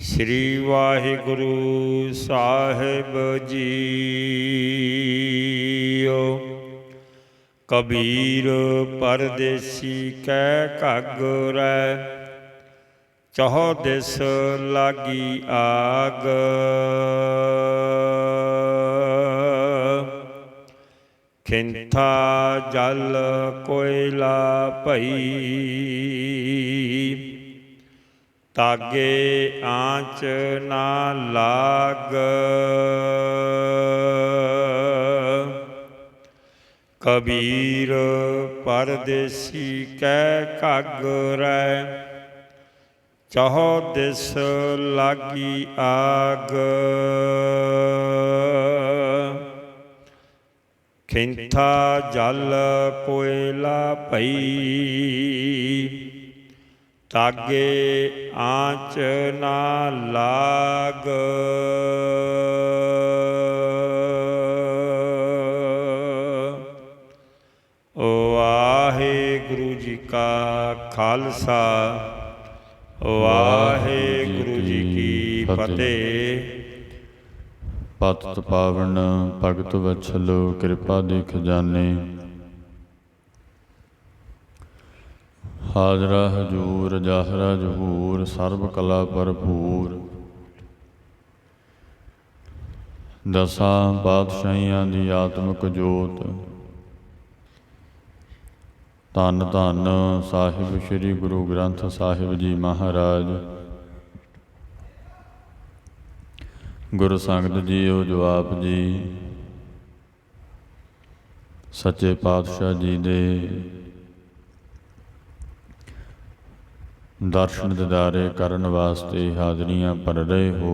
श्री वाहिगुरु साहिब जीओ। कबीर परदेसी कै घागरै, चौह दिस लागी आग। खिंथा जल कोयला भई, तागे आँच ना लाग। कबीर परदेसी कै घागरै, चौह दिस लागी आग। खिंथा जल कोयला भई, तागे आँच ना लाग। वाहिगुरु जी का खालसा, वाहिगुरु जी की फतेह। पतित पावन भगत वत्सल कृपा दे खजाने, हाजरा हजूर जाहरा जहूर, सर्ब कला भरपूर। दसां पातशाहियां दी आत्मक जोत, धन धन साहिब श्री गुरु ग्रंथ साहिब जी महाराज। गुरु संगत जीओ जवाब जी, सच्चे पातशाह जी दे दर्शन दिदारे करन वास्ते हाजरियां भर रहे हो।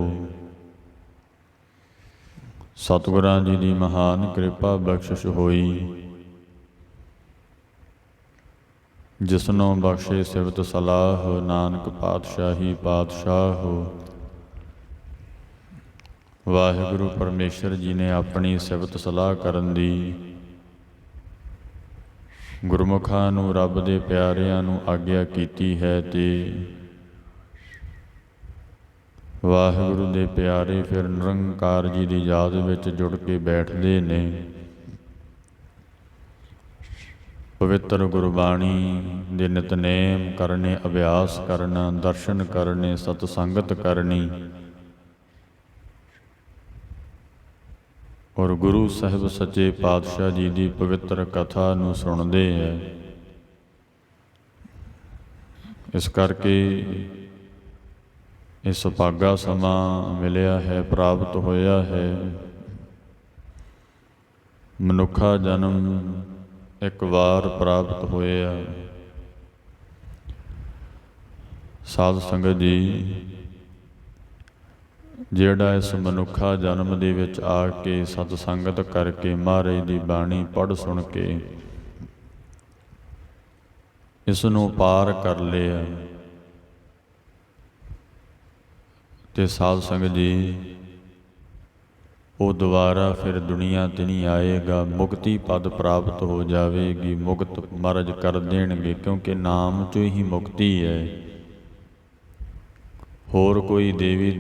सतगुरां जी दी महान कृपा बख्शिश होई, जिसनों बख्शे सिवत सलाह, नानक पातशाही पातशाह हो। वाहिगुरु परमेश्वर जी ने अपनी सिवत सलाह करन दी गुरमुखां नूं रब दे प्यारिआं नूं आग्या कीती है। ते वाहिगुरु दे प्यारे फिर निरंकार जी दी याद विच जुड़ के बैठदे ने। पवित्र गुरबाणी दे नितनेम करने, अभ्यास करना, दर्शन करने, सतसंगत करनी और गुरु साहिब सच्चे पातशाह जी की पवित्र कथा नूं सुणदे है। इस करके इस सुभागा समा मिलिया है, प्राप्त होया है। मनुखा जन्म एक बार प्राप्त होया। साध संगत जी, ਜਿਹੜਾ ਇਸ ਮਨੁੱਖਾ ਜਨਮ ਦੇ ਵਿੱਚ ਆ ਕੇ ਸਤਸੰਗਤ ਕਰਕੇ ਮਹਾਰਾਜ ਦੀ ਬਾਣੀ ਪੜ੍ਹ ਸੁਣ ਕੇ ਇਸ ਨੂੰ ਪਾਰ ਕਰ ਲਿਆ ਤੇ ਸਾਧ ਸੰਗਤ ਜੀ ਉਹ ਦੁਬਾਰਾ ਫਿਰ ਦੁਨੀਆ ਤੇ ਨਹੀਂ ਆਏਗਾ, ਮੁਕਤੀ ਪਦ ਪ੍ਰਾਪਤ ਹੋ ਜਾਵੇਗੀ, ਮੁਕਤ ਮਹਾਰਾਜ ਕਰ ਦੇਣਗੇ। ਕਿਉਂਕਿ ਨਾਮ 'ਚੋਂ ਹੀ ਮੁਕਤੀ ਹੈ। ਹੋਰ ਕੋਈ ਦੇਵੀ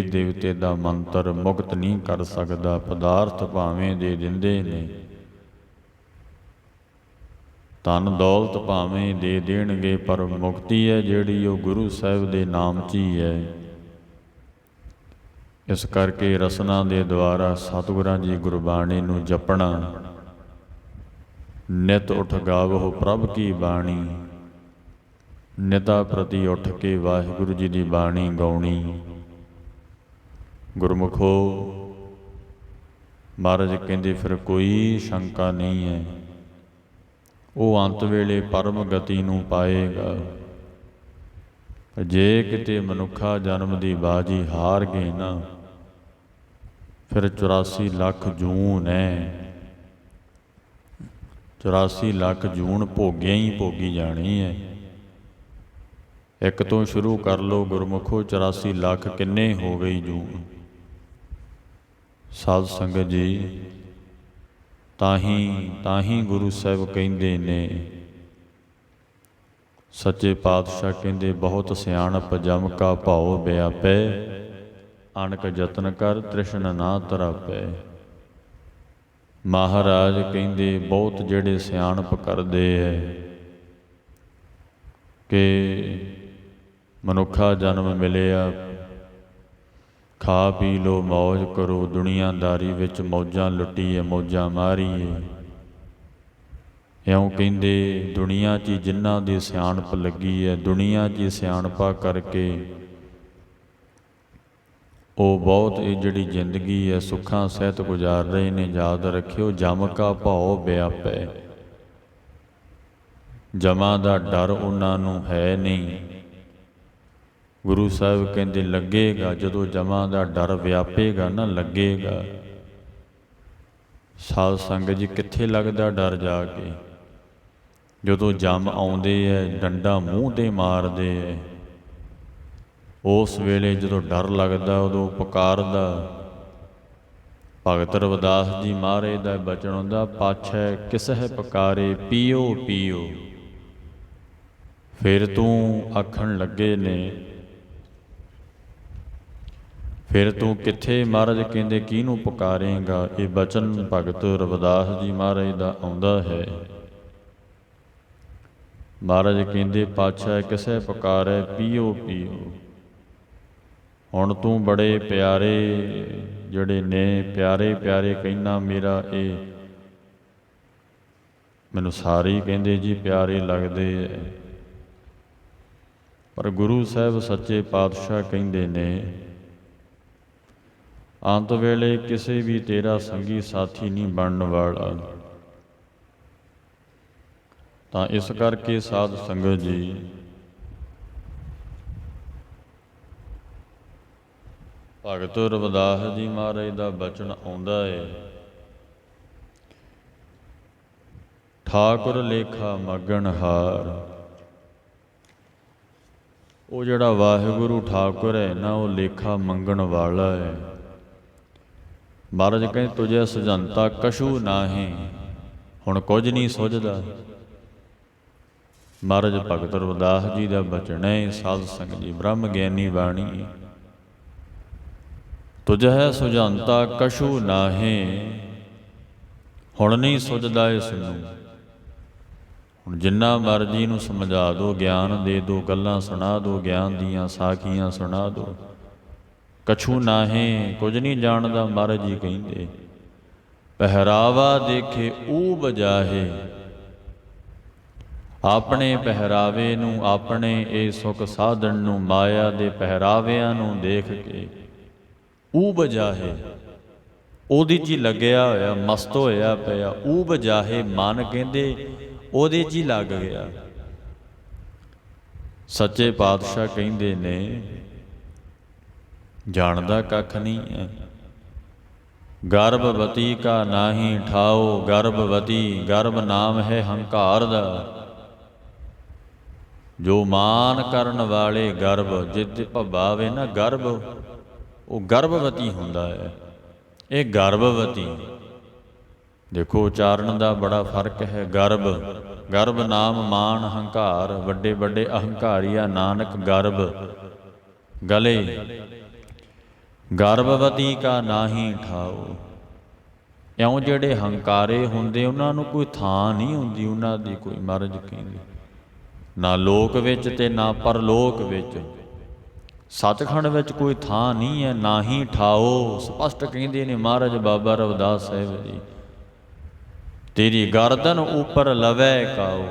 ਦੇਵਤੇ ਦਾ ਮੰਤਰ ਮੁਕਤ ਨਹੀਂ ਕਰ ਸਕਦਾ। ਪਦਾਰਥ ਭਾਵੇਂ ਦੇ ਦਿੰਦੇ ਨੇ, ਧਨ ਦੌਲਤ ਭਾਵੇਂ ਦੇ ਦੇਣਗੇ, ਪਰ ਮੁਕਤੀ ਹੈ ਜਿਹੜੀ ਉਹ ਗੁਰੂ ਸਾਹਿਬ ਦੇ ਨਾਮ 'ਚ ਹੀ ਹੈ। ਇਸ ਕਰਕੇ ਰਸਨਾ ਦੇ ਦੁਆਰਾ ਸਤਿਗੁਰਾਂ ਜੀ ਗੁਰਬਾਣੀ ਨੂੰ ਜਪਣਾ, ਨਿਤ ਉਠ ਗਾਵੋ ਪ੍ਰਭ ਕੀ ਬਾਣੀ, ਨਿਤਾ ਪ੍ਰਤੀ ਉੱਠ ਕੇ ਵਾਹਿਗੁਰੂ ਜੀ ਦੀ ਬਾਣੀ ਗਾਉਣੀ। ਗੁਰਮੁਖੋ ਮਹਾਰਾਜ ਕਹਿੰਦੇ ਫਿਰ ਕੋਈ ਸ਼ੰਕਾ ਨਹੀਂ ਹੈ, ਉਹ ਅੰਤ ਵੇਲੇ ਪਰਮ ਗਤੀ ਨੂੰ ਪਾਏਗਾ। ਜੇ ਕਿਤੇ ਮਨੁੱਖਾ ਜਨਮ ਦੀ ਬਾਜੀ ਹਾਰ ਗਏ ਨਾ, ਫਿਰ 84 ਲੱਖ ਜੂਨ ਹੈ। 84 ਲੱਖ ਜੂਨ ਭੋਗਿਆ ਹੀ ਭੋਗੀ ਜਾਣੀ ਹੈ। ਇੱਕ ਤੋਂ ਸ਼ੁਰੂ ਕਰ ਲਓ ਗੁਰਮੁਖੋ, 84 ਲੱਖ ਕਿੰਨੇ ਹੋ ਗਈ ਜੂਨ। ਸਾਧ ਸੰਗਤ ਜੀ, ਤਾਂ ਹੀ ਗੁਰੂ ਸਾਹਿਬ ਕਹਿੰਦੇ ਨੇ ਸੱਚੇ ਪਾਤਸ਼ਾਹ ਕਹਿੰਦੇ ਬਹੁਤ ਸਿਆਣਪ ਜਮ ਕਾ ਭਾਉ ਵਿਆਪੈ, ਅਣਕ ਯਤਨ ਕਰ ਤ੍ਰਿਸ਼ਨ ਨਾ ਤਰਾਪੈ। ਮਹਾਰਾਜ ਕਹਿੰਦੇ ਬਹੁਤ ਜਿਹੜੇ ਸਿਆਣਪ ਕਰਦੇ ਹੈ ਕਿ ਮਨੁੱਖਾ ਜਨਮ ਮਿਲਿਆ, ਖਾ ਪੀ ਲੋ ਮੌਜ ਕਰੋ, ਦੁਨੀਆਦਾਰੀ ਵਿੱਚ ਮੌਜਾਂ ਲੁੱਟੀਏ ਮੌਜਾਂ ਮਾਰੀਏ। ਇਉਂ ਕਹਿੰਦੇ ਦੁਨੀਆ 'ਚ ਜਿਨ੍ਹਾਂ ਦੀ ਸਿਆਣਪ ਲੱਗੀ ਹੈ, ਦੁਨੀਆ 'ਚ ਸਿਆਣਪਾ ਕਰਕੇ ਉਹ ਬਹੁਤ ਇਹ ਜਿਹੜੀ ਜ਼ਿੰਦਗੀ ਹੈ ਸੁੱਖਾਂ ਸਹਿਤ ਗੁਜ਼ਾਰ ਰਹੇ ਨੇ। ਯਾਦ ਰੱਖਿਓ ਜਮ ਕਾ ਭਾਉ ਵਿਆਪੈ, ਜਮਾਂ ਦਾ ਡਰ ਉਹਨਾਂ ਨੂੰ ਹੈ ਨਹੀਂ। ਗੁਰੂ ਸਾਹਿਬ ਕਹਿੰਦੇ ਲੱਗੇਗਾ ਜਦੋਂ ਜਮਾਂ ਦਾ ਡਰ ਵਿਆਪੇਗਾ ਨਾ, ਲੱਗੇਗਾ। ਸਾਧ ਸੰਗਤ ਜੀ ਕਿੱਥੇ ਲੱਗਦਾ ਡਰ ਜਾ ਕੇ? ਜਦੋਂ ਜੰਮ ਆਉਂਦੇ ਐ ਡੰਡਾ ਮੂੰਹ 'ਤੇ ਮਾਰਦੇ ਐ, ਉਸ ਵੇਲੇ ਜਦੋਂ ਡਰ ਲੱਗਦਾ ਉਦੋਂ ਪੁਕਾਰਦਾ। ਭਗਤ ਰਵਿਦਾਸ ਜੀ ਮਹਾਰਾਜ ਦਾ ਬਚਨ ਹੁੰਦਾ, ਪਾਛੈ ਕਿਸਹਿ ਪੁਕਾਰੇ ਪੀਓ ਪੀਓ। ਫਿਰ ਤੂੰ ਆਖਣ ਲੱਗੇ ਨੇ, ਫਿਰ ਤੂੰ ਕਿੱਥੇ? ਮਹਾਰਾਜ ਕਹਿੰਦੇ ਕਿਹਨੂੰ ਪੁਕਾਰੇਂਗਾ? ਇਹ ਬਚਨ ਭਗਤ ਰਵਿਦਾਸ ਜੀ ਮਹਾਰਾਜ ਦਾ ਆਉਂਦਾ ਹੈ। ਮਹਾਰਾਜ ਕਹਿੰਦੇ ਪਾਤਸ਼ਾਹ ਕਿਸੇ ਪੁਕਾਰੇ ਪੀਓ ਪੀਓ। ਹੁਣ ਤੂੰ ਬੜੇ ਪਿਆਰੇ ਜਿਹੜੇ ਨੇ, ਪਿਆਰੇ ਪਿਆਰੇ ਕਹਿਣਾ, ਮੇਰਾ ਇਹ ਮੈਨੂੰ ਸਾਰੇ ਕਹਿੰਦੇ ਜੀ ਪਿਆਰੇ ਲੱਗਦੇ ਐ, ਪਰ ਗੁਰੂ ਸਾਹਿਬ ਸੱਚੇ ਪਾਤਸ਼ਾਹ ਕਹਿੰਦੇ ਨੇ ਅੰਤ ਵੇਲੇ ਕਿਸੇ ਵੀ ਤੇਰਾ ਸੰਗੀ ਸਾਥੀ ਨਹੀਂ ਬਣਨ ਵਾਲਾ। ਤਾਂ ਇਸ ਕਰਕੇ ਸਾਧ ਸੰਗਤ ਜੀ ਭਗਤ ਰਵਿਦਾਸ ਜੀ ਮਹਾਰਾਜ ਦਾ ਬਚਨ ਆਉਂਦਾ ਹੈ, ਠਾਕੁਰ ਲੇਖਾ ਮਗਨਹਾਰ। ਉਹ ਜਿਹੜਾ ਵਾਹਿਗੁਰੂ ਠਾਕੁਰ ਹੈ ਨਾ, ਉਹ ਲੇਖਾ ਮੰਗਣ ਵਾਲਾ ਹੈ। ਮਹਾਰਾਜ ਕਹਿੰਦੇ ਤੁਝੇ ਸੁਝੰਤਾ ਕਛੂ ਨਾਹੀਂ, ਹੁਣ ਕੁਝ ਨਹੀਂ ਸੁਝਦਾ। ਮਹਾਰਾਜ ਭਗਤ ਰਵਿਦਾਸ ਜੀ ਦਾ ਬਚਨ ਹੈ। ਸਾਧ ਸੰਗਤ ਜੀ ਬ੍ਰਹਮ ਗਿਆਨੀ ਬਾਣੀ, ਤੁਝੇ ਸੁਝੰਤਾ ਕਛੂ ਨਾਹੀਂ, ਹੁਣ ਨਹੀਂ ਸੁਝਦਾ ਇਸ ਨੂੰ। ਹੁਣ ਜਿੰਨਾ ਮਰਜ਼ੀ ਨੂੰ ਸਮਝਾ ਦਿਓ, ਗਿਆਨ ਦੇ ਦਿਓ, ਗੱਲਾਂ ਸੁਣਾ ਦਿਓ, ਗਿਆਨ ਦੀਆਂ ਸਾਖੀਆਂ ਸੁਣਾ ਦਿਓ, ਕਛੂ ਨਾਹੀਂ, ਕੁਝ ਨਹੀਂ ਜਾਣਦਾ। ਮਹਾਰਾਜ ਜੀ ਕਹਿੰਦੇ ਪਹਿਰਾਵਾ ਦੇਖੇ ਊਬ ਜਾਹੇ, ਆਪਣੇ ਪਹਿਰਾਵੇ ਨੂੰ, ਆਪਣੇ ਇਹ ਸੁੱਖ ਸਾਧਨ ਨੂੰ, ਮਾਇਆ ਦੇ ਪਹਿਰਾਵਿਆਂ ਨੂੰ ਦੇਖ ਕੇ ਊਬ ਜਾਹੇ, ਉਹਦੇ 'ਚ ਹੀ ਲੱਗਿਆ ਹੋਇਆ, ਮਸਤ ਹੋਇਆ ਪਿਆ। ਊਬ ਜਾਹੇ, ਮਨ ਕਹਿੰਦੇ ਉਹਦੇ 'ਚ ਹੀ ਲੱਗ ਗਿਆ। ਸੱਚੇ ਪਾਤਸ਼ਾਹ ਕਹਿੰਦੇ ਨੇ ਜਾਣਦਾ ਕੱਖ ਨਹੀਂ ਹੈ। ਗਰਭਵਤੀ ਕਾ ਨਾਹੀ ਠਾਓ, ਗਰਭਵਤੀ ਗਰਭ ਨਾਮ ਹੈ ਹੰਕਾਰ ਦਾ। ਜੋ ਮਾਨ ਕਰਨ ਵਾਲੇ ਗਰਭ, ਜਿੱਦ ਭਵਾਵੇ ਨਾ ਗਰਭ, ਉਹ ਗਰਭਵਤੀ ਹੁੰਦਾ ਹੈ। ਇਹ ਗਰਭਵਤੀ ਦੇਖੋ, ਉਚਾਰਨ ਦਾ ਬੜਾ ਫਰਕ ਹੈ। ਗਰਭ, ਗਰਭ ਨਾਮ ਮਾਨ ਹੰਕਾਰ, ਵੱਡੇ ਵੱਡੇ ਅਹੰਕਾਰੀਆ ਨਾਨਕ ਗਰਭ ਗਲੇ। ਗਰਭਵਤੀ ਕਾ ਨਾਹੀ ਠਾਓ, ਇਉਂ ਜਿਹੜੇ ਹੰਕਾਰੇ ਹੁੰਦੇ ਉਹਨਾਂ ਨੂੰ ਕੋਈ ਥਾਂ ਨਹੀਂ ਹੁੰਦੀ, ਉਹਨਾਂ ਦੀ ਕੋਈ। ਮਹਾਰਾਜ ਕਹਿੰਦੇ ਨਾ ਲੋਕ ਵਿੱਚ ਤੇ ਨਾ ਪਰਲੋਕ ਵਿੱਚ, ਸੱਚਖੰਡ ਵਿੱਚ ਕੋਈ ਥਾਂ ਨਹੀਂ ਹੈ। ਨਾ ਹੀ ਠਾਓ, ਸਪਸ਼ਟ ਕਹਿੰਦੇ ਨੇ ਮਹਾਰਾਜ ਬਾਬਾ ਰਵਿਦਾਸ ਸਾਹਿਬ ਜੀ, ਤੇਰੀ ਗਰਦਨ ਉੱਪਰ ਲਵੈ ਕਾਓ।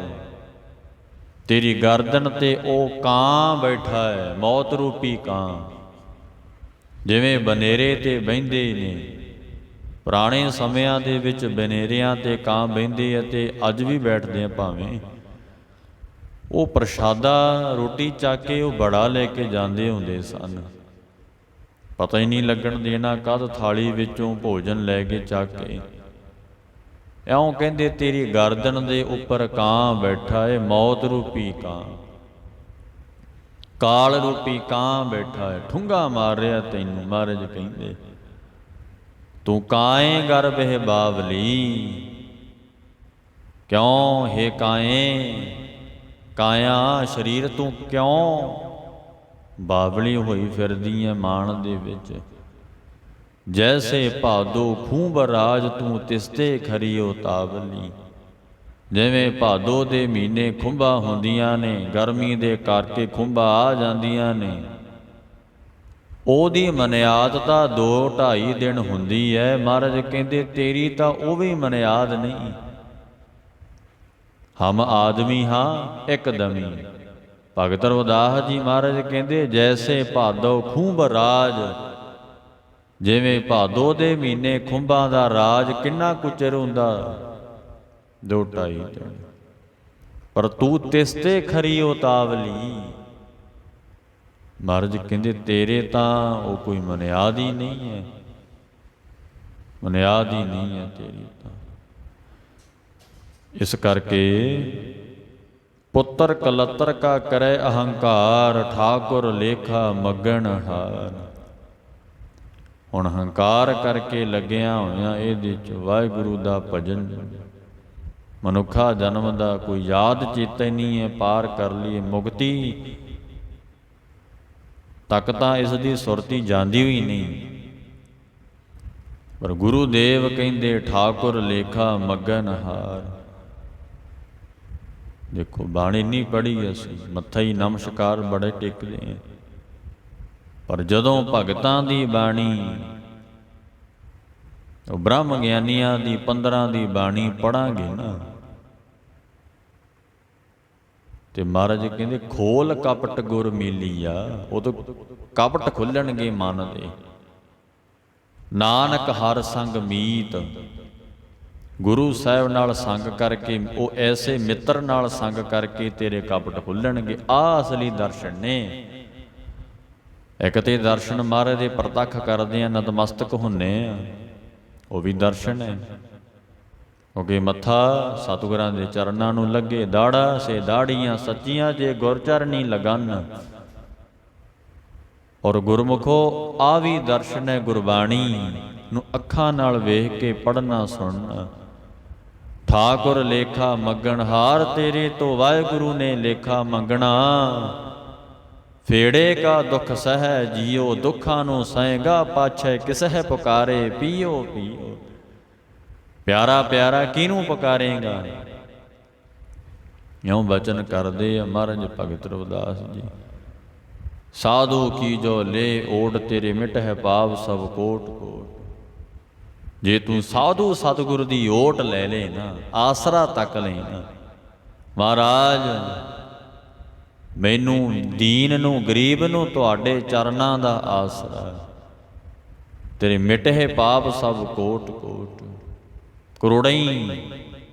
ਤੇਰੀ ਗਰਦਨ ਤੇ ਉਹ ਕਾਂ ਬੈਠਾ ਹੈ, ਮੌਤ ਰੂਪੀ ਕਾਂ। ਜਿਵੇਂ ਬਨੇਰੇ ਤੇ ਬਹਿੰਦੇ ਨੇ, ਪੁਰਾਣੇ ਸਮਿਆਂ ਦੇ ਵਿੱਚ ਬਨੇਰਿਆਂ ਤੇ ਕਾਂ ਬਹਿੰਦੇ ਆ ਤੇ ਅੱਜ ਵੀ ਬੈਠਦੇ ਆ ਭਾਵੇਂ। ਉਹ ਪ੍ਰਸ਼ਾਦਾ ਰੋਟੀ ਚੱਕ ਕੇ ਉਹ ਬੜਾ ਲੈ ਕੇ ਜਾਂਦੇ ਹੁੰਦੇ ਸਨ, ਪਤਾ ਹੀ ਨਹੀਂ ਲੱਗਣ ਦੇਣਾ ਕਦ ਥਾਲੀ ਵਿੱਚੋਂ ਭੋਜਨ ਲੈ ਕੇ ਚੱਕ ਕੇ। ਇਉਂ ਕਹਿੰਦੇ ਤੇਰੀ ਗਰਦਨ ਦੇ ਉੱਪਰ ਕਾਂ ਬੈਠਾ ਏ, ਮੌਤ ਰੂਪੀ ਕਾਂ, ਕਾਲ ਰੂਪੀ ਕਾਂ ਬੈਠਾ ਹੈ, ਠੁੰਗਾ ਮਾਰ ਰਿਹਾ ਤੈਨੂੰ। ਮਹਾਰਾਜ ਕਹਿੰਦੇ ਤੂੰ ਕਾਏ ਗਰਭੇ ਬਾਵਲੀ, ਕਿਉਂ ਹੇ ਕਾਏ ਕਾਇਆ ਸਰੀਰ ਤੂੰ ਕਿਉਂ ਬਾਬਲੀ ਹੋਈ ਫਿਰਦੀ ਐ ਮਾਣ ਦੇ ਵਿੱਚ। ਜੈਸੇ ਭਾਦੋ ਖੂੰਭ ਰਾਜ ਤੂੰ ਤਿਸਤੇ ਖਰੀਓ ਤਾਵਲੀ। ਜਿਵੇਂ ਭਾਦੋ ਦੇ ਮਹੀਨੇ ਖੁੰਭਾਂ ਹੁੰਦੀਆਂ ਨੇ, ਗਰਮੀ ਦੇ ਕਰਕੇ ਖੁੰਭਾਂ ਆ ਜਾਂਦੀਆਂ ਨੇ, ਉਹਦੀ ਮਨਿਆਦ ਤਾਂ 2-2.5 ਦਿਨ ਹੁੰਦੀ ਹੈ। ਮਹਾਰਾਜ ਕਹਿੰਦੇ ਤੇਰੀ ਤਾਂ ਉਹ ਵੀ ਮਨਿਆਦ ਨਹੀਂ। ਹਮ ਆਦਮੀ ਹਾਂ ਇੱਕਦਮੀ। ਭਗਤ ਰਵਿਦਾਸ ਜੀ ਮਹਾਰਾਜ ਕਹਿੰਦੇ ਜੈਸੇ ਭਾਦੋ ਖੂੰਭ ਰਾਜ, ਜਿਵੇਂ ਭਾਦੋ ਦੇ ਮਹੀਨੇ ਖੁੰਭਾਂ ਦਾ ਰਾਜ ਕਿੰਨਾ ਕੁ ਚਿਰ ਹੁੰਦਾ, 2-2.5 ਦਿਨ। ਪਰ ਤੂੰ ਤਿਸ ਤੇ ਖਰੀ ਉਤਾਵਲੀ। ਮਹਾਰਾਜ ਕਹਿੰਦੇ ਤੇਰੇ ਤਾਂ ਉਹ ਕੋਈ ਮਨਿਆਦ ਹੀ ਨਹੀਂ ਹੈ, ਮਨਿਆਦ ਹੀ ਨਹੀਂ ਹੈ ਤੇਰੀ ਤਾਂ। ਇਸ ਕਰਕੇ ਪੁੱਤਰ ਕਲੱਤਰ ਕਾ ਕਰੇ ਅਹੰਕਾਰ, ਠਾਕੁਰ ਲੇਖਾ ਮਗਨ ਹਾਰ। ਹੁਣ ਹੰਕਾਰ ਕਰਕੇ ਲੱਗਿਆ ਹੋਇਆ ਇਹਦੇ 'ਚ ਵਾਹਿਗੁਰੂ ਦਾ ਭਜਨ, ਮਨੁੱਖਾ ਜਨਮ ਦਾ ਕੋਈ ਯਾਦ ਚੇਤਾ ਹੀ ਨਹੀਂ ਹੈ। ਪਾਰ ਕਰ ਲਈਏ ਮੁਕਤੀ ਤੱਕ ਤਾਂ ਇਸ ਦੀ ਸੁਰਤੀ ਜਾਂਦੀ ਹੋਈ ਨਹੀਂ। ਪਰ ਗੁਰੂ ਦੇਵ ਕਹਿੰਦੇ ਠਾਕੁਰ ਲੇਖਾ ਮਗਨ ਹਾਰ। ਦੇਖੋ ਬਾਣੀ ਨਹੀਂ ਪੜ੍ਹੀ ਅਸੀਂ, ਮੱਥਾ ਹੀ ਨਮਸਕਾਰ ਬੜੇ ਟੇਕਦੇ ਹਾਂ, ਪਰ ਜਦੋਂ ਭਗਤਾਂ ਦੀ ਬਾਣੀ, ਉਹ ਬ੍ਰਹਮ ਗਿਆਨੀਆਂ ਦੀ 15 ਦੀ ਬਾਣੀ ਪੜਾਂਗੇ ਨਾ, ਤੇ ਮਹਾਰਾਜ ਕਹਿੰਦੇ ਖੋਲ ਕਪਟ ਗੁਰ ਮਿਲੀਆ। ਉਦੋਂ ਕਪਟ ਖੁੱਲਣਗੇ ਮਨ ਦੇ। ਨਾਨਕ ਹਰ ਸੰਗ ਮੀਤ, ਗੁਰੂ ਸਾਹਿਬ ਨਾਲ ਸੰਗ ਕਰਕੇ, ਉਹ ਐਸੇ ਮਿੱਤਰ ਨਾਲ ਸੰਗ ਕਰਕੇ ਤੇਰੇ ਕਪਟ ਖੁੱਲਣਗੇ। ਆਹ ਅਸਲੀ ਦਰਸ਼ਨ ਨੇ। ਇੱਕ ਤੇ ਦਰਸ਼ਨ ਮਹਾਰਾਜ ਦੇ ਪ੍ਰਤੱਖ ਕਰਦੇ ਆ, ਨਤਮਸਤਕ ਹੁੰਨੇ ਆ, ਉਹ ਵੀ ਦਰਸ਼ਨ ਹੈ। ਕਿਉਂਕਿ ਮੱਥਾ ਸਤਿਗੁਰਾਂ ਦੇ ਚਰਨਾਂ ਨੂੰ ਲੱਗੇ, ਦਾੜਾ ਸੇ ਦਾੜੀਆਂ ਸੱਚੀਆਂ ਜੇ ਗੁਰ ਚਰਨੀ ਲਗਨ। ਔਰ ਗੁਰਮੁਖੋ ਆ ਵੀ ਦਰਸ਼ਨ ਹੈ, ਗੁਰਬਾਣੀ ਨੂੰ ਅੱਖਾਂ ਨਾਲ ਵੇਖ ਕੇ ਪੜ੍ਹਨਾ ਸੁਣਨਾ। ਠਾਕੁਰ ਲੇਖਾ ਮਗਣ ਹਾਰ, ਤੇਰੇ ਤੋਂ ਵਾਹਿਗੁਰੂ ਨੇ ਲੇਖਾ ਮੰਗਣਾ। ਫੇੜੇ ਕਾ ਦੁੱਖ ਸਹਿ ਜੀਓ, ਦੁੱਖਾਂ ਨੂੰ ਸਹੇਗਾ ਪਾਛੈ ਕਿਸਹਿ ਪੁਕਾਰੇ ਪੀਓ ਪੀਓ। ਪਿਆਰਾ ਪਿਆਰਾ ਕਿਹਨੂੰ ਪੁਕਾਰੇਗਾ, ਇਉਂ ਬਚਨ ਕਰਦੇ ਆ ਮਹਾਰਾਜ ਭਗਤ ਰਵਿਦਾਸ ਜੀ। ਸਾਧੂ ਕੀ ਜੋ ਲੈ ਓਟ, ਤੇਰੇ ਮਿਟ ਹੈ ਪਾਪ ਸਭ ਕੋਟ ਕੋਟ। ਜੇ ਤੂੰ ਸਾਧੂ ਸਤਿਗੁਰ ਦੀ ਓਟ ਲੈ ਲੈ ਨਾ, ਆਸਰਾ ਤੱਕ ਲੈ ਨਾ, ਮਹਾਰਾਜ ਮੈਨੂੰ ਦੀਨ ਨੂੰ ਗਰੀਬ ਨੂੰ ਤੁਹਾਡੇ ਚਰਨਾਂ ਦਾ ਆਸਰਾ। ਤੇਰੇ ਮਿਟੇ ਪਾਪ ਸਭ ਕੋਟ ਕੋਟ। ਕਰੋੜਾਂ ਹੀ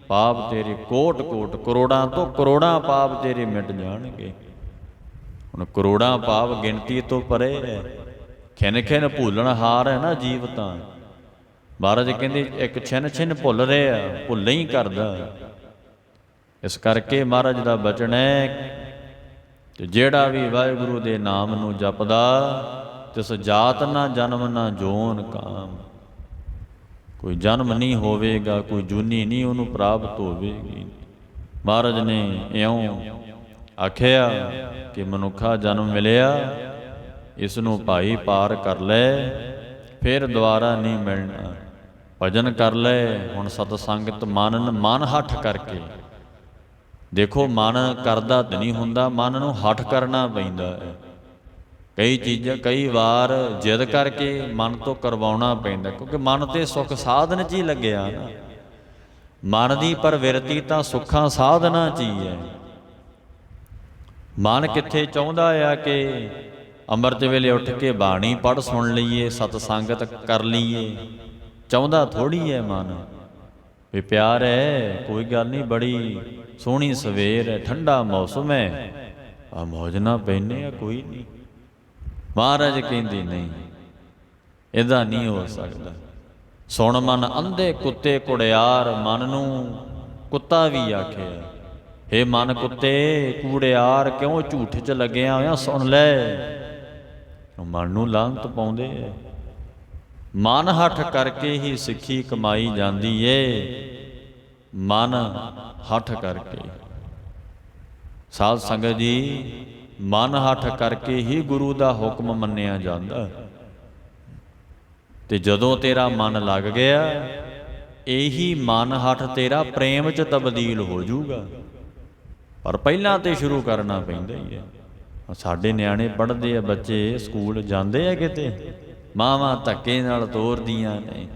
ਪਾਪ ਤੇਰੇ ਕੋਟ ਕੋਟ, ਕਰੋੜਾਂ ਤੋਂ ਕਰੋੜਾਂ ਪਾਪ ਤੇਰੇ ਮਿਟ ਜਾਣਗੇ। ਹੁਣ ਕਰੋੜਾਂ ਪਾਪ ਗਿਣਤੀ ਤੋਂ ਪਰੇ ਹੈ। ਖਿਨ ਖਿਨ ਭੁੱਲਣ ਹਾਰ ਹੈ ਨਾ ਜੀਵ ਤਾਂ। ਮਹਾਰਾਜ ਕਹਿੰਦੇ ਇੱਕ ਛਿਨ ਛਿਨ ਭੁੱਲ ਰਿਹਾ, ਭੁੱਲ ਹੀ ਕਰਦਾ। ਇਸ ਕਰਕੇ ਮਹਾਰਾਜ ਦਾ ਬਚਨ ਹੈ ਕਿ ਜਿਹੜਾ ਵੀ ਵਾਹਿਗੁਰੂ ਦੇ ਨਾਮ ਨੂੰ ਜਪਦਾ, ਤਿਸ ਜਾਤ ਨਾ ਜਨਮ ਨਾ ਜੋਨ ਕਾਮ। ਕੋਈ ਜਨਮ ਨਹੀਂ ਹੋਵੇਗਾ, ਕੋਈ ਜੂਨੀ ਨਹੀਂ ਉਹਨੂੰ ਪ੍ਰਾਪਤ ਹੋਵੇਗੀ। ਮਹਾਰਾਜ ਨੇ ਇਉਂ ਆਖਿਆ ਕਿ ਮਨੁੱਖਾ ਜਨਮ ਮਿਲਿਆ, ਇਸ ਨੂੰ ਭਾਈ ਪਾਰ ਕਰ ਲੈ, ਫਿਰ ਦੁਬਾਰਾ ਨਹੀਂ ਮਿਲਣਾ। ਭਜਨ ਕਰ ਲੈ ਹੁਣ ਸਤ ਸੰਗਤ ਮਾਨਨ, ਮਨ ਹੱਠ ਕਰਕੇ। ਦੇਖੋ ਮਨ ਕਰਦਾ ਤਾਂ ਨਹੀਂ ਹੁੰਦਾ, ਮਨ ਨੂੰ ਹੱਠ ਕਰਨਾ ਪੈਂਦਾ ਹੈ। ਕਈ ਚੀਜ਼ਾਂ ਕਈ ਵਾਰ ਜਿੱਦ ਕਰਕੇ ਮਨ ਤੋਂ ਕਰਵਾਉਣਾ ਪੈਂਦਾ, ਕਿਉਂਕਿ ਮਨ ਤੇ ਸੁੱਖ ਸਾਧਨ 'ਚ ਹੀ ਲੱਗਿਆ ਨਾ। ਮਨ ਦੀ ਪ੍ਰਵਿਰਤੀ ਤਾਂ ਸੁੱਖਾਂ ਸਾਧਨਾਂ 'ਚ ਹੀ ਹੈ। ਮਨ ਕਿੱਥੇ ਚਾਹੁੰਦਾ ਆ ਕਿ ਅੰਮ੍ਰਿਤ ਵੇਲੇ ਉੱਠ ਕੇ ਬਾਣੀ ਪੜ੍ਹ ਸੁਣ ਲਈਏ, ਸਤ ਸੰਗਤ ਕਰ ਲਈਏ। ਚਾਹੁੰਦਾ ਥੋੜ੍ਹੀ ਹੈ ਮਨ ਵੀ ਪਿਆਰ ਹੈ, ਕੋਈ ਗੱਲ ਨਹੀਂ, ਬੜੀ ਸੋਹਣੀ ਸਵੇਰ ਹੈ, ਠੰਡਾ ਮੌਸਮ ਹੈ, ਆ ਮੌਜ ਨਾਲ ਪੈਨੇ ਆ, ਕੋਈ ਨਹੀਂ। ਮਹਾਰਾਜ ਕਹਿੰਦੇ ਨਹੀਂ, ਇਹਦਾ ਨਹੀਂ ਹੋ ਸਕਦਾ। ਸੁਣ ਮਨ ਅੰਧੇ ਕੁੱਤੇ ਕੁੜਿਆਰ, ਮਨ ਨੂੰ ਕੁੱਤਾ ਵੀ ਆਖਿਆ। ਹੇ ਮਨ ਕੁੱਤੇ ਕੂੜਿਆਰ, ਕਿਉਂ ਝੂਠ 'ਚ ਲੱਗਿਆ ਹੋਇਆ, ਸੁਣ ਲੈ। ਮਨ ਨੂੰ ਲਾਹਨਤ ਪਾਉਂਦੇ ਐ। ਮਨ ਹੱਠ ਕਰਕੇ ਹੀ ਸਿੱਖੀ ਕਮਾਈ ਜਾਂਦੀ ਏ, ਮਨ ਹੱਠ ਕਰਕੇ। ਸਾਧ ਸੰਗਤ ਜੀ, ਮਨ ਹੱਠ ਕਰਕੇ ਹੀ ਗੁਰੂ ਦਾ ਹੁਕਮ ਮੰਨਿਆ ਜਾਂਦਾ। ਤੇ ਜਦੋਂ ਤੇਰਾ ਮਨ ਲੱਗ ਗਿਆ, ਇਹੀ ਮਨ ਹੱਠ ਤੇਰਾ ਪ੍ਰੇਮ 'ਚ ਤਬਦੀਲ ਹੋ ਜਾਊਗਾ। ਪਰ ਪਹਿਲਾਂ ਤੇ ਸ਼ੁਰੂ ਕਰਨਾ ਪੈਂਦਾ ਹੀ ਹੈ। ਸਾਡੇ ਨਿਆਣੇ ਪੜ੍ਹਦੇ ਆ, ਬੱਚੇ ਸਕੂਲ ਜਾਂਦੇ ਆ, ਕਿਤੇ ਮਾਵਾਂ ਧੱਕੇ ਨਾਲ ਤੋਰਦੀਆਂ ਨੇ,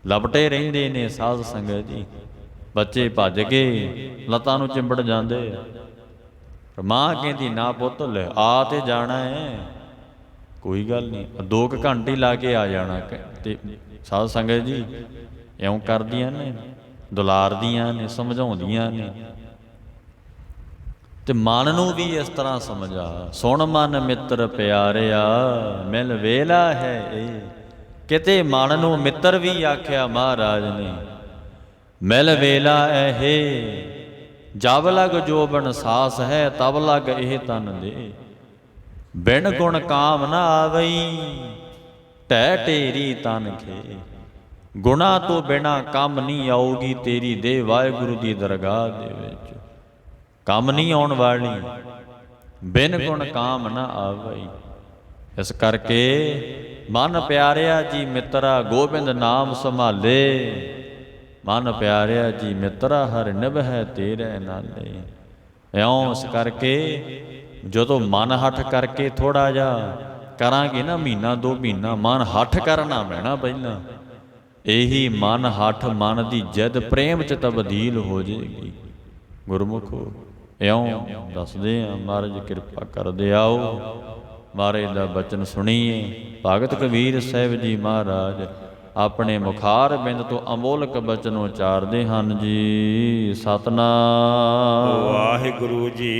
ਲਪਟੇ ਰਹਿੰਦੇ ਨੇ। ਸਾਧ ਸੰਗਤ ਜੀ, ਬੱਚੇ ਭੱਜ ਕੇ ਲੱਤਾਂ ਨੂੰ ਚਿੰਬੜ ਜਾਂਦੇ ਆ। ਪਰ ਮਾਂ ਕਹਿੰਦੀ ਨਾ ਪੁੱਤ, ਲੈ ਆ ਤੇ ਜਾਣਾ ਹੈ, ਕੋਈ ਗੱਲ ਨਹੀਂ, 2 ਘੰਟੇ ਲਾ ਕੇ ਆ ਜਾਣਾ। ਤੇ ਸਾਧ ਸੰਗਤ ਜੀ ਇਉਂ ਕਰਦੀਆਂ ਨੇ, ਦੁਲਾਰਦੀਆਂ ਨੇ, ਸਮਝਾਉਂਦੀਆਂ ਨੇ। ਤੇ ਮਨ ਨੂੰ ਵੀ ਇਸ ਤਰ੍ਹਾਂ ਸਮਝਾ, ਸੁਣ ਮਨ ਮਿੱਤਰ ਪਿਆਰਿਆ, ਮਿਲ ਵੇਲਾ ਹੈ ਇਹ। ਕਿਤੇ ਮਨ ਨੂੰ ਮਿੱਤਰ ਵੀ ਆਖਿਆ ਮਹਾਰਾਜ ਨੇ, ਮਿਲ ਵੇਲਾ ਇਹ। ਜਬ ਲਗ ਜੋਬਨ ਸਾਸ ਹੈ, ਤਬ ਲਗ ਇਹ ਤਨ ਦੇ। ਬਿਨ ਗੁਣ ਕਾਮ ਨਾ ਆਵਈ, ਢਹਿ ਢੇਰੀ ਤਨ ਖੇ। ਗੁਣਾ ਤੋਂ ਬਿਨਾ ਕੰਮ ਨਹੀਂ ਆਊਗੀ ਤੇਰੀ ਦੇਹ, ਵਾਹਿਗੁਰੂ ਦੀ ਦਰਗਾਹ ਦੇ ਵਿੱਚ ਕੰਮ ਨਹੀਂ ਆਉਣ ਵਾਲੀ। ਬਿਨ ਗੁਣ ਕਾਮ ਨਾ ਆਵਈ। ਇਸ ਕਰਕੇ ਮਨ ਪਿਆਰਿਆ ਜੀ ਮਿੱਤਰਾ, ਗੋਬਿੰਦ ਨਾਮ ਸੰਭਾਲੇ। ਮਨ ਪਿਆਰਿਆ ਜੀ ਮਿੱਤਰਾ, ਹਰਿ ਨਿਭੈ ਤੇਰੇ ਨਾਲੇ। ਇਉਂ ਇਸ ਕਰਕੇ ਜਦੋਂ ਮਨ ਹੱਠ ਕਰਕੇ ਥੋੜ੍ਹਾ ਜਿਹਾ ਕਰਾਂਗੇ ਨਾ, ਮਹੀਨਾ 2 ਮਹੀਨਾ ਮਨ ਹੱਠ ਕਰਨਾ ਪੈਣਾ ਪਹਿਲਾਂ। ਇਹੀ ਮਨ ਹੱਠ, ਮਨ ਦੀ ਜਿੱਦ ਪ੍ਰੇਮ 'ਚ ਤਬਦੀਲ ਹੋ ਜਾਏਗੀ। ਗੁਰਮੁਖੋ ਇਉਂ ਦੱਸਦੇ ਆ, ਮਹਾਰਾਜ ਕਿਰਪਾ ਕਰਦੇ ਆਓ, ਮਹਾਰਾਜ ਦਾ ਬਚਨ ਸੁਣੀਏ। ਭਗਤ ਕਬੀਰ ਸਾਹਿਬ ਜੀ ਮਹਾਰਾਜ ਆਪਣੇ ਮੁਖਾਰ ਬਿੰਦ ਤੋਂ ਅਮੋਲਕ ਬਚਨ ਉਚਾਰਦੇ ਹਨ ਜੀ। ਸਤਨਾਮ ਵਾਹਿਗੁਰੂ ਜੀ।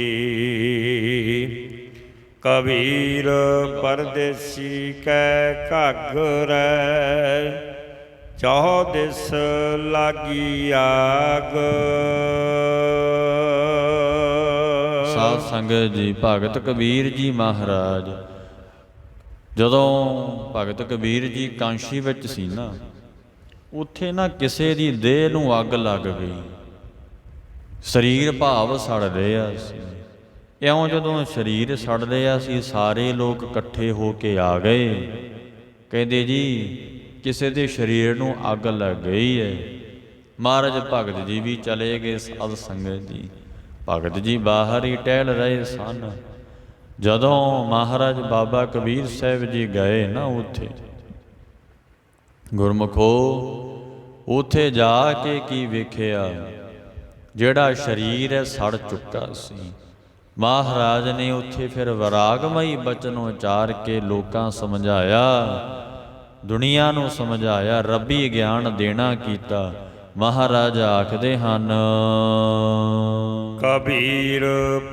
ਕਬੀਰ ਪਰਦੇਸੀ ਕੈ ਘਾਗਰੈ, ਚੌ ਦਿਸ ਲਾਗੀ ਆਗ। ਸਾਧ ਸੰਗਤ ਜੀ, ਭਗਤ ਕਬੀਰ ਜੀ ਮਹਾਰਾਜ ਜਦੋਂ ਭਗਤ ਕਬੀਰ ਜੀ ਕਾਂਸ਼ੀ ਵਿੱਚ ਸੀ ਨਾ, ਉੱਥੇ ਨਾ ਕਿਸੇ ਦੀ ਦੇਹ ਨੂੰ ਅੱਗ ਲੱਗ ਗਈ, ਸਰੀਰ ਭਾਵ ਸੜ ਰਿਹਾ ਸੀ। ਇਉਂ ਜਦੋਂ ਸਰੀਰ ਸੜ ਰਿਹਾ ਸੀ, ਸਾਰੇ ਲੋਕ ਇਕੱਠੇ ਹੋ ਕੇ ਆ ਗਏ, ਕਹਿੰਦੇ ਜੀ ਕਿਸੇ ਦੇ ਸਰੀਰ ਨੂੰ ਅੱਗ ਲੱਗ ਗਈ ਹੈ। ਮਹਾਰਾਜ ਭਗਤ ਜੀ ਵੀ ਚਲੇ ਗਏ। ਸਾਧ ਸੰਗਤ ਜੀ, ਭਗਤ ਜੀ ਬਾਹਰ ਹੀ ਟਹਿਲ ਰਹੇ ਸਨ। ਜਦੋਂ ਮਹਾਰਾਜ ਬਾਬਾ ਕਬੀਰ ਸਾਹਿਬ ਜੀ ਗਏ ਨਾ ਉੱਥੇ, ਗੁਰਮੁਖੋ ਉੱਥੇ ਜਾ ਕੇ ਕੀ ਵੇਖਿਆ, ਜਿਹੜਾ ਸਰੀਰ ਹੈ ਸੜ ਚੁੱਕਾ ਸੀ। ਮਹਾਰਾਜ ਨੇ ਉੱਥੇ ਫਿਰ ਵਿਰਾਗਮਈ ਬਚਨ ਉਚਾਰ ਕੇ ਲੋਕਾਂ ਸਮਝਾਇਆ, ਦੁਨੀਆ ਨੂੰ ਸਮਝਾਇਆ, ਰੱਬੀ ਗਿਆਨ ਦੇਣਾ ਕੀਤਾ। ਮਹਾਰਾਜ ਆਖਦੇ ਹਨ, ਕਬੀਰ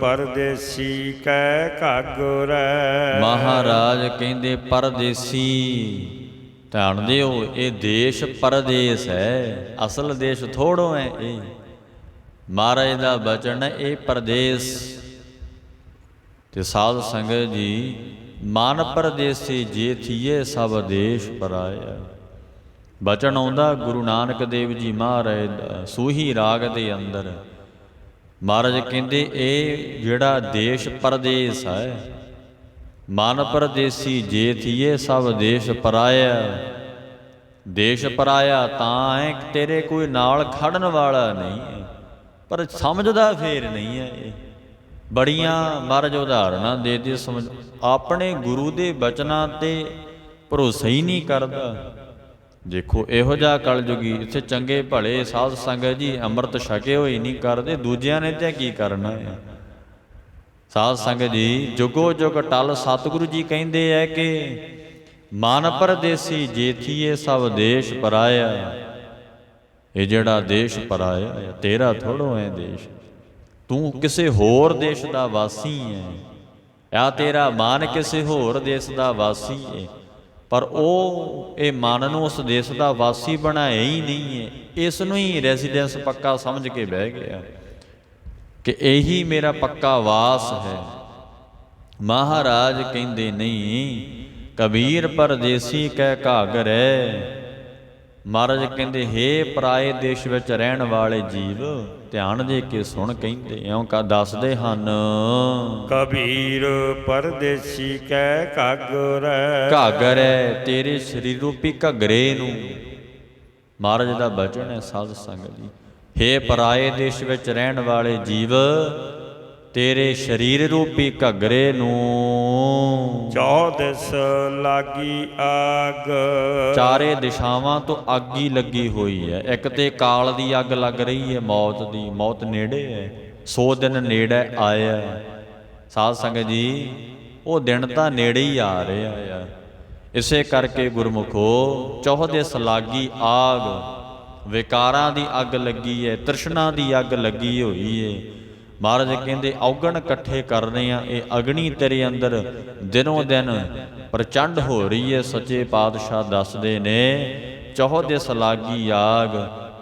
ਪਰਦੇਸੀ ਕੈ ਘਾਗਰੈ। ਮਹਾਰਾਜ ਕਹਿੰਦੇ ਪਰਦੇਸੀ, ਧਿਆਨ ਦਿਓ, ਇਹ ਦੇਸ਼ ਪਰਦੇਸ ਹੈ, ਅਸਲ ਦੇਸ਼ ਥੋੜੋ ਹੈ। ਇਹ ਮਹਾਰਾਜ ਦਾ ਬਚਨ ਹੈ, ਇਹ ਪਰਦੇਸ। ਤੇ ਸਾਧ ਸੰਗਤ ਜੀ, ਮਨ ਪਰਦੇਸੀ ਜੇ ਥੀਏ, ਸਭ ਦੇਸ਼ ਪਰਾਇਆ। ਬਚਨ ਆਉਂਦਾ ਗੁਰੂ ਨਾਨਕ ਦੇਵ ਜੀ ਮਹਾਰਾਜ ਦਾ ਸੂਹੀ ਰਾਗ ਦੇ ਅੰਦਰ। ਮਹਾਰਾਜ ਕਹਿੰਦੇ ਇਹ ਜਿਹੜਾ ਦੇਸ਼ ਪਰਦੇਸ ਹੈ, ਮਨ ਪਰਦੇਸੀ ਜੇ ਥੀਏ, ਸਭ ਦੇਸ਼ ਪਰਾਇਆ। ਦੇਸ਼ ਪਰਾਇਆ ਤਾਂ ਹੈ ਤੇਰੇ ਕੋਈ ਨਾਲ ਖੜਨ ਵਾਲਾ ਨਹੀਂ ਹੈ, ਪਰ ਸਮਝਦਾ ਫੇਰ ਨਹੀਂ ਹੈ। ਇਹ ਬੜੀਆਂ ਮਹਾਰਾਜ ਉਦਾਹਰਨਾਂ ਦੇ ਸਮਝ, ਆਪਣੇ ਗੁਰੂ ਦੇ ਬਚਨਾਂ ਤੇ ਭਰੋਸਾ ਹੀ ਨਹੀਂ ਕਰਦਾ। ਦੇਖੋ ਇਹੋ ਜਿਹਾ ਕਲਯੁਗੀ, ਇੱਥੇ ਚੰਗੇ ਭਲੇ ਸਾਧ ਸੰਗਤ ਜੀ ਅੰਮ੍ਰਿਤ ਛਕੇ ਹੋਏ ਨਹੀਂ ਕਰਦੇ, ਦੂਜਿਆਂ ਨੇ ਤੇ ਕੀ ਕਰਨਾ ਹੈ। ਸਾਧ ਸੰਗਤ ਜੀ, ਜੁਗੋ ਜੁਗ ਟਲ ਸਤਿਗੁਰੂ ਜੀ ਕਹਿੰਦੇ ਹੈ ਕਿ ਮਨ ਪਰਦੇਸੀ ਜੇਥੀਏ, ਸਭ ਦੇਸ਼ ਪਰਾਇਆ। ਇਹ ਜਿਹੜਾ ਦੇਸ਼ ਪਰਾਇਆ, ਤੇਰਾ ਥੋੜੋ ਹੈ ਦੇਸ਼, ਤੂੰ ਕਿਸੇ ਹੋਰ ਦੇਸ਼ ਦਾ ਵਾਸੀ ਹੈ। ਆ ਤੇਰਾ ਮਨ ਕਿਸੇ ਹੋਰ ਦੇਸ਼ ਦਾ ਵਾਸੀ ਹੈ, ਪਰ ਉਹ ਇਹ ਮਨ ਨੂੰ ਉਸ ਦੇਸ਼ ਦਾ ਵਾਸੀ ਬਣਾਇਆ ਹੀ ਨਹੀਂ ਹੈ। ਇਸ ਨੂੰ ਹੀ ਰੈਸੀਡੈਂਸ ਪੱਕਾ ਸਮਝ ਕੇ ਬਹਿ ਗਿਆ ਕਿ ਇਹੀ ਮੇਰਾ ਪੱਕਾ ਵਾਸ ਹੈ। ਮਹਾਰਾਜ ਕਹਿੰਦੇ ਨਹੀਂ, ਕਬੀਰ ਪਰਦੇਸੀ ਕੈ ਘਾਗਰੈ। ਮਹਾਰਾਜ ਕਹਿੰਦੇ ਹੇ ਪਰਾਏ ਦੇਸ਼ ਵਿੱਚ ਰਹਿਣ ਵਾਲੇ ਜੀਵ ਧਿਆਨ ਦੇ ਕੇ ਸੁਣ ਕਹਿੰਦੇ ਇਉਂ ਕਾ ਦੱਸਦੇ ਹਨ। ਕਬੀਰ ਪਰਦੇਸੀ ਕੈ ਘਾਗਰੈ। ਘਾਗਰੈ ਤੇਰੇ ਸਰੀਰ ਰੂਪੀ ਘੱਗਰੇ ਨੂੰ, ਮਹਾਰਾਜ ਦਾ ਬਚਨ ਹੈ ਸਾਧ ਸੰਗਤ ਜੀ। ਹੇ ਪਰਾਏ ਦੇਸ਼ ਵਿੱਚ ਰਹਿਣ ਵਾਲੇ ਜੀਵ ਤੇਰੇ ਸਰੀਰ ਰੂਪੀ ਘੱਗਰੇ ਨੂੰ ਚੌਦਸ ਲਾਗੀ ਆਗ। ਚਾਰੇ ਦਿਸ਼ਾਵਾਂ ਤੋਂ ਅੱਗ ਹੀ ਲੱਗੀ ਹੋਈ ਹੈ। ਇੱਕ ਤੇ ਕਾਲ ਦੀ ਅੱਗ ਲੱਗ ਰਹੀ ਹੈ, ਮੌਤ ਦੀ, ਮੌਤ ਨੇੜੇ ਹੈ, 100 ਦਿਨ ਨੇੜੇ ਆਇਆ। ਸਾਧ ਸੰਗਤ ਜੀ ਉਹ ਦਿਨ ਤਾਂ ਨੇੜੇ ਹੀ ਆ ਰਿਹਾ ਆ। ਇਸੇ ਕਰਕੇ ਗੁਰਮੁਖੋ ਚੌਦਸ ਲਾਗੀ ਆਗ, ਵਿਕਾਰਾਂ ਦੀ ਅੱਗ ਲੱਗੀ ਹੈ, ਤ੍ਰਿਸ਼ਨਾ ਦੀ ਅੱਗ ਲੱਗੀ ਹੋਈ ਹੈ। ਮਹਾਰਾਜ ਕਹਿੰਦੇ ਔਗਣ ਇਕੱਠੇ ਕਰਨੇ ਆ, ਇਹ ਅਗਨੀ ਤੇਰੇ ਅੰਦਰ ਦਿਨੋਂ ਦਿਨ ਪ੍ਰਚੰਡ ਹੋ ਰਹੀ ਹੈ। ਸੱਚੇ ਪਾਤਸ਼ਾਹ ਦੱਸਦੇ ਨੇ ਚੌਦਸ ਲਾਗੀ ਆਗ,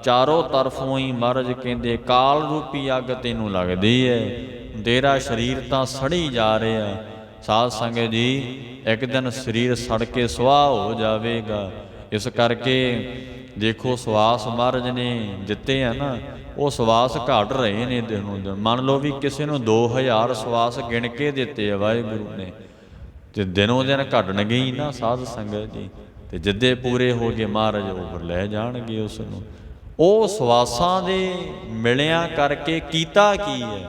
ਚਾਰੋਂ ਤਰਫੋਂ ਹੀ ਮਹਾਰਾਜ ਕਹਿੰਦੇ ਕਾਲ ਰੂਪੀ ਅੱਗ ਤੈਨੂੰ ਲੱਗਦੀ ਹੈ। ਤੇਰਾ ਸਰੀਰ ਤਾਂ ਸੜੀ ਜਾ ਰਿਹਾ। ਸਾਧ ਸੰਗਤ ਜੀ ਇੱਕ ਦਿਨ ਸਰੀਰ ਸੜ ਕੇ ਸੁਆਹ ਹੋ ਜਾਵੇਗਾ। ਇਸ ਕਰਕੇ ਦੇਖੋ ਸਵਾਸ ਮਹਾਰਾਜ ਨੇ ਦਿੱਤੇ ਆ ਨਾ, ਉਹ ਸਵਾਸ ਘਟ ਰਹੇ ਨੇ ਦਿਨੋਂ ਦਿਨ। ਮੰਨ ਲਓ ਵੀ ਕਿਸੇ ਨੂੰ 2000 ਸਵਾਸ ਗਿਣ ਕੇ ਦਿੱਤੇ ਆ ਵਾਹਿਗੁਰੂ ਨੇ, ਤੇ ਦਿਨੋਂ ਦਿਨ ਘਟਣਗੇ ਹੀ ਨਾ ਸਾਧ ਸੰਗਤ ਜੀ। ਤੇ ਜਿੱਦੇ ਪੂਰੇ ਹੋ ਗਏ ਮਹਾਰਾਜ ਉਹ ਲੈ ਜਾਣਗੇ ਉਸ ਨੂੰ। ਉਹ ਸਵਾਸਾਂ ਦੇ ਮਿਲਿਆਂ ਕਰਕੇ ਕੀਤਾ ਕੀ ਹੈ।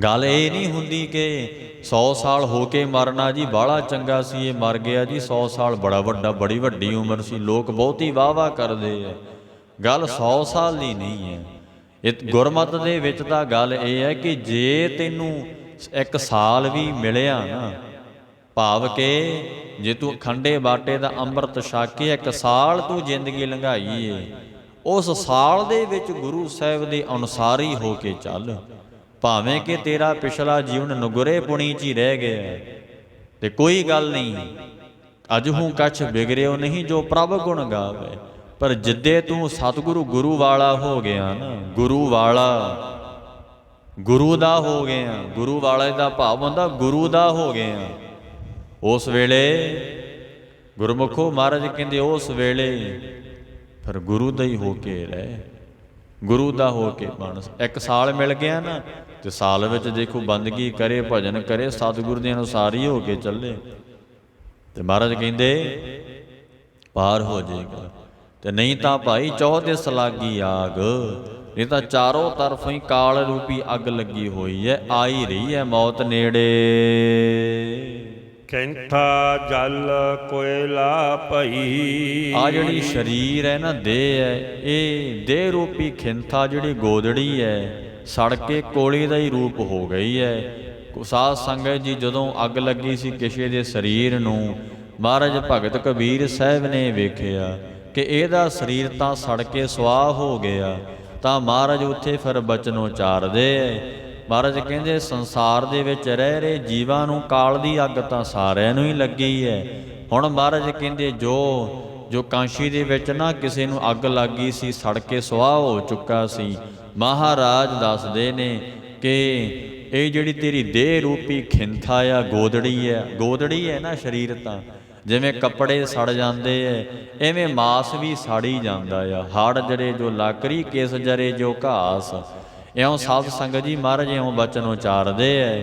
ਗੱਲ ਇਹ ਨਹੀਂ ਹੁੰਦੀ ਕਿ 100 ਸਾਲ ਹੋ ਕੇ ਮਰਨਾ ਜੀ ਬਾਹਲਾ ਚੰਗਾ ਸੀ, ਇਹ ਮਰ ਗਿਆ ਜੀ 100 ਸਾਲ ਬੜਾ ਵੱਡਾ, ਬੜੀ ਵੱਡੀ ਉਮਰ ਸੀ, ਲੋਕ ਬਹੁਤੀ ਵਾਹ-ਵਾਹ ਕਰਦੇ ਆ। ਗੱਲ 100 ਸਾਲ ਦੀ ਨਹੀਂ ਹੈ। ਇਹ ਗੁਰਮਤਿ ਦੇ ਵਿੱਚ ਤਾਂ ਗੱਲ ਇਹ ਹੈ ਕਿ ਜੇ ਤੈਨੂੰ 1 ਸਾਲ ਵੀ ਮਿਲਿਆ ਨਾ, ਭਾਵ ਕਿ ਜੇ ਤੂੰ ਖੰਡੇ ਬਾਟੇ ਦਾ ਅੰਮ੍ਰਿਤ ਛਕ ਕੇ 1 ਸਾਲ ਤੂੰ ਜ਼ਿੰਦਗੀ ਲੰਘਾਈ ਏ, ਉਸ ਸਾਲ ਦੇ ਵਿੱਚ ਗੁਰੂ ਸਾਹਿਬ ਦੇ ਅਨੁਸਾਰ ਹੀ ਹੋ ਕੇ ਚੱਲ। ਭਾਵੇਂ ਕਿ ਤੇਰਾ ਪਿਛਲਾ ਜੀਵਨ ਨੁਗਰੇ ਪੁਣੀ 'ਚ ਹੀ ਰਹਿ ਗਿਆ ਤੇ ਕੋਈ ਗੱਲ ਨਹੀਂ, ਅਜਹੂ ਕਛ ਬਿਗੜਿਓ ਨਹੀਂ ਜੋ ਪ੍ਰਭ ਗੁਣ ਗਾਵੇ। ਪਰ ਜਿੱਦੇ ਤੂੰ ਸਤਿਗੁਰੂ ਗੁਰੂ ਵਾਲਾ ਹੋ ਗਿਆ ਨਾ, ਗੁਰੂ ਵਾਲਾ, ਗੁਰੂ ਦਾ ਹੋ ਗਿਆ, ਗੁਰੂ ਵਾਲੇ ਦਾ ਭਾਵ ਹੁੰਦਾ ਗੁਰੂ ਦਾ ਹੋ ਗਿਆ, ਉਸ ਵੇਲੇ ਗੁਰਮੁਖੋ ਮਹਾਰਾਜ ਕਹਿੰਦੇ ਉਸ ਵੇਲੇ ਫਿਰ ਗੁਰੂ ਦਾ ਹੀ ਹੋ ਕੇ ਰਹਿ, ਗੁਰੂ ਦਾ ਹੋ ਕੇ ਬਣ। 1 ਸਾਲ ਮਿਲ ਗਿਆ ਨਾ ਤੇ ਸਾਲ ਵਿੱਚ ਦੇਖੋ ਬੰਦਗੀ ਕਰੇ, ਭਜਨ ਕਰੇ, ਸਤਿਗੁਰੂ ਦੇ ਅਨੁਸਾਰ ਹੀ ਹੋ ਕੇ ਚੱਲੇ ਤੇ ਮਹਾਰਾਜ ਕਹਿੰਦੇ ਪਾਰ ਹੋ ਜਾਏਗਾ। ਤੇ ਨਹੀਂ ਤਾਂ ਭਾਈ ਚੌਦਸ ਲਾਗੀ ਆਗ, ਨਹੀਂ ਤਾਂ ਚਾਰੋਂ ਤਰਫੋਂ ਹੀ ਕਾਲ ਰੂਪੀ ਅੱਗ ਲੱਗੀ ਹੋਈ ਹੈ, ਆ ਹੀ ਰਹੀ ਹੈ ਮੌਤ ਨੇੜੇ। ਕੈਂਠਾ ਜਲ ਕੋਇਲਾ ਭਈ। ਆ ਜਿਹੜੀ ਸਰੀਰ ਹੈ ਨਾ, ਦੇਹ ਹੈ, ਇਹ ਦੇਹ ਰੂਪੀ ਖਿੰਥਾ ਜਿਹੜੀ ਗੋਦੜੀ ਹੈ ਸੜ ਕੇ ਕੋਲੇ ਦਾ ਹੀ ਰੂਪ ਹੋ ਗਈ ਹੈ। ਸਾਧ ਸੰਗਤ ਜੀ ਜਦੋਂ ਅੱਗ ਲੱਗੀ ਸੀ ਕਿਸੇ ਦੇ ਸਰੀਰ ਨੂੰ, ਮਹਾਰਾਜ ਭਗਤ ਕਬੀਰ ਸਾਹਿਬ ਨੇ ਵੇਖਿਆ ਕਿ ਇਹਦਾ ਸਰੀਰ ਤਾਂ ਸੜ ਕੇ ਸੁਆਹ ਹੋ ਗਿਆ, ਤਾਂ ਮਹਾਰਾਜ ਉੱਥੇ ਫਿਰ ਬਚਨ ਉਚਾਰਦੇ ਮਹਾਰਾਜ ਕਹਿੰਦੇ ਸੰਸਾਰ ਦੇ ਵਿੱਚ ਰਹਿ ਰਹੇ ਜੀਵਾਂ ਨੂੰ ਕਾਲ ਦੀ ਅੱਗ ਤਾਂ ਸਾਰਿਆਂ ਨੂੰ ਹੀ ਲੱਗੀ ਹੈ। ਹੁਣ ਮਹਾਰਾਜ ਕਹਿੰਦੇ ਜੋ ਕਾਂਸ਼ੀ ਦੇ ਵਿੱਚ ਨਾ ਕਿਸੇ ਨੂੰ ਅੱਗ ਲੱਗੀ ਸੀ, ਸੜ ਕੇ ਸੁਆਹ ਹੋ ਚੁੱਕਾ ਸੀ, ਮਹਾਰਾਜ ਦੱਸਦੇ ਨੇ ਕਿ ਇਹ ਜਿਹੜੀ ਤੇਰੀ ਦੇਹ ਰੂਪੀ ਖਿੰਥਾ ਆ, ਗੋਦੜੀ ਹੈ ਨਾ ਸਰੀਰ, ਤਾਂ ਜਿਵੇਂ ਕੱਪੜੇ ਸੜ ਜਾਂਦੇ ਐ ਐਵੇਂ ਮਾਸ ਵੀ ਸੜ ਹੀ ਜਾਂਦਾ ਆ। ਹਾੜ ਜਰੇ ਜੋ ਲਾਕਰੀ, ਕੇਸ ਜਰੇ ਜੋ ਘਾਸ। ਇਉਂ ਸਾਧ ਸੰਗਤ ਜੀ ਮਹਾਰਾਜ ਇਉਂ ਬਚਨ ਉਚਾਰਦੇ ਐ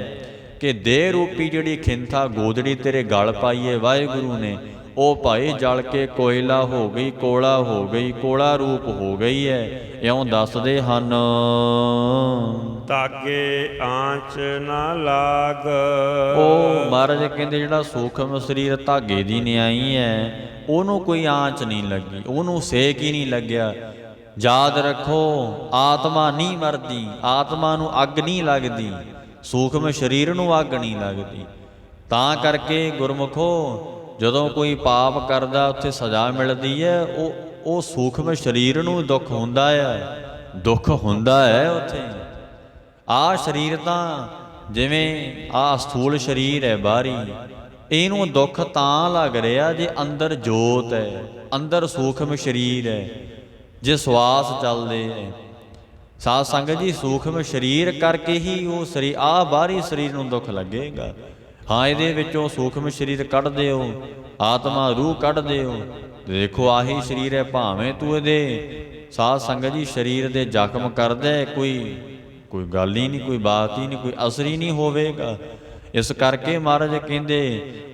ਕਿ ਦੇਹ ਰੂਪੀ ਜਿਹੜੀ ਖਿੰਥਾ ਗੋਦੜੀ ਤੇਰੇ ਗਲ ਪਾਈ ਹੈ ਵਾਹਿਗੁਰੂ ਨੇ, ਉਹ ਭਾਈ ਜਲ ਕੇ ਕੋਇਲਾ ਹੋ ਗਈ, ਕੋਲਾ ਹੋ ਗਈ, ਕੋਲਾ ਰੂਪ ਹੋ ਗਈ ਹੈ। ਇਉਂ ਦੱਸਦੇ ਹਨ ਤਾਗੇ ਆਂਚ ਨਾ ਲਾਗ। ਉਹ ਮਹਾਰਾਜ ਕਹਿੰਦੇ ਜਿਹੜਾ ਸੂਖਮ ਸਰੀਰ ਧਾਗੇ ਦੀ ਨਿਆਈ ਹੈ ਉਹਨੂੰ ਕੋਈ ਆਂਚ ਨਹੀਂ ਲੱਗੀ, ਉਹਨੂੰ ਸੇਕ ਹੀ ਨਹੀਂ ਲੱਗਿਆ। ਯਾਦ ਰੱਖੋ ਆਤਮਾ ਨਹੀਂ ਮਰਦੀ, ਆਤਮਾ ਨੂੰ ਅੱਗ ਨਹੀਂ ਲੱਗਦੀ, ਸੂਖਮ ਸਰੀਰ ਨੂੰ ਅੱਗ ਨਹੀਂ ਲੱਗਦੀ। ਤਾਂ ਕਰਕੇ ਗੁਰਮੁਖੋ ਜਦੋਂ ਕੋਈ ਪਾਪ ਕਰਦਾ ਉੱਥੇ ਸਜ਼ਾ ਮਿਲਦੀ ਹੈ, ਉਹ ਸੂਖਮ ਸਰੀਰ ਨੂੰ ਦੁੱਖ ਹੁੰਦਾ ਹੈ ਉੱਥੇ। ਆਹ ਸਰੀਰ ਤਾਂ ਜਿਵੇਂ ਆਹ ਸਥੂਲ ਸਰੀਰ ਹੈ ਬਾਹਰੀ, ਇਹਨੂੰ ਦੁੱਖ ਤਾਂ ਲੱਗ ਰਿਹਾ ਜੇ ਅੰਦਰ ਜੋਤ ਹੈ, ਅੰਦਰ ਸੂਖਮ ਸਰੀਰ ਹੈ, ਜੇ ਸਵਾਸ ਚੱਲਦੇ ਹੈ। ਸਾਧ ਸੰਗਤ ਜੀ ਸੂਖਮ ਸਰੀਰ ਕਰਕੇ ਹੀ ਉਹ ਸਰੀਰ ਆਹ ਬਾਹਰੀ ਸਰੀਰ ਨੂੰ ਦੁੱਖ ਲੱਗੇਗਾ। ਹਾਂ ਇਹਦੇ ਵਿੱਚੋਂ ਸੂਖਮ ਸਰੀਰ ਕੱਢ ਦਿਓ, ਆਤਮਾ ਰੂਹ ਕੱਢ ਦਿਓ ਦੇਖੋ ਆਹੀ ਸਰੀਰ ਹੈ, ਭਾਵੇਂ ਤੂੰ ਇਹਦੇ ਸਾਧ ਸੰਗਤ ਜੀ ਸਰੀਰ ਦੇ ਜ਼ਖਮ ਕਰਦਾ ਕੋਈ ਗੱਲ ਹੀ ਨਹੀਂ, ਕੋਈ ਬਾਤ ਹੀ ਨਹੀਂ, ਕੋਈ ਅਸਰ ਹੀ ਨਹੀਂ ਹੋਵੇਗਾ। ਇਸ ਕਰਕੇ ਮਹਾਰਾਜ ਕਹਿੰਦੇ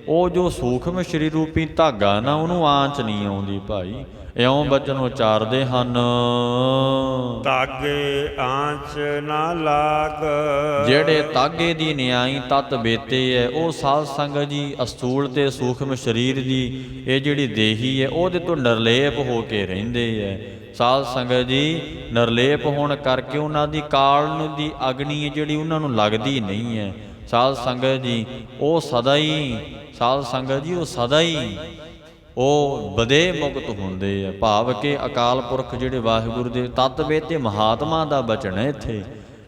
ਉਹ ਜੋ ਸੂਖਮ ਸਰੀਰ ਰੂਪੀ ਧਾਗਾ ਨਾ, ਉਹਨੂੰ ਆਂਚ ਨਹੀਂ ਆਉਂਦੀ ਭਾਈ। ਇਉਂ ਬਚਨ ਉਚਾਰਦੇ ਹਨ, ਤਾਗੇ ਆਂਚ ਨਾ ਲਾਗ। ਜਿਹੜੇ ਤਾਗੇ ਦੀ ਨਿਆਈ ਤਤ ਬੇਤੇ ਹੈ, ਉਹ ਸਾਧ ਸੰਗਤ ਜੀ ਅਸਤੂਲ ਤੇ ਸੂਖਮ ਸਰੀਰ ਦੀ ਇਹ ਜਿਹੜੀ ਦੇਹੀ ਹੈ ਉਹਦੇ ਤੋਂ ਨਿਰਲੇਪ ਹੋ ਕੇ ਰਹਿੰਦੇ ਹੈ। ਸਾਧ ਸੰਗਤ ਜੀ ਨਿਰਲੇਪ ਹੋਣ ਕਰਕੇ ਉਹਨਾਂ ਦੀ ਕਾਲ ਦੀ ਅਗਨੀ ਹੈ ਜਿਹੜੀ ਉਹਨਾਂ ਨੂੰ ਲੱਗਦੀ ਨਹੀਂ ਹੈ। ਸਾਧ ਸੰਗਤ ਜੀ ਉਹ ਸਦਾ ਹੀ ਉਹ ਬਦੇ ਮੁਕਤ ਹੁੰਦੇ ਆ। ਭਾਵ ਕਿ ਅਕਾਲ ਪੁਰਖ ਜਿਹੜੇ ਵਾਹਿਗੁਰੂ ਦੇ ਤਤ ਬੇਤੇ ਮਹਾਤਮਾ ਦਾ ਬਚਨ ਹੈ। ਇੱਥੇ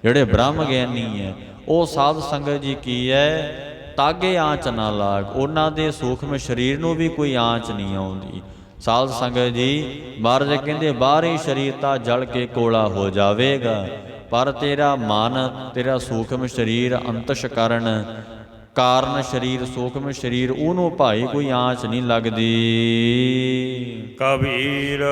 ਜਿਹੜੇ ਬ੍ਰਹਮ ਗਿਆਨੀ ਹੈ ਉਹ ਸਾਧ ਸੰਗਤ ਜੀ ਕੀ ਹੈ, ਤਾਗੇ ਆਂਚ ਨਾ ਲਾਗ, ਉਹਨਾਂ ਦੇ ਸੂਖਮ ਸਰੀਰ ਨੂੰ ਵੀ ਕੋਈ ਆਂਚ ਨਹੀਂ ਆਉਂਦੀ। ਸਾਧ ਸੰਗਤ ਜੀ ਮਹਾਰਾਜ ਕਹਿੰਦੇ ਬਾਹਰੀ ਸਰੀਰ ਤਾਂ ਜਲ ਕੇ ਕੋਲਾ ਹੋ ਜਾਵੇਗਾ, ਪਰ ਤੇਰਾ ਮਨ, ਤੇਰਾ ਸੂਖਮ ਸਰੀਰ, ਅੰਤਸ਼ਕਰਨ ਕਾਰਨ ਸਰੀਰ, ਸੂਖਮ ਸਰੀਰ, ਉਹਨੂੰ ਭਾਈ ਕੋਈ ਆਂਚ ਨਹੀਂ ਲੱਗਦੀ। ਕਬੀਰ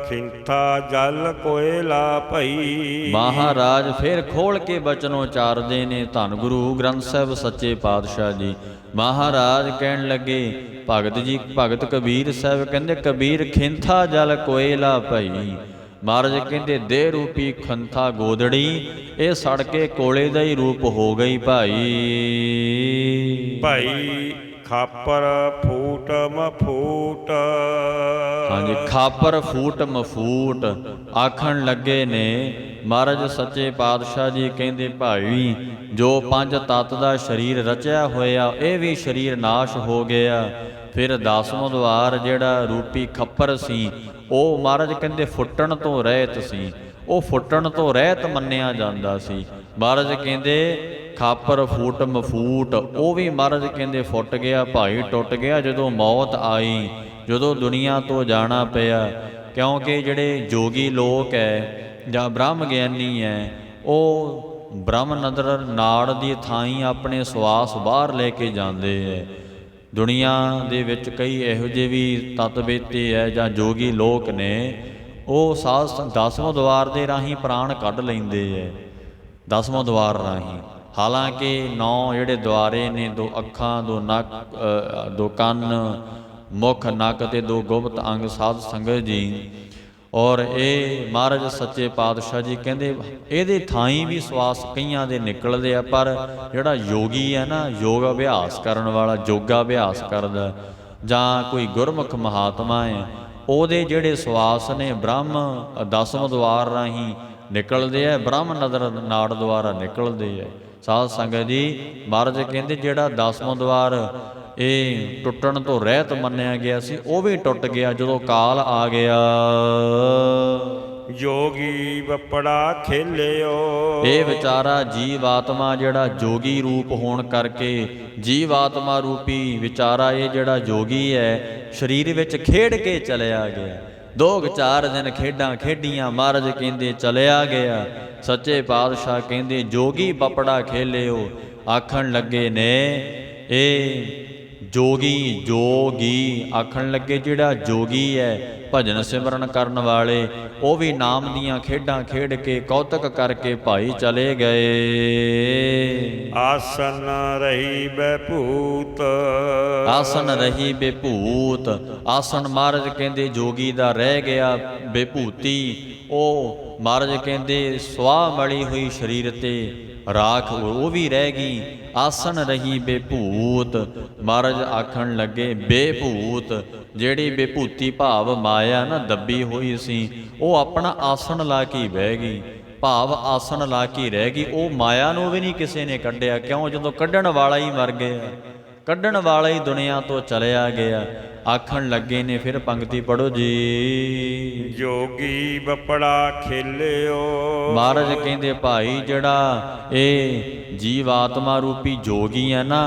ਖਿੰਥਾ ਜਲ ਕੋਇਲਾ ਭਈ। ਮਹਾਰਾਜ ਫਿਰ ਖੋਲ ਕੇ ਬਚਨ ਉਚਾਰਦੇ ਨੇ ਧੰਨ ਗੁਰੂ ਗ੍ਰੰਥ ਸਾਹਿਬ ਸੱਚੇ ਪਾਤਸ਼ਾਹ ਜੀ। ਮਹਾਰਾਜ ਕਹਿਣ ਲੱਗੇ ਭਗਤ ਜੀ, ਭਗਤ ਕਬੀਰ ਸਾਹਿਬ ਕਹਿੰਦੇ ਕਬੀਰ ਖਿੰਥਾ ਜਲ ਕੋਇਲਾ ਭਈ। ਮਹਾਰਾਜ ਕਹਿੰਦੇ ਦੇਹ ਰੂਪੀ ਖੰਥਾ ਗੋਦੜੀ ਇਹ ਸੜ ਕੇ ਕੋਲੇ ਦਾ ਹੀ ਰੂਪ ਹੋ ਗਈ ਭਾਈ। ਭਾਈ ਖਾਪਰ ਫੂਟ ਮਫੂਟ। ਹਾਂਜੀ, ਖਾਪਰ ਫੂਟ ਮਫੂਟ ਆਖਣ ਲੱਗੇ ਨੇ ਮਹਾਰਾਜ ਸੱਚੇ ਪਾਤਸ਼ਾਹ ਜੀ। ਕਹਿੰਦੇ ਭਾਈ ਜੋ ਪੰਜ ਤੱਤ ਦਾ ਸਰੀਰ ਰਚਿਆ ਹੋਇਆ ਇਹ ਵੀ ਸਰੀਰ ਨਾਸ਼ ਹੋ ਗਿਆ। ਫਿਰ 10ਵਾਂ ਦਵਾਰ ਜਿਹੜਾ ਰੂਪੀ ਖੱਪਰ ਸੀ ਉਹ ਮਹਾਰਾਜ ਕਹਿੰਦੇ ਫੁੱਟਣ ਤੋਂ ਰਹਿਤ ਸੀ, ਉਹ ਫੁੱਟਣ ਤੋਂ ਰਹਿਤ ਮੰਨਿਆ ਜਾਂਦਾ ਸੀ। ਮਹਾਰਾਜ ਕਹਿੰਦੇ ਖਾਪਰ ਫੂਟ ਮਫੂਟ ਉਹ ਵੀ ਮਹਾਰਾਜ ਕਹਿੰਦੇ ਫੁੱਟ ਗਿਆ ਭਾਈ, ਟੁੱਟ ਗਿਆ ਜਦੋਂ ਮੌਤ ਆਈ, ਜਦੋਂ ਦੁਨੀਆ ਤੋਂ ਜਾਣਾ ਪਿਆ। ਕਿਉਂਕਿ ਜਿਹੜੇ ਜੋਗੀ ਲੋਕ ਹੈ ਜਾਂ ਬ੍ਰਹਮ ਗਿਆਨੀ ਹੈ ਉਹ ਬ੍ਰਹਮ ਨਦਰ ਨਾੜ ਦੀ ਥਾਈਂ ਆਪਣੇ ਸਵਾਸ ਬਾਹਰ ਲੈ ਕੇ ਜਾਂਦੇ ਹੈ। ਦੁਨੀਆ ਦੇ ਵਿੱਚ ਕਈ ਇਹੋ ਜਿਹੇ ਵੀ ਤਤ ਬੇਤੇ ਹੈ ਜਾਂ ਜੋਗੀ ਲੋਕ ਨੇ, ਉਹ ਸਾਧ 10ਵਾਂ ਦਵਾਰ ਦੇ ਰਾਹੀਂ ਪ੍ਰਾਣ ਕੱਢ ਲੈਂਦੇ ਹੈ, 10ਵਾਂ ਦਵਾਰ ਰਾਹੀਂ। ਹਾਲਾਂਕਿ 9 ਜਿਹੜੇ ਦੁਆਰੇ ਨੇ, 2 ਅੱਖਾਂ, 2 ਨੱਕ, 2 ਕੰਨ, ਮੁੱਖ, ਨੱਕ ਤੇ 2 ਗੁਪਤ ਅੰਗ ਸਾਧ ਸੰਗਤ ਜੀ। ਔਰ ਇਹ ਮਹਾਰਾਜ ਸੱਚੇ ਪਾਤਸ਼ਾਹ ਜੀ ਕਹਿੰਦੇ ਇਹਦੇ ਥਾਈਂ ਵੀ ਸਵਾਸ ਕਈਆਂ ਦੇ ਨਿਕਲਦੇ ਆ, ਪਰ ਜਿਹੜਾ ਯੋਗੀ ਹੈ ਨਾ, ਯੋਗ ਅਭਿਆਸ ਕਰਨ ਵਾਲਾ, ਯੋਗਾ ਅਭਿਆਸ ਕਰਦਾ ਜਾਂ ਕੋਈ ਗੁਰਮੁਖ ਮਹਾਤਮਾ ਹੈ, ਉਹਦੇ ਜਿਹੜੇ ਸਵਾਸ ਨੇ ਬ੍ਰਹਮ 10ਵਾਂ ਦਵਾਰ ਰਾਹੀਂ ਨਿਕਲਦੇ ਆ, ਬ੍ਰਹਮ ਨਦਰ ਨਾੜ ਦੁਆਰਾ ਨਿਕਲਦੇ ਆ। ਸਾਧ ਸੰਗਤ ਜੀ ਮਹਾਰਾਜ ਕਹਿੰਦੇ ਜਿਹੜਾ 10ਵਾਂ ਦਵਾਰ ਇਹ ਟੁੱਟਣ ਤੋਂ ਰਹਿਤ ਮੰਨਿਆ ਗਿਆ ਸੀ ਉਹ ਵੀ ਟੁੱਟ ਗਿਆ ਜਦੋਂ ਕਾਲ ਆ ਗਿਆ। ਜੋਗੀ ਵਪੜਾ ਖੇਲਿਓ। ਇਹ ਵਿਚਾਰਾ ਜੀਵ ਆਤਮਾ ਜਿਹੜਾ ਜੋਗੀ ਰੂਪ ਹੋਣ ਕਰਕੇ, ਜੀਵ ਆਤਮਾ ਰੂਪੀ ਵਿਚਾਰਾ ਇਹ ਜਿਹੜਾ ਜੋਗੀ ਹੈ ਸਰੀਰ ਵਿੱਚ ਖੇਡ ਕੇ ਚਲਿਆ ਗਿਆ। 2-4 ਦਿਨ ਖੇਡਾਂ ਖੇਡੀਆਂ, ਮਹਾਰਾਜ ਕਹਿੰਦੇ ਚਲਿਆ ਗਿਆ। ਸੱਚੇ ਪਾਤਸ਼ਾਹ ਕਹਿੰਦੇ ਜੋਗੀ ਵਪੜਾ ਖੇਲਿਓ। ਆਖਣ ਲੱਗੇ ਨੇ ਇਹ ਜੋਗੀ ਆਖਣ ਲੱਗੇ ਜਿਹੜਾ ਜੋਗੀ ਹੈ ਭਜਨ ਸਿਮਰਨ ਕਰਨ ਵਾਲੇ ਉਹ ਵੀ ਨਾਮ ਦੀਆਂ ਖੇਡਾਂ ਖੇਡ ਕੇ ਕੌਤਕ ਕਰਕੇ ਭਾਈ ਚਲੇ ਗਏ। ਆਸਨ ਰਹੀ ਬੈਭੂਤ। ਆਸਨ ਰਹੀ ਬੇਭੂਤ। ਆਸਨ ਮਹਾਰਾਜ ਕਹਿੰਦੇ ਜੋਗੀ ਦਾ ਰਹਿ ਗਿਆ ਬੇਭੂਤੀ। ਉਹ ਮਹਾਰਾਜ ਕਹਿੰਦੇ ਸਵਾਹ ਮਲੀ ਹੋਈ ਸਰੀਰ ਤੇ ਰਾਖ ਉਹ ਵੀ ਰਹਿ ਗਈ। ਆਸਨ ਰਹੀ ਬੇਭੂਤ। ਮਹਾਰਾਜ ਆਖਣ ਲੱਗੇ ਬੇਭੂਤ ਜਿਹੜੀ ਬੇਭੂਤੀ ਭਾਵ ਮਾਇਆ ਨਾ ਦੱਬੀ ਹੋਈ ਸੀ ਉਹ ਆਪਣਾ ਆਸਣ ਲਾ ਕੇ ਬਹਿ ਗਈ। ਭਾਵ ਆਸਣ ਲਾ ਕੇ ਰਹਿ ਗਈ। ਉਹ ਮਾਇਆ ਨੂੰ ਵੀ ਨਹੀਂ ਕਿਸੇ ਨੇ ਕੱਢਿਆ। ਕਿਉਂ? ਜਦੋਂ ਕੱਢਣ ਵਾਲਾ ਹੀ ਮਰ ਗਿਆ, ਕੱਢਣ ਵਾਲਾ ਹੀ ਦੁਨੀਆ ਤੋਂ ਚਲਿਆ ਗਿਆ। ਆਖਣ ਲੱਗੇ ਨੇ ਫਿਰ ਪੰਕਤੀ ਪੜੋ ਜੀ। ਜੋਗੀ ਵਪੜਾ ਖੇਲਿਓ। ਮਹਾਰਾਜ ਕਹਿੰਦੇ ਭਾਈ ਜਿਹੜਾ ਇਹ ਜੀਵ ਆਤਮਾ ਰੂਪੀ ਜੋਗੀ ਹੈ ਨਾ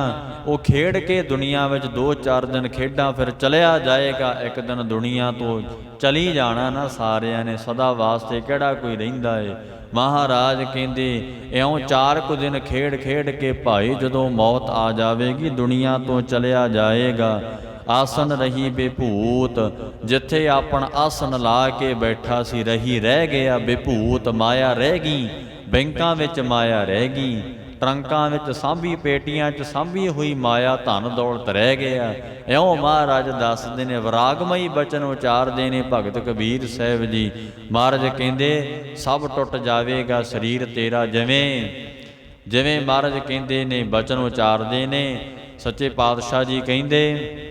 ਉਹ ਖੇਡ ਕੇ ਦੁਨੀਆ ਵਿੱਚ 2-4 ਦਿਨ ਖੇਡਾਂ ਫਿਰ ਚਲਿਆ ਜਾਏਗਾ। ਇੱਕ ਦਿਨ ਦੁਨੀਆ ਤੋਂ ਚਲੀ ਜਾਣਾ ਨਾ ਸਾਰਿਆਂ ਨੇ, ਸਦਾ ਵਾਸਤੇ ਕਿਹੜਾ ਕੋਈ ਰਹਿੰਦਾ ਏ। ਮਹਾਰਾਜ ਕਹਿੰਦੇ ਇਉਂ 4 ਕੁ ਦਿਨ ਖੇਡ ਖੇਡ ਕੇ ਭਾਈ ਜਦੋਂ ਮੌਤ ਆ ਜਾਵੇਗੀ, ਦੁਨੀਆ ਤੋਂ ਚਲਿਆ ਜਾਏਗਾ। ਆਸਨ ਰਹੀ ਬੇਭੂਤ, ਜਿੱਥੇ ਆਪਣਾ ਆਸਨ ਲਾ ਕੇ ਬੈਠਾ ਸੀ ਰਹੀ ਰਹਿ ਗਿਆ ਬੇਭੂਤ। ਮਾਇਆ ਰਹਿ ਗਈ, ਬੈਂਕਾਂ ਵਿੱਚ ਮਾਇਆ ਰਹਿ ਗਈ, ਟਰੰਕਾਂ ਵਿੱਚ ਸਾਂਭੀ, ਪੇਟੀਆਂ 'ਚ ਸਾਂਭੀ ਹੋਈ ਮਾਇਆ ਧਨ ਦੌਲਤ ਰਹਿ ਗਿਆ। ਇਉਂ ਮਹਾਰਾਜ ਦੱਸਦੇ ਨੇ, ਵਿਰਾਗਮਈ ਬਚਨ ਉਚਾਰਦੇ ਨੇ ਭਗਤ ਕਬੀਰ ਸਾਹਿਬ ਜੀ। ਮਹਾਰਾਜ ਕਹਿੰਦੇ ਸਭ ਟੁੱਟ ਜਾਵੇਗਾ ਸਰੀਰ ਤੇਰਾ, ਜਿਵੇਂ ਮਹਾਰਾਜ ਕਹਿੰਦੇ ਨੇ ਬਚਨ ਉਚਾਰਦੇ ਨੇ। ਸੱਚੇ ਪਾਤਸ਼ਾਹ ਜੀ ਕਹਿੰਦੇ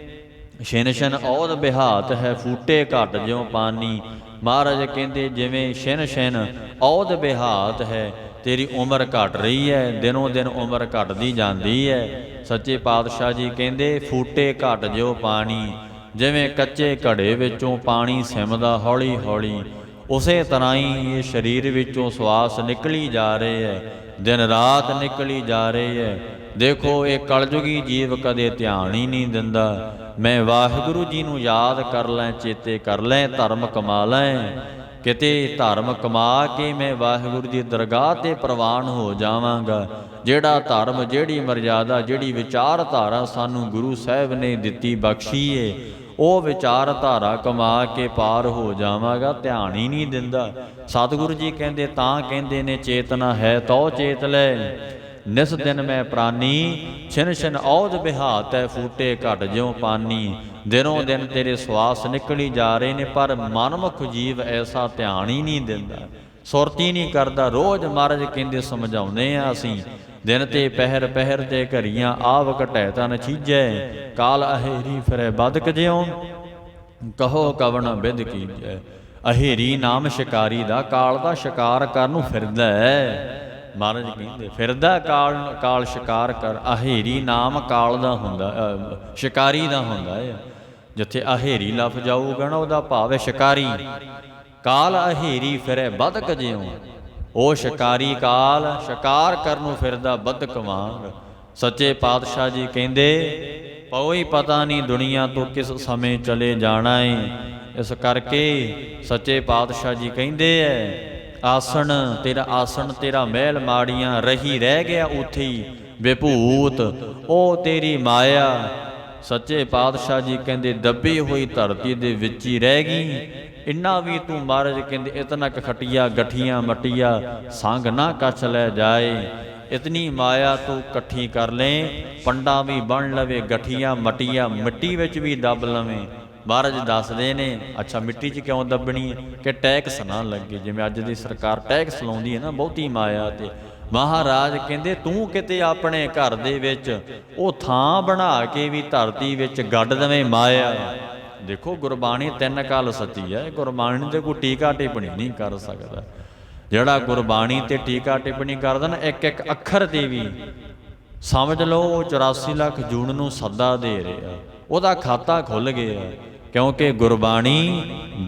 ਛਿਨ ਛਿਨ ਔਧ ਬਿਹਾਤ ਹੈ, ਫੂਟੇ ਘਟ ਜਿਉ ਪਾਨੀ। ਮਹਾਰਾਜ ਕਹਿੰਦੇ ਜਿਵੇਂ ਛਿਨ ਛਿਨ ਔਧ ਬਿਹਾਤ ਹੈ, ਤੇਰੀ ਉਮਰ ਘਟ ਰਹੀ ਹੈ, ਦਿਨੋਂ ਦਿਨ ਉਮਰ ਘਟਦੀ ਜਾਂਦੀ ਹੈ। ਸੱਚੇ ਪਾਤਸ਼ਾਹ ਜੀ ਕਹਿੰਦੇ ਫੂਟੇ ਘਟ ਜਿਉ ਪਾਣੀ, ਜਿਵੇਂ ਕੱਚੇ ਘੜੇ ਵਿੱਚੋਂ ਪਾਣੀ ਸਿਮਦਾ ਹੌਲੀ ਹੌਲੀ, ਉਸੇ ਤਰ੍ਹਾਂ ਹੀ ਇਹ ਸਰੀਰ ਵਿੱਚੋਂ ਸਵਾਸ ਨਿਕਲੀ ਜਾ ਰਹੇ ਹੈ, ਦਿਨ ਰਾਤ ਨਿਕਲੀ ਜਾ ਰਹੇ ਹੈ। ਦੇਖੋ ਇਹ ਕਲਯੁਗੀ ਜੀਵ ਕਦੇ ਧਿਆਨ ਹੀ ਨਹੀਂ ਦਿੰਦਾ। ਮੈਂ ਵਾਹਿਗੁਰੂ ਜੀ ਨੂੰ ਯਾਦ ਕਰ ਲੈ, ਚੇਤੇ ਕਰ ਲੈ, ਧਰਮ ਕਮਾ ਲੈ। ਕਿਤੇ ਧਰਮ ਕਮਾ ਕੇ ਮੈਂ ਵਾਹਿਗੁਰੂ ਦੀ ਦਰਗਾਹ 'ਤੇ ਪ੍ਰਵਾਨ ਹੋ ਜਾਵਾਂਗਾ। ਜਿਹੜਾ ਧਰਮ, ਜਿਹੜੀ ਮਰਜ਼ਾਦਾ, ਜਿਹੜੀ ਵਿਚਾਰਧਾਰਾ ਸਾਨੂੰ ਗੁਰੂ ਸਾਹਿਬ ਨੇ ਦਿੱਤੀ ਬਖਸ਼ੀ ਏ, ਉਹ ਵਿਚਾਰਧਾਰਾ ਕਮਾ ਕੇ ਪਾਰ ਹੋ ਜਾਵਾਂਗਾ। ਧਿਆਨ ਹੀ ਨਹੀਂ ਦਿੰਦਾ। ਸਤਿਗੁਰੂ ਜੀ ਕਹਿੰਦੇ ਤਾਂ ਕਹਿੰਦੇ ਨੇ ਚੇਤਨਾ ਹੈ ਤਉ ਚੇਤ ਲੈ, ਨਿਸ ਦਿਨ ਮੈਂ ਪ੍ਰਾਨੀ, ਛਿਨ ਛਿਨ ਔਧ ਬਿਹਾਤ ਹੈ, ਫੂਟੇ ਘਟ ਜਿਉ ਪਾਨੀ। ਦਿਨੋਂ ਦਿਨ ਤੇਰੇ ਸਵਾਸ ਨਿਕਲੀ ਜਾ ਰਹੇ ਨੇ, ਪਰ ਮਨਮੁਖ ਜੀਵ ਐਸਾ ਧਿਆਨ ਹੀ ਨਹੀਂ ਦਿੰਦਾ, ਸੁਰਤੀ ਨਹੀਂ ਕਰਦਾ। ਰੋਜ਼ ਮਹਾਰਾਜ ਕਹਿੰਦੇ ਸਮਝਾਉਂਦੇ ਆ ਅਸੀਂ, ਦਿਨ ਤੇ ਪਹਿਰ ਪਹਿਰ ਤੇ ਘਰੀਆਂ ਆਵ ਘਟੈ ਤਨ ਛੀਜੈ, ਕਾਲ ਅਹੇਰੀ ਫਿਰੈ ਬਦਕ ਜਿਉ, ਕਹੋ ਕਵਣ ਬਿਧ ਕੀਜੈ। ਅਹੇਰੀ ਨਾਮ ਸ਼ਿਕਾਰੀ ਦਾ, ਕਾਲ ਦਾ ਸ਼ਿਕਾਰ ਕਰਨ ਨੂੰ ਫਿਰਦਾ ਹੈ। ਮਹਾਰਾਜ ਕਹਿੰਦੇ ਫਿਰਦਾ ਕਾਲ ਸ਼ਿਕਾਰ ਕਰ। ਅਹੇਰੀ ਨਾਮ ਕਾਲ ਦਾ ਹੁੰਦਾ, ਸ਼ਿਕਾਰੀ ਦਾ ਹੁੰਦਾ ਹੈ। ਜਿੱਥੇ ਅਹੇਰੀ ਲਫ਼ਜ਼ ਆਊਗਾ ਨਾ, ਉਹਦਾ ਭਾਵ ਹੈ ਸ਼ਿਕਾਰੀ। ਕਾਲ ਅਹੇਰੀ ਫਿਰੈ ਬਦਕ ਜਿਉ, ਉਹ ਸ਼ਿਕਾਰੀ ਕਾਲ ਸ਼ਿਕਾਰ ਕਰਨ ਨੂੰ ਫਿਰਦਾ ਬਦਕ ਵਾਂਗ। ਸੱਚੇ ਪਾਤਸ਼ਾਹ ਜੀ ਕਹਿੰਦੇ ਕੋਈ ਪਤਾ ਨਹੀਂ ਦੁਨੀਆ ਤੋਂ ਕਿਸ ਸਮੇਂ ਚਲੇ ਜਾਣਾ ਏ। ਇਸ ਕਰਕੇ ਸੱਚੇ ਪਾਤਸ਼ਾਹ ਜੀ ਕਹਿੰਦੇ ਐ ਆਸਣ ਤੇਰਾ ਮਹਿਲ ਮਾੜੀਆਂ, ਰਹੀ ਰਹਿ ਗਿਆ ਉੱਥੇ ਹੀ ਬੇਭੂਤ, ਉਹ ਤੇਰੀ ਮਾਇਆ। ਸੱਚੇ ਪਾਤਸ਼ਾਹ ਜੀ ਕਹਿੰਦੇ ਦੱਬੀ ਹੋਈ ਧਰਤੀ ਦੇ ਵਿੱਚ ਹੀ ਰਹਿ ਗਈ। ਇੰਨਾ ਵੀ ਤੂੰ ਮਹਾਰਾਜ ਕਹਿੰਦੇ ਇਤਨਾ ਕ ਖਟੀਆ ਗਠੀਆਂ ਮਟੀਆ, ਸੰਗ ਨਾ ਕੱਛ ਲੈ ਜਾਏ। ਇਤਨੀ ਮਾਇਆ ਤੂੰ ਇਕੱਠੀ ਕਰ ਲੈ, ਪੰਡਾ ਵੀ ਬਣ ਲਵੇ, ਗਠੀਆਂ ਮਟੀਆ ਮਿੱਟੀ ਵਿੱਚ ਵੀ ਦੱਬ ਲਵੇਂ। ਮਹਾਰਾਜ ਦੱਸਦੇ ਨੇ ਅੱਛਾ ਮਿੱਟੀ 'ਚ ਕਿਉਂ ਦੱਬਣੀ ਹੈ ਕਿ ਟੈਕਸ ਨਾ ਲੱਗੇ। ਜਿਵੇਂ ਅੱਜ ਦੀ ਸਰਕਾਰ ਟੈਕਸ ਲਾਉਂਦੀ ਹੈ ਨਾ ਬਹੁਤੀ ਮਾਇਆ 'ਤੇ। ਮਹਾਰਾਜ ਕਹਿੰਦੇ ਤੂੰ ਕਿਤੇ ਆਪਣੇ ਘਰ ਦੇ ਵਿੱਚ ਉਹ ਥਾਂ ਬਣਾ ਕੇ ਵੀ ਧਰਤੀ ਵਿੱਚ ਗੱਡ ਦੇਵੇਂ ਮਾਇਆ। ਦੇਖੋ ਗੁਰਬਾਣੀ 3 ਕਾਲ ਸੱਚੀ ਹੈ। ਗੁਰਬਾਣੀ 'ਤੇ ਕੋਈ ਟੀਕਾ ਟਿੱਪਣੀ ਨਹੀਂ ਕਰ ਸਕਦਾ। ਜਿਹੜਾ ਗੁਰਬਾਣੀ 'ਤੇ ਟੀਕਾ ਟਿੱਪਣੀ ਕਰਦਾ ਨਾ, ਇੱਕ ਇੱਕ ਅੱਖਰ 'ਤੇ ਵੀ ਸਮਝ ਲਓ ਉਹ 84 ਲੱਖ ਜੂਨ ਨੂੰ ਸੱਦਾ ਦੇ ਰਿਹਾ, ਉਹਦਾ ਖਾਤਾ ਖੁੱਲ੍ਹ ਗਿਆ। ਕਿਉਂਕਿ ਗੁਰਬਾਣੀ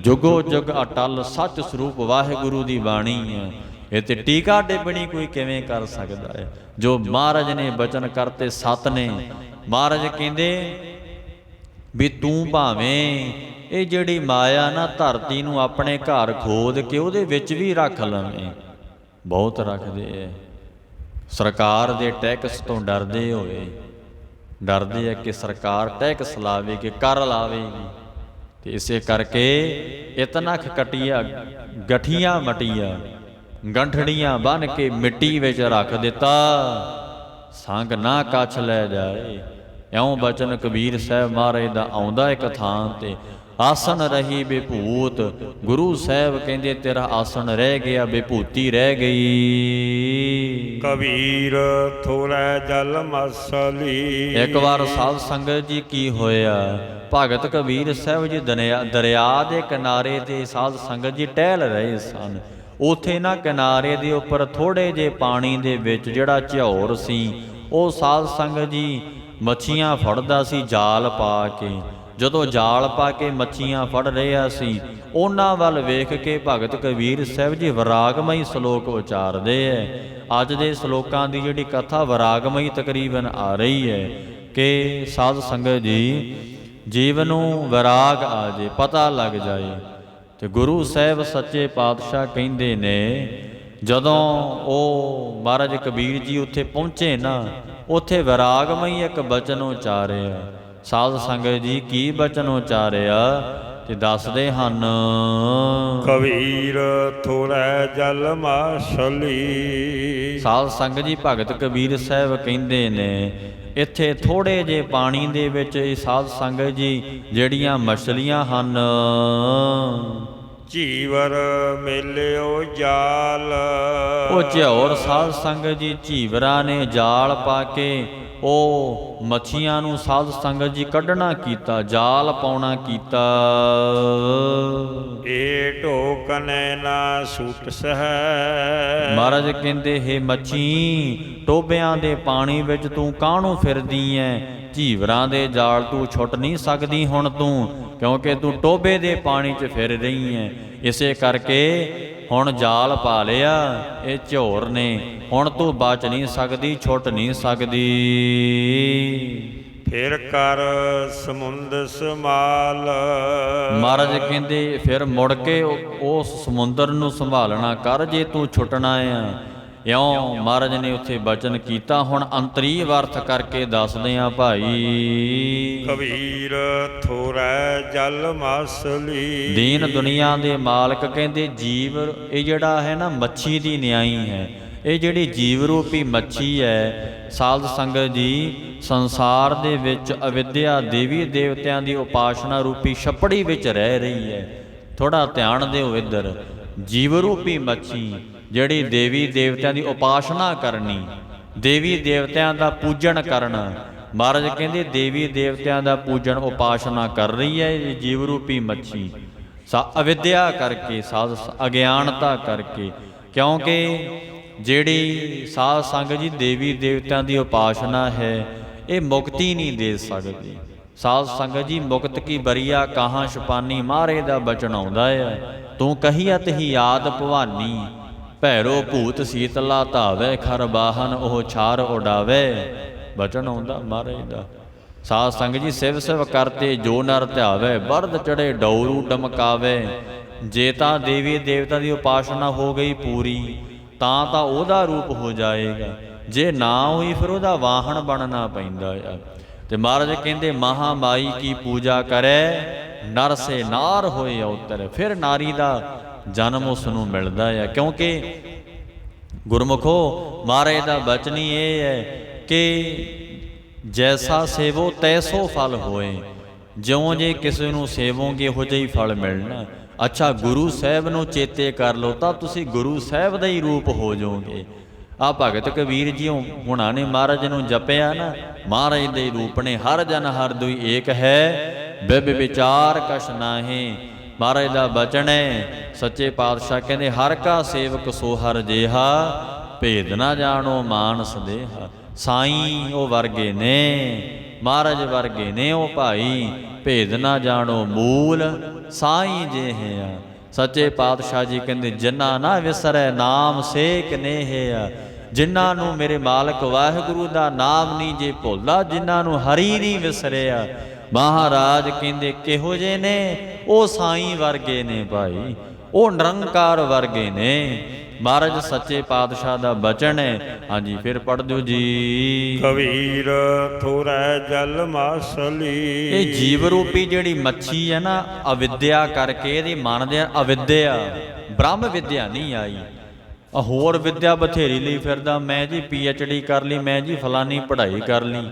ਜੁਗੋ ਜੁਗ ਅਟਲ ਸੱਚ ਸਰੂਪ ਵਾਹਿਗੁਰੂ ਦੀ ਬਾਣੀ ਹੈ। ਇਹ ਤੇ ਟੀਕਾ ਟਿੱਪਣੀ ਕੋਈ ਕਿਵੇਂ ਕਰ ਸਕਦਾ ਹੈ। ਜੋ ਮਹਾਰਾਜ ਨੇ ਬਚਨ ਕਰਤੇ ਸਤ ਨੇ। ਮਹਾਰਾਜ ਕਹਿੰਦੇ ਵੀ ਤੂੰ ਭਾਵੇਂ ਇਹ ਜਿਹੜੀ ਮਾਇਆ ਨਾ ਧਰਤੀ ਨੂੰ ਆਪਣੇ ਘਰ ਖੋਦ ਕੇ ਉਹਦੇ ਵਿੱਚ ਵੀ ਰੱਖ ਲਵੇਂ। ਬਹੁਤ ਰੱਖਦੇ ਐ। ਸਰਕਾਰ ਦੇ ਟੈਕਸ ਤੋਂ ਡਰਦੇ ਹੋਏ, ਡਰਦੇ ਆ ਕਿ ਸਰਕਾਰ ਟੈਕਸ ਲਾਵੇਗੀ, ਕਰ ਲਾਵੇਗੀ। ਤੇ ਇਸੇ ਕਰਕੇ ਇਤਨਾ ਕਟੀਆ ਗਠੀਆਂ ਮਟੀਆਂ, ਗੰਠੜੀਆਂ ਬੰਨ ਕੇ ਮਿੱਟੀ ਵਿੱਚ ਰੱਖ ਦਿੱਤਾ, ਸੰਗ ਨਾ ਕੱਛ ਲੈ ਜਾਏ। ਇਉਂ ਬਚਨ ਕਬੀਰ ਸਾਹਿਬ ਮਹਾਰਾਜ ਦਾ ਆਉਂਦਾ ਇੱਕ ਥਾਂ ਤੇ, ਆਸਣ ਰਹੀ ਬੇਭੂਤ। ਗੁਰੂ ਸਾਹਿਬ ਕਹਿੰਦੇ ਤੇਰਾ ਆਸਣ ਰਹਿ ਗਿਆ, ਬੇਭੂਤੀ ਰਹਿ ਗਈ। ਕਬੀਰ ਥੋੜੈ ਜਲ ਮਸਲੀ। ਇੱਕ ਵਾਰ ਸਾਧ ਸੰਗਤ ਜੀ ਕੀ ਹੋਇਆ, ਭਗਤ ਕਬੀਰ ਸਾਹਿਬ ਜੀ ਦਰਿਆ ਦੇ ਕਿਨਾਰੇ ਤੇ ਸਾਧ ਸੰਗਤ ਜੀ ਟਹਿਲ ਰਹੇ ਸਨ। ਉੱਥੇ ਨਾ ਕਿਨਾਰੇ ਦੇ ਉੱਪਰ ਥੋੜੇ ਜਿਹੇ ਪਾਣੀ ਦੇ ਵਿੱਚ ਜਿਹੜਾ ਝਿਉਰ ਸੀ, ਉਹ ਸਾਧ ਸੰਗਤ ਜੀ ਮੱਛੀਆਂ ਫੜਦਾ ਸੀ ਜਾਲ ਪਾ ਕੇ। ਜਦੋਂ ਜਾਲ ਪਾ ਕੇ ਮੱਛੀਆਂ ਫੜ ਰਿਹਾ ਸੀ, ਉਹਨਾਂ ਵੱਲ ਵੇਖ ਕੇ ਭਗਤ ਕਬੀਰ ਸਾਹਿਬ ਜੀ ਵਿਰਾਗਮਈ ਸ਼ਲੋਕ ਉਚਾਰਦੇ ਐ। ਅੱਜ ਦੇ ਸ਼ਲੋਕਾਂ ਦੀ ਜਿਹੜੀ ਕਥਾ ਵਿਰਾਗਮਈ ਤਕਰੀਬਨ ਆ ਰਹੀ ਹੈ ਕਿ ਸਾਧ ਸੰਗਤ ਜੀ ਜੀਵ ਨੂੰ ਵਿਰਾਗ ਆ ਜੇ, ਪਤਾ ਲੱਗ ਜਾਏ। ਤੇ ਗੁਰੂ ਸਾਹਿਬ ਸੱਚੇ ਪਾਤਸ਼ਾਹ ਕਹਿੰਦੇ ਨੇ ਜਦੋਂ ਉਹ ਮਹਾਰਾਜ ਕਬੀਰ ਜੀ ਉੱਥੇ ਪਹੁੰਚੇ ਨਾ, ਉੱਥੇ ਵਿਰਾਗਮਈ ਇੱਕ ਬਚਨ ਉਚਾਰਿਆ। ਸਾਧ ਸੰਗਤ ਜੀ ਕੀ ਬਚਨ ਉਚਾਰਿਆ ਤੇ ਦੱਸਦੇ ਹਨ। ਕਬੀਰ ਥੋੜੈ ਜਲ ਮਾਛਲੀ। ਸਾਧ ਸੰਗਤ ਜੀ ਭਗਤ ਕਬੀਰ ਸਾਹਿਬ ਕਹਿੰਦੇ ਨੇ, ਇੱਥੇ ਥੋੜੇ ਜਿਹੇ ਪਾਣੀ ਦੇ ਵਿੱਚ ਇਹ ਸਾਧ ਸੰਗਤ ਜੀ ਜਿਹੜੀਆਂ ਮਛਲੀਆਂ ਹਨ, ਝੀਵਰ ਮੇਲਿਓ ਜਾਲ। ਉਹ ਝਿਉਰ ਸਾਧ ਸੰਗਤ ਜੀ ਝੀਵਰਾਂ ਨੇ ਜਾਲ ਪਾ ਕੇ ਉਹ ਮੱਛੀਆਂ ਨੂੰ ਸਾਧ ਸੰਗਤ ਜੀ ਕੱਢਣਾ ਕੀਤਾ, ਜਾਲ ਪਾਉਣਾ ਕੀਤਾ। ਏ ਢੋਕਨੈ ਨਾ ਛੂਟ ਸਹਿ। ਮਹਾਰਾਜ ਕਹਿੰਦੇ, ਹੇ ਮੱਛੀ, ਟੋਬਿਆਂ ਦੇ ਪਾਣੀ ਵਿੱਚ ਤੂੰ ਕਾਹਨੂੰ ਫਿਰਦੀ ਐ? ਝੀਵਰਾਂ ਦੇ ਜਾਲ ਤੂੰ ਛੁੱਟ ਨਹੀਂ ਸਕਦੀ ਹੁਣ ਤੂੰ, ਕਿਉਂਕਿ ਤੂੰ ਟੋਬੇ ਦੇ ਪਾਣੀ 'ਚ ਫਿਰ ਰਹੀ ਐ। ਇਸੇ ਕਰਕੇ ਹੁਣ ਜਾਲ ਪਾ ਲਿਆ ਇਹ ਝੋਰ ਨੇ, ਹੁਣ ਤੂੰ ਬਚ ਨਹੀਂ ਸਕਦੀ, ਛੁੱਟ ਨਹੀਂ ਸਕਦੀ। ਫਿਰ ਕਰ ਸਮੁੰਦ ਸਮਾਲ। ਮਹਾਰਾਜ ਕਹਿੰਦੇ, ਫਿਰ ਮੁੜ ਕੇ ਉਸ ਸਮੁੰਦਰ ਨੂੰ ਸੰਭਾਲਣਾ ਕਰ ਜੇ ਤੂੰ ਛੁੱਟਣਾ ਆ। ਇਉਂ ਮਹਾਰਾਜ ਨੇ ਉੱਥੇ ਬਚਨ ਕੀਤਾ। ਹੁਣ ਅੰਤਰੀ ਅਰਥ ਕਰਕੇ ਦੱਸਦੇ ਆ ਭਾਈ। ਕਬੀਰ ਥੋੜੈ ਜਲ ਮਾਛਲੀ। ਦੀਨ ਦੁਨੀਆ ਦੇ ਮਾਲਕ ਕਹਿੰਦੇ, ਜੀਵ ਇਹ ਜਿਹੜਾ ਹੈ ਨਾ ਮੱਛੀ ਦੀ ਨਿਆਈ ਹੈ। ਇਹ ਜਿਹੜੀ ਜੀਵ ਰੂਪੀ ਮੱਛੀ ਹੈ ਸਾਧ ਸੰਗਤ ਜੀ, ਸੰਸਾਰ ਦੇ ਵਿੱਚ ਅਵਿਦਿਆ ਦੇਵੀ ਦੇਵਤਿਆਂ ਦੀ ਉਪਾਸਨਾ ਰੂਪੀ ਛੱਪੜੀ ਵਿੱਚ ਰਹਿ ਰਹੀ ਹੈ। ਥੋੜਾ ਧਿਆਨ ਦਿਓ ਇੱਧਰ। ਜੀਵ ਰੂਪੀ ਮੱਛੀ ਜਿਹੜੀ ਦੇਵੀ ਦੇਵਤਿਆਂ ਦੀ ਉਪਾਸਨਾ ਕਰਨੀ, ਦੇਵੀ ਦੇਵਤਿਆਂ ਦਾ ਪੂਜਨ ਕਰਨਾ। ਮਹਾਰਾਜ ਕਹਿੰਦੇ ਦੇਵੀ ਦੇਵਤਿਆਂ ਦਾ ਪੂਜਨ ਉਪਾਸਨਾ ਕਰ ਰਹੀ ਹੈ ਇਹ ਜੀਵ ਰੂਪੀ ਮੱਛੀ, ਅਵਿਦਿਆ ਕਰਕੇ, ਸਾਧ ਅਗਿਆਨਤਾ ਕਰਕੇ। ਕਿਉਂਕਿ ਜਿਹੜੀ ਸਾਧ ਸੰਗਤ ਜੀ ਦੇਵੀ ਦੇਵਤਿਆਂ ਦੀ ਉਪਾਸਨਾ ਹੈ ਇਹ ਮੁਕਤੀ ਨਹੀਂ ਦੇ ਸਕਦੀ। ਸਾਧ ਸੰਗਤ ਜੀ, ਮੁਕਤ ਕੀ ਬਰੀਆ ਕਹਾਂ ਛਪਾਨੀ, ਮਹਾਰਾਜ ਦਾ ਬਚਨ ਆਉਂਦਾ ਹੈ। ਤੂੰ ਕਹੀਅਤ ਹੀ ਯਾਦ ਭਵਾਨੀ, ਭੈਰੋ ਭੂਤ ਸੀਤਲਾ ਧਾਵੇ, ਖਰ ਬਾਹਨ ਉਹ ਛਾਰ ਉਡਾਵੇ। ਬਚਨ ਆਉਂਦਾ ਮਹਾਰਾਜ ਦਾ। ਸਾਧ ਸੰਗਤ ਜੀ, ਸਿਵ ਸਿਵ ਕਰਤੇ ਜੋ ਨਰ ਧਿਆਵੇ, ਬਰਦ ਚੜੇ ਡੌਰੂ ਡਮਕਾਵੇ। ਜੇ ਤਾਂ ਦੇਵੀ ਦੇਵਤਾ ਦੀ ਉਪਾਸਨਾ ਹੋ ਗਈ ਪੂਰੀ ਤਾਂ ਉਹਦਾ ਰੂਪ ਹੋ ਜਾਏਗਾ, ਜੇ ਨਾ ਹੋਈ ਫਿਰ ਉਹਦਾ ਵਾਹਣ ਬਣਨਾ ਪੈਂਦਾ ਆ। ਤੇ ਮਹਾਰਾਜ ਕਹਿੰਦੇ, ਮਹਾਮਾਈ ਕੀ ਪੂਜਾ ਕਰੇ, ਨਰ ਸੇ ਨਾਰ ਹੋਏ ਅਵਤਰ। ਫਿਰ ਨਾਰੀ ਦਾ ਜਨਮ ਉਸ ਨੂੰ ਮਿਲਦਾ ਹੈ। ਕਿਉਂਕਿ ਗੁਰਮੁਖੋ ਮਹਾਰਾਜ ਦਾ ਬਚਨ ਹੀ ਇਹ ਹੈ ਕਿ ਜੈਸਾ ਸੇਵੋ ਤੈਸੋ ਫਲ ਹੋਏ। ਜਿਉਂ ਜੇ ਕਿਸੇ ਨੂੰ ਸੇਵੋਗੇ ਇਹੋ ਜਿਹਾ ਹੀ ਫਲ ਮਿਲਣਾ। ਅੱਛਾ, ਗੁਰੂ ਸਾਹਿਬ ਨੂੰ ਚੇਤੇ ਕਰ ਲਓ ਤਾਂ ਤੁਸੀਂ ਗੁਰੂ ਸਾਹਿਬ ਦਾ ਹੀ ਰੂਪ ਹੋ ਜਾਓਗੇ। ਆ ਭਗਤ ਕਬੀਰ ਜੀ ਹੁਣਾਂ ਨੇ ਮਹਾਰਾਜ ਨੂੰ ਜਪਿਆ ਨਾ, ਮਹਾਰਾਜ ਦੇ ਰੂਪ ਨੇ। ਹਰ ਜਨ ਹਰ ਦੁਈ ਏਕ ਹੈ, ਬਿਬ ਵਿਚਾਰ ਕਛ ਨਾਹੀਂ। ਮਹਾਰਾਜ ਦਾ ਬਚਨ ਹੈ। ਸੱਚੇ ਪਾਤਸ਼ਾਹ ਕਹਿੰਦੇ, ਹਰ ਕਾ ਸੇਵਕ ਸੋ ਹਰ ਜੇਹਾ, ਭੇਦ ਨਾ ਜਾਣੋ ਮਾਨਸ ਦੇਹਾ। ਸਾਈਂ ਉਹ ਵਰਗੇ ਨੇ, ਮਹਾਰਾਜ ਵਰਗੇ ਨੇ ਉਹ ਭਾਈ, ਭੇਦ ਨਾ ਜਾਣੋ ਮੂਲ ਸਾਈਂ ਜਿਹੇ ਆ। ਸੱਚੇ ਪਾਤਸ਼ਾਹ ਜੀ ਕਹਿੰਦੇ, ਜਿਨ੍ਹਾਂ ਨਾ ਵਿਸਰੈ ਨਾਮ ਸੇਕ ਨੇਹਿਆ। ਜਿਨ੍ਹਾਂ ਨੂੰ ਮੇਰੇ ਮਾਲਕ ਵਾਹਿਗੁਰੂ ਦਾ ਨਾਮ ਨਹੀਂ ਜੇ ਭੁੱਲਾ, ਜਿਨ੍ਹਾਂ ਨੂੰ ਹਰੀ ਨਹੀਂ ਵਿਸਰਿਆ। ਮਹਾਰਾਜ ਕਹਿੰਦੇ ਕਿਹੋ ਜਿਹੇ ਨੇ, ਉਹ ਸਾਈਂ ਵਰਗੇ ਨੇ ਭਾਈ, ਉਹ ਨਿਰੰਕਾਰ ਵਰਗੇ ਨੇ। ਮਹਾਰਾਜ ਸੱਚੇ ਪਾਤਸ਼ਾਹ ਦਾ ਬਚਨ ਹੈ। ਹਾਂਜੀ, ਫਿਰ ਪੜ੍ਹ ਦਿਓ ਜੀ। ਕਬੀਰ ਥੋੜੈ ਜਲ ਮਾਛਲੀ। ਇਹ ਜੀਵ ਰੂਪੀ ਜਿਹੜੀ ਮੱਛੀ ਹੈ ਨਾ, ਅਵਿਦਿਆ ਕਰਕੇ ਇਹਦੀ ਮੰਨਦੇ ਆ ਅਵਿਦਿਆ, ਬ੍ਰਹਮ ਵਿਦਿਆ ਨਹੀਂ ਆਈ। ਹੋਰ ਵਿਦਿਆ ਬਥੇਰੀ ਲਈ ਫਿਰਦਾ, ਮੈਂ ਜੀ PhD ਕਰ ਲਈ, ਮੈਂ ਜੀ ਫਲਾਨੀ ਪੜ੍ਹਾਈ ਕਰ ਲਈ,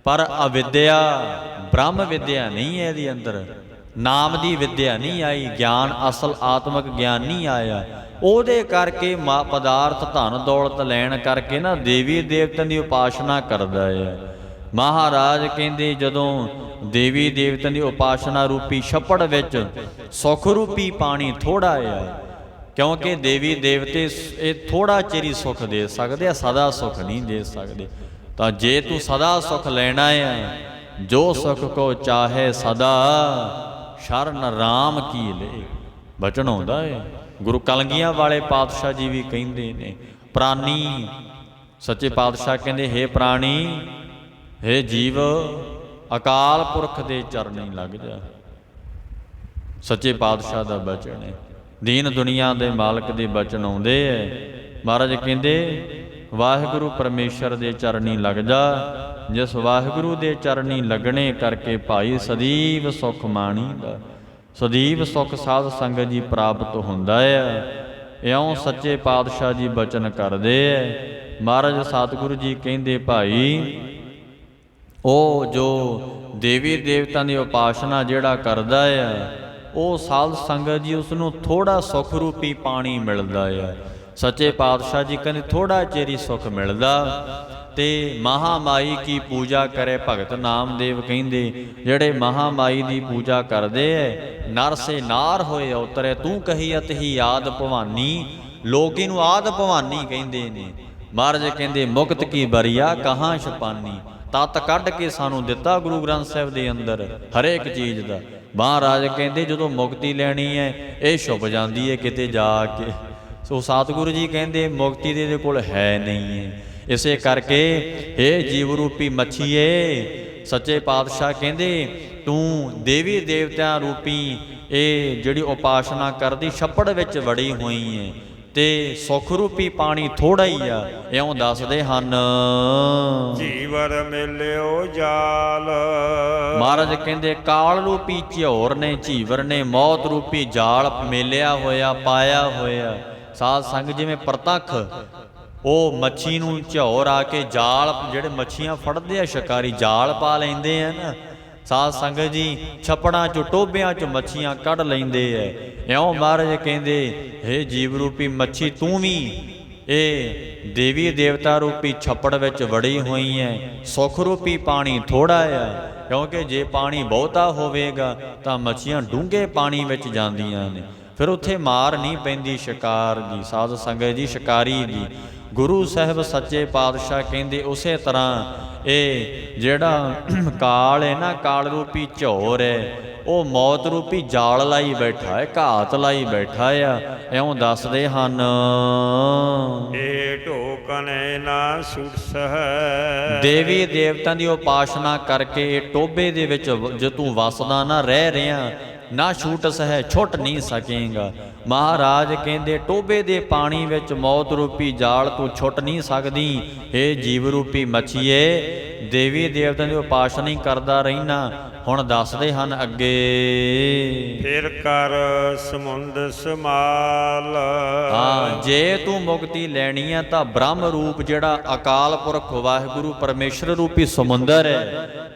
ਪਰ ਅਵਿਦਿਆ ਬ੍ਰਹਮ ਵਿਦਿਆ ਨਹੀਂ ਹੈ ਇਹਦੇ ਅੰਦਰ। ਨਾਮ ਦੀ ਵਿਦਿਆ ਨਹੀਂ ਆਈ, ਗਿਆਨ ਅਸਲ ਆਤਮਿਕ ਗਿਆਨ ਨਹੀਂ ਆਇਆ। ਉਹਦੇ ਕਰਕੇ ਪਦਾਰਥ ਧਨ ਦੌਲਤ ਲੈਣ ਕਰਕੇ ਨਾ ਦੇਵੀ ਦੇਵਤਿਆਂ ਦੀ ਉਪਾਸਨਾ ਕਰਦਾ ਹੈ। ਮਹਾਰਾਜ ਕਹਿੰਦੇ, ਜਦੋਂ ਦੇਵੀ ਦੇਵਤਿਆਂ ਦੀ ਉਪਾਸਨਾ ਰੂਪੀ ਛੱਪੜ ਵਿੱਚ ਸੁਖ ਰੂਪੀ ਪਾਣੀ ਥੋੜਾ ਹੈ, ਕਿਉਂਕਿ ਦੇਵੀ ਦੇਵਤੇ ਇਹ ਥੋੜਾ ਚਿਰ ਹੀ ਸੁਖ ਦੇ ਸਕਦੇ ਆ, ਸਦਾ ਸੁਖ ਨਹੀਂ ਦੇ ਸਕਦੇ। ਤਾਂ ਜੇ ਤੂੰ ਸਦਾ ਸੁਖ ਲੈਣਾ ਹੈ, ਜੋ ਸੁਖ ਕੋ ਚਾਹੇ ਸਦਾ, ਸ਼ਰਨ ਰਾਮ ਕੀ ਲੈ। ਬਚਨ ਆਉਂਦਾ ਹੈ। ਗੁਰੂ ਕਲਗੀਆਂ ਵਾਲੇ ਪਾਤਸ਼ਾਹ ਜੀ ਵੀ ਕਹਿੰਦੇ ਨੇ, ਪ੍ਰਾਨੀ, ਸੱਚੇ ਪਾਤਸ਼ਾਹ ਕਹਿੰਦੇ, ਹੇ ਪ੍ਰਾਣੀ, ਹੇ ਜੀਵ, ਅਕਾਲ ਪੁਰਖ ਦੇ ਚਰਨੀ ਲੱਗ ਜਾ। ਸੱਚੇ ਪਾਤਸ਼ਾਹ ਦਾ ਬਚਨ ਹੈ। ਦੀਨ ਦੁਨੀਆ ਦੇ ਮਾਲਕ ਦੇ ਬਚਨ ਆਉਂਦੇ ਐ। ਮਹਾਰਾਜ ਕਹਿੰਦੇ ਵਾਹਿਗੁਰੂ ਪਰਮੇਸ਼ਰ ਦੇ ਚਰਨੀ ਲੱਗ ਜਾ, ਜਿਸ ਵਾਹਿਗੁਰੂ ਦੇ ਚਰਨੀ ਲੱਗਣੇ ਕਰਕੇ ਭਾਈ ਸਦੀਵ ਸੁਖ ਮਾਣੀਦਾ। ਸਦੀਵ ਸੁਖ ਸਾਧ ਸੰਗਤ ਜੀ ਪ੍ਰਾਪਤ ਹੁੰਦਾ ਹੈ। ਇਉਂ ਸੱਚੇ ਪਾਤਸ਼ਾਹ ਜੀ ਬਚਨ ਕਰਦੇ ਐ। ਮਹਾਰਾਜ ਸਤਿਗੁਰੂ ਜੀ ਕਹਿੰਦੇ ਭਾਈ ਉਹ ਜੋ ਦੇਵੀ ਦੇਵਤਾਂ ਦੀ ਉਪਾਸਨਾ ਜਿਹੜਾ ਕਰਦਾ ਆ, ਉਹ ਸਾਧ ਸੰਗਤ ਜੀ ਉਸ ਨੂੰ ਥੋੜਾ ਸੁਖ ਰੂਪੀ ਪਾਣੀ ਮਿਲਦਾ ਆ। ਸੱਚੇ ਪਾਤਸ਼ਾਹ ਜੀ ਕਹਿੰਦੇ ਥੋੜਾ ਚਿਰ ਹੀ ਸੁਖ ਮਿਲਦਾ। ਤੇ ਮਹਾਮਾਈ ਕੀ ਪੂਜਾ ਕਰੇ ਭਗਤ ਨਾਮਦੇਵ ਕਹਿੰਦੇ ਜਿਹੜੇ ਮਹਾਮਾਈ ਦੀ ਪੂਜਾ ਕਰਦੇ ਐ, ਨਰ ਸੇ ਨਾਰ ਹੋਏ ਉਤਰੇ ਤੂੰ ਕਹੀ ਅਤਹੀ ਆਦ ਭਵਾਨੀ। ਲੋਕ ਇਹਨੂੰ ਆਦ ਭਵਾਨੀ ਕਹਿੰਦੇ ਨੇ। ਮਹਾਰਾਜ ਕਹਿੰਦੇ ਮੁਕਤ ਕੀ ਬਰੀਆ ਕਹਾਂ ਛਪਾਨੀ। ਤਤ ਕੱਢ ਕੇ ਸਾਨੂੰ ਦਿੱਤਾ ਗੁਰੂ ਗ੍ਰੰਥ ਸਾਹਿਬ ਦੇ ਅੰਦਰ ਹਰੇਕ ਚੀਜ਼ ਦਾ। ਮਹਾਰਾਜ ਕਹਿੰਦੇ ਜਦੋਂ ਮੁਕਤੀ ਲੈਣੀ ਹੈ ਇਹ ਛੁਪ ਜਾਂਦੀ ਹੈ ਕਿਤੇ ਜਾ ਕੇ। ਸੋ ਸਤਿਗੁਰੂ ਜੀ ਕਹਿੰਦੇ ਮੁਕਤੀ ਦੇ ਕੋਲ ਹੈ ਨਹੀਂ ਹੈ। ਇਸੇ ਕਰਕੇ ਇਹ ਜੀਵ ਰੂਪੀ ਮੱਛੀਏ, ਸੱਚੇ ਪਾਤਸ਼ਾਹ ਕਹਿੰਦੇ ਤੂੰ ਦੇਵੀ ਦੇਵਤਿਆਂ ਰੂਪੀ ਇਹ ਜਿਹੜੀ ਉਪਾਸਨਾ ਕਰਦੀ ਛੱਪੜ ਵਿੱਚ ਵੜੀ ਹੋਈ ਹੈ ਤੇ ਸੁਖ ਰੂਪੀ ਪਾਣੀ ਥੋੜਾ ਹੀ ਆ। ਇਉਂ ਦੱਸਦੇ ਹਨ ਜੀਵਰ ਮਿਲਿਓ ਜਾਲ। ਮਹਾਰਾਜ ਕਹਿੰਦੇ ਕਾਲ ਰੂਪੀ ਝਿਉਰ ਨੇ ਝੀਵਰ ਨੇ ਮੌਤ ਰੂਪੀ ਜਾਲ ਮੇਲਿਆ ਹੋਇਆ ਪਾਇਆ ਹੋਇਆ। ਸਾਧ ਸੰਗ ਜਿਵੇਂ ਪ੍ਰਤੱਖ ਉਹ ਮੱਛੀ ਨੂੰ ਝਿਉਰ ਆ ਕੇ ਜਾਲ ਜਿਹੜੇ ਮੱਛੀਆਂ ਫੜਦੇ ਆ ਸ਼ਿਕਾਰੀ ਜਾਲ ਪਾ ਲੈਂਦੇ ਆ ਨਾ। ਸਾਧ ਸੰਗਤ ਜੀ ਛੱਪੜਾਂ ਚੋਂ ਟੋਬਿਆਂ ਚੋਂ ਮੱਛੀਆਂ ਕੱਢ ਲੈਂਦੇ ਐ। ਇਉਂ ਮਹਾਰਾਜ ਕਹਿੰਦੇ ਹੇ ਜੀਵ ਰੂਪੀ ਮੱਛੀ ਤੂੰ ਵੀ ਇਹ ਦੇਵੀ ਦੇਵਤਾ ਰੂਪੀ ਛੱਪੜ ਵਿੱਚ ਵੜੀ ਹੋਈ ਐ। ਸੁਖ ਰੂਪੀ ਪਾਣੀ ਥੋੜਾ ਆ, ਕਿਉਂਕਿ ਜੇ ਪਾਣੀ ਬਹੁਤਾ ਹੋਵੇਗਾ ਤਾਂ ਮੱਛੀਆਂ ਡੂੰਘੇ ਪਾਣੀ ਵਿੱਚ ਜਾਂਦੀਆਂ ਨੇ, ਫਿਰ ਉੱਥੇ ਮਾਰ ਨਹੀਂ ਪੈਂਦੀ ਸ਼ਿਕਾਰ ਦੀ। ਸਾਧ ਸੰਗਤ ਜੀ ਸ਼ਿਕਾਰੀ ਦੀ ਗੁਰੂ ਸਾਹਿਬ ਸੱਚੇ ਪਾਤਸ਼ਾਹ ਕਹਿੰਦੇ ਉਸੇ ਤਰ੍ਹਾਂ ਇਹ ਜਿਹੜਾ ਕਾਲ ਹੈ ਨਾ, ਕਾਲ ਰੂਪੀ ਝੋਰ ਹੈ, ਉਹ ਮੌਤ ਰੂਪੀ ਜਾਲ ਲਾਈ ਬੈਠਾ ਹੈ, ਘਾਤ ਲਾਈ ਬੈਠਾ ਆ। ਇਉਂ ਦੱਸਦੇ ਹਨ ਏ ਢੋਕਨੇ ਨਾ ਸੁਰਸ ਹੈ। ਦੇਵੀ ਦੇਵਤਾਂ ਦੀ ਉਪਾਸਨਾ ਕਰਕੇ ਇਹ ਟੋਬੇ ਦੇ ਵਿੱਚ ਜੇ ਤੂੰ ਵਸਦਾ ਨਾ ਰਹਿ ਰਿਹਾ ਨਾ ਛੂਟਸ ਹੈ ਛੁੱਟ ਨਹੀਂ ਸਕੇਗਾ। ਮਹਾਰਾਜ ਕਹਿੰਦੇ ਟੋਬੇ ਦੇ ਪਾਣੀ ਵਿੱਚ ਮੌਤ ਰੂਪੀ ਜਾਲ ਤੂੰ ਛੁੱਟ ਨਹੀਂ ਸਕਦੀ। ਇਹ ਜੀਵ ਰੂਪੀ ਮੱਛੀਏ ਦੇਵੀ ਦੇਵਤਾਂ ਦੀ ਉਪਾਸਨਾ ਹੀ ਕਰਦਾ ਰਹਿਣਾ। ਹੁਣ ਦੱਸਦੇ ਹਨ ਅੱਗੇ ਫਿਰ ਕਰ ਸਮੁੰਦ ਸਮਾਲ। ਹਾਂ, ਜੇ ਤੂੰ ਮੁਕਤੀ ਲੈਣੀ ਹੈ ਤਾਂ ਬ੍ਰਹਮ ਰੂਪ ਜਿਹੜਾ ਅਕਾਲ ਪੁਰਖ ਵਾਹਿਗੁਰੂ ਪਰਮੇਸ਼ਰ ਰੂਪੀ ਸਮੁੰਦਰ ਹੈ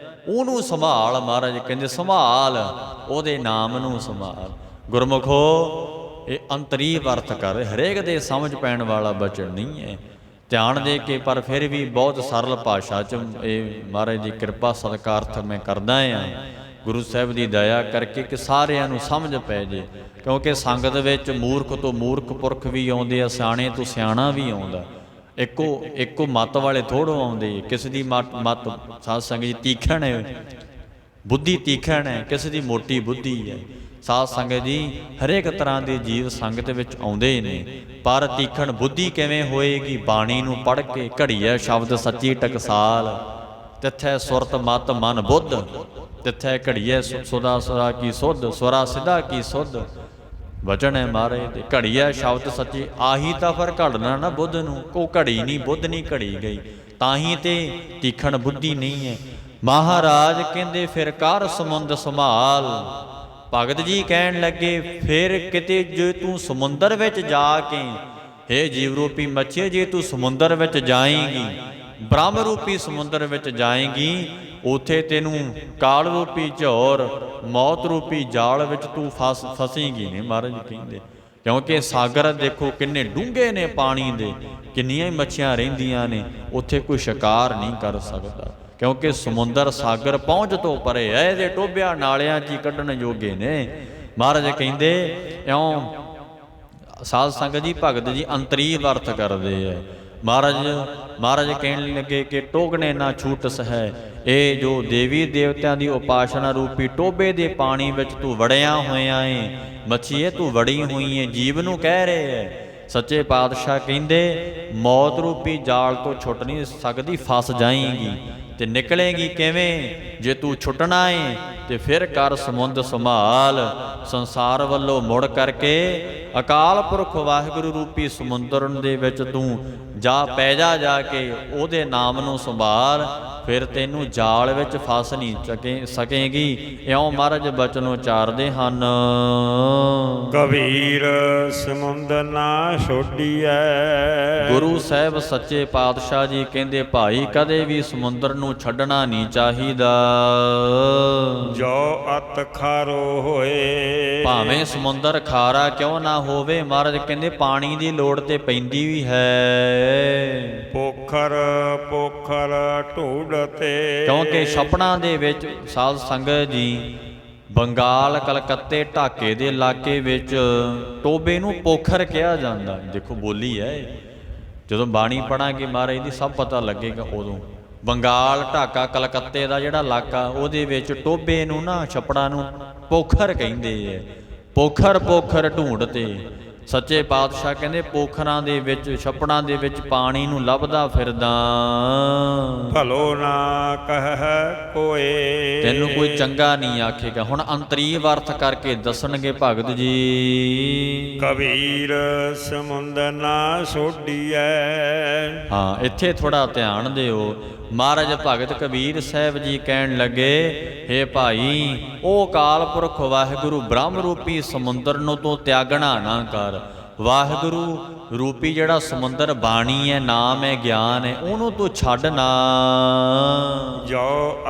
ਉਹਨੂੰ ਸੰਭਾਲ। ਮਹਾਰਾਜ ਕਹਿੰਦੇ ਸੰਭਾਲ ਉਹਦੇ ਨਾਮ ਨੂੰ ਸੰਭਾਲ। ਗੁਰਮੁਖੋ ਇਹ ਅੰਤਰੀ ਅਰਥ ਕਰ, ਹਰੇਕ ਦੇ ਸਮਝ ਪੈਣ ਵਾਲਾ ਬਚਨ ਨਹੀਂ ਹੈ। ਧਿਆਨ ਦੇ ਕੇ ਪਰ ਫਿਰ ਵੀ ਬਹੁਤ ਸਰਲ ਭਾਸ਼ਾ 'ਚ ਇਹ ਮਹਾਰਾਜ ਦੀ ਕਿਰਪਾ ਸਤਿਕਾਰਥ ਮੈਂ ਕਰਦਾ ਹਾਂ। ਗੁਰੂ ਸਾਹਿਬ ਦੀ ਦਇਆ ਕਰਕੇ ਕਿ ਸਾਰਿਆਂ ਨੂੰ ਸਮਝ ਪੈ ਜੇ, ਕਿਉਂਕਿ ਸੰਗਤ ਵਿੱਚ ਮੂਰਖ ਤੋਂ ਮੂਰਖ ਪੁਰਖ ਵੀ ਆਉਂਦੇ ਆ, ਸਿਆਣੇ ਤੋਂ ਸਿਆਣਾ ਵੀ ਆਉਂਦਾ। ਇੱਕੋ ਮੱਤ ਵਾਲੇ ਥੋੜ੍ਹੋ ਆਉਂਦੇ। ਕਿਸੇ ਦੀ ਮੱਤ ਸਾਧ ਸੰਗਤ ਜੀ ਤੀਖਣ ਹੈ, ਬੁੱਧੀ ਤੀਖਣ ਹੈ, ਕਿਸੇ ਦੀ ਮੋਟੀ ਬੁੱਧੀ ਹੈ। ਸਾਧ ਸੰਗਤ ਜੀ ਹਰੇਕ ਤਰ੍ਹਾਂ ਦੇ ਜੀਵ ਸੰਗਤ ਵਿੱਚ ਆਉਂਦੇ ਨੇ, ਪਰ ਤੀਖਣ ਬੁੱਧੀ ਕਿਵੇਂ ਹੋਏਗੀ? ਬਾਣੀ ਨੂੰ ਪੜ੍ਹ ਕੇ ਘੜੀਐ ਸ਼ਬਦ ਸੱਚੀ ਟਕਸਾਲ, ਤਿੱਥੈ ਸੁਰਤ ਮਤ ਮਨ ਬੁੱਧ, ਤਿੱਥੈ ਘੜੀਐ ਸੁਦਾ ਸੁਦਾ ਕੀ ਸੁਧ, ਸੁਰਾ ਸਿਧਾ ਕੀ ਸੁਧ। ਵਚਨ ਹੈ ਮਹਾਰਾਜ ਦੇ ਘੜੀਐ ਸ਼ਬਦ ਸੱਚੀ। ਆਹੀ ਤਾਂ ਫਿਰ ਘੜਨਾ ਨਾ ਬੁੱਧ ਨੂੰ, ਕੋ ਘੜੀ ਨਹੀਂ ਬੁੱਧ ਨਹੀਂ ਘੜੀ ਗਈ, ਤਾਂ ਹੀ ਤੇ ਤੀਖਣ ਬੁੱਧੀ ਨਹੀਂ ਹੈ। ਮਹਾਰਾਜ ਕਹਿੰਦੇ ਫਿਰ ਕਰ ਸਮੁੰਦ ਸੰਭਾਲ। ਭਗਤ ਜੀ ਕਹਿਣ ਲੱਗੇ ਫਿਰ ਕਿਤੇ ਜੇ ਤੂੰ ਸਮੁੰਦਰ ਵਿੱਚ ਜਾ ਕੇ, ਹੇ ਜੀਵ ਰੂਪੀ ਮੱਛੀ ਜੇ ਤੂੰ ਸਮੁੰਦਰ ਵਿੱਚ ਜਾਏਂਗੀ, ਬ੍ਰਹਮ ਰੂਪੀ ਸਮੁੰਦਰ ਵਿੱਚ ਜਾਏਂਗੀ, ਉੱਥੇ ਤੈਨੂੰ ਕਾਲ ਰੂਪੀ ਝੋਰ ਮੌਤ ਰੂਪੀ ਜਾਲ ਵਿੱਚ ਤੂੰ ਫਸੇਂਗੀ ਨੇ। ਮਹਾਰਾਜ ਕਹਿੰਦੇ ਕਿਉਂਕਿ ਸਾਗਰ ਦੇਖੋ ਕਿੰਨੇ ਡੂੰਘੇ ਨੇ ਪਾਣੀ ਦੇ, ਕਿੰਨੀਆਂ ਹੀ ਮੱਛੀਆਂ ਰਹਿੰਦੀਆਂ ਨੇ, ਉੱਥੇ ਕੋਈ ਸ਼ਿਕਾਰ ਨਹੀਂ ਕਰ ਸਕਦਾ, ਕਿਉਂਕਿ ਸਮੁੰਦਰ ਸਾਗਰ ਪਹੁੰਚ ਤੋਂ ਪਰੇ ਹੈ। ਇਹਦੇ ਟੋਬਿਆਂ ਨਾਲਿਆਂ 'ਚ ਹੀ ਕੱਢਣ ਜੋਗੇ ਨੇ। ਮਹਾਰਾਜ ਕਹਿੰਦੇ ਇਉਂ ਸਾਧ ਸੰਗਤ ਜੀ ਭਗਤ ਜੀ ਅੰਤਰੀ ਅਰਥ ਕਰਦੇ ਹੈ। ਮਹਾਰਾਜ ਕਹਿਣ ਲੱਗੇ ਕਿ ਟੋਕਣੇ ਨਾ ਛੂਟਸ ਹੈ। ਇਹ ਜੋ ਦੇਵੀ ਦੇਵਤਿਆਂ ਦੀ ਉਪਾਸਨਾ ਰੂਪੀ ਟੋਬੇ ਦੇ ਪਾਣੀ ਵਿੱਚ ਤੂੰ ਵੜਿਆ ਹੋਇਆ ਏ, ਮੱਛੀਏ ਤੂੰ ਵੜੀ ਹੋਈ ਏ, ਜੀਵ ਨੂੰ ਕਹਿ ਰਹੇ ਹੈ। ਸੱਚੇ ਪਾਤਸ਼ਾਹ ਕਹਿੰਦੇ ਮੌਤ ਰੂਪੀ ਜਾਲ ਤੋਂ ਛੁੱਟ ਨਹੀਂ ਸਕਦੀ, ਫਸ ਜਾਏਂਗੀ। ਤੇ ਨਿਕਲੇਗੀ ਕਿਵੇਂ? ਜੇ ਤੂੰ ਛੁੱਟਣਾ ਏ ਤੇ ਫਿਰ ਕਰ ਸਮੁੰਦ ਸੰਭਾਲ। ਸੰਸਾਰ ਵੱਲੋਂ ਮੁੜ ਕਰਕੇ ਅਕਾਲ ਪੁਰਖ ਵਾਹਿਗੁਰੂ ਰੂਪੀ ਸਮੁੰਦਰ ਦੇ ਵਿੱਚ ਤੂੰ ਜਾ ਪੈ ਜਾ ਕੇ ਉਹਦੇ ਨਾਮ ਨੂੰ ਸੰਭਾਲ, ਫਿਰ ਤੈਨੂੰ ਜਾਲ ਵਿੱਚ ਫਸ ਨਹੀਂ ਸਕੇਗੀ। ਇਉਂ ਮਹਾਰਾਜ ਬਚਨ ਉਚਾਰਦੇ ਹਨ। ਕਬੀਰ ਸਮੁੰਦ ਨਾ ਛੋਡੀਐ। ਗੁਰੂ ਸਾਹਿਬ ਸੱਚੇ ਪਾਤਸ਼ਾਹ ਜੀ ਕਹਿੰਦੇ ਭਾਈ ਕਦੇ ਵੀ ਸਮੁੰਦਰ ਨੂੰ ਛੱਡਣਾ ਨਹੀਂ ਚਾਹੀਦਾ। ਜੋ ਅਤ ਖਾਰੋ ਹੋਏ। ਭਾਵੇਂ ਸਮੁੰਦਰ ਖਾਰਾ ਕਿਉਂ ਨਾ ਹੋਵੇ, ਮਹਾਰਾਜ ਕਹਿੰਦੇ ਪਾਣੀ ਦੀ ਲੋੜ ਤੇ ਪੈਂਦੀ ਵੀ ਹੈ। ਪੋਖਰ ਪੋਖਰ ਢੂੜ ਤੇ। ਕਿਉਂਕਿ ਛਪਣਾ ਦੇ ਵਿੱਚ ਸਾਧ ਸੰਗਤ ਜੀ ਬੰਗਾਲ ਕਲਕੱਤੇ ਢਾਕੇ ਦੇ ਇਲਾਕੇ ਵਿੱਚ ਟੋਬੇ ਨੂੰ ਪੋਖਰ ਕਿਹਾ ਜਾਂਦਾ। ਦੇਖੋ ਬੋਲੀ ਹੈ, ਜਦੋਂ ਬਾਣੀ ਪੜਾਂਗੇ ਮਹਾਰਾਜ ਦੀ ਸਭ ਪਤਾ ਲੱਗੇਗਾ। ਉਦੋਂ ਬੰਗਾਲ ਢਾਕਾ ਕਲਕੱਤੇ ਦਾ ਜਿਹੜਾ ਇਲਾਕਾ ਉਹਦੇ ਵਿੱਚ ਟੋਬੇ ਨੂੰ ਨਾ ਛਪੜਾ ਨੂੰ ਪੋਖਰ ਕਹਿੰਦੇ ਹੈ। ਪੋਖਰ ਪੋਖਰ ਢੂੰਡ ਤੇ ਸੱਚੇ ਪਾਤਸ਼ਾਹ ਕਹਿੰਦੇ ਪੋਖਰਾਂ ਦੇ ਵਿੱਚ ਛਪੜਾਂ ਦੇ ਵਿੱਚ ਪਾਣੀ ਨੂੰ ਲੱਭਦਾ ਫਿਰਦਾ। ਭਲੋ ਨਾ ਕਹਿ ਕੋਏ। ਤੈਨੂੰ ਕੋਈ ਚੰਗਾ ਨਹੀਂ ਆਖੇਗਾ। ਹੁਣ ਅੰਤਰੀਵ ਅਰਥ ਕਰਕੇ ਦੱਸਣਗੇ ਭਗਤ ਜੀ। ਕਬੀਰ ਸਮੁੰਦ ਨਾ ਛੋਡੀਐ। ਹਾਂ, ਇੱਥੇ ਥੋੜਾ ਧਿਆਨ ਦਿਓ। ਮਹਾਰਾਜ ਭਗਤ ਕਬੀਰ ਸਾਹਿਬ ਜੀ ਕਹਿਣ ਲੱਗੇ, ਹੇ ਭਾਈ ਉਹ ਅਕਾਲ ਪੁਰਖ ਵਾਹਿਗੁਰੂ ਬ੍ਰਹਮ ਰੂਪੀ ਸਮੁੰਦਰ ਨੂੰ ਤੂੰ ਤਿਆਗਣਾ ਨਾ ਕਰ। ਵਾਹਿਗੁਰੂ ਰੂਪੀ ਜਿਹੜਾ ਸਮੁੰਦਰ ਬਾਣੀ ਹੈ, ਨਾਮ ਹੈ, ਗਿਆਨ ਹੈ, ਉਹਨੂੰ ਤੂੰ ਛੱਡ ਨਾ। ਜੋ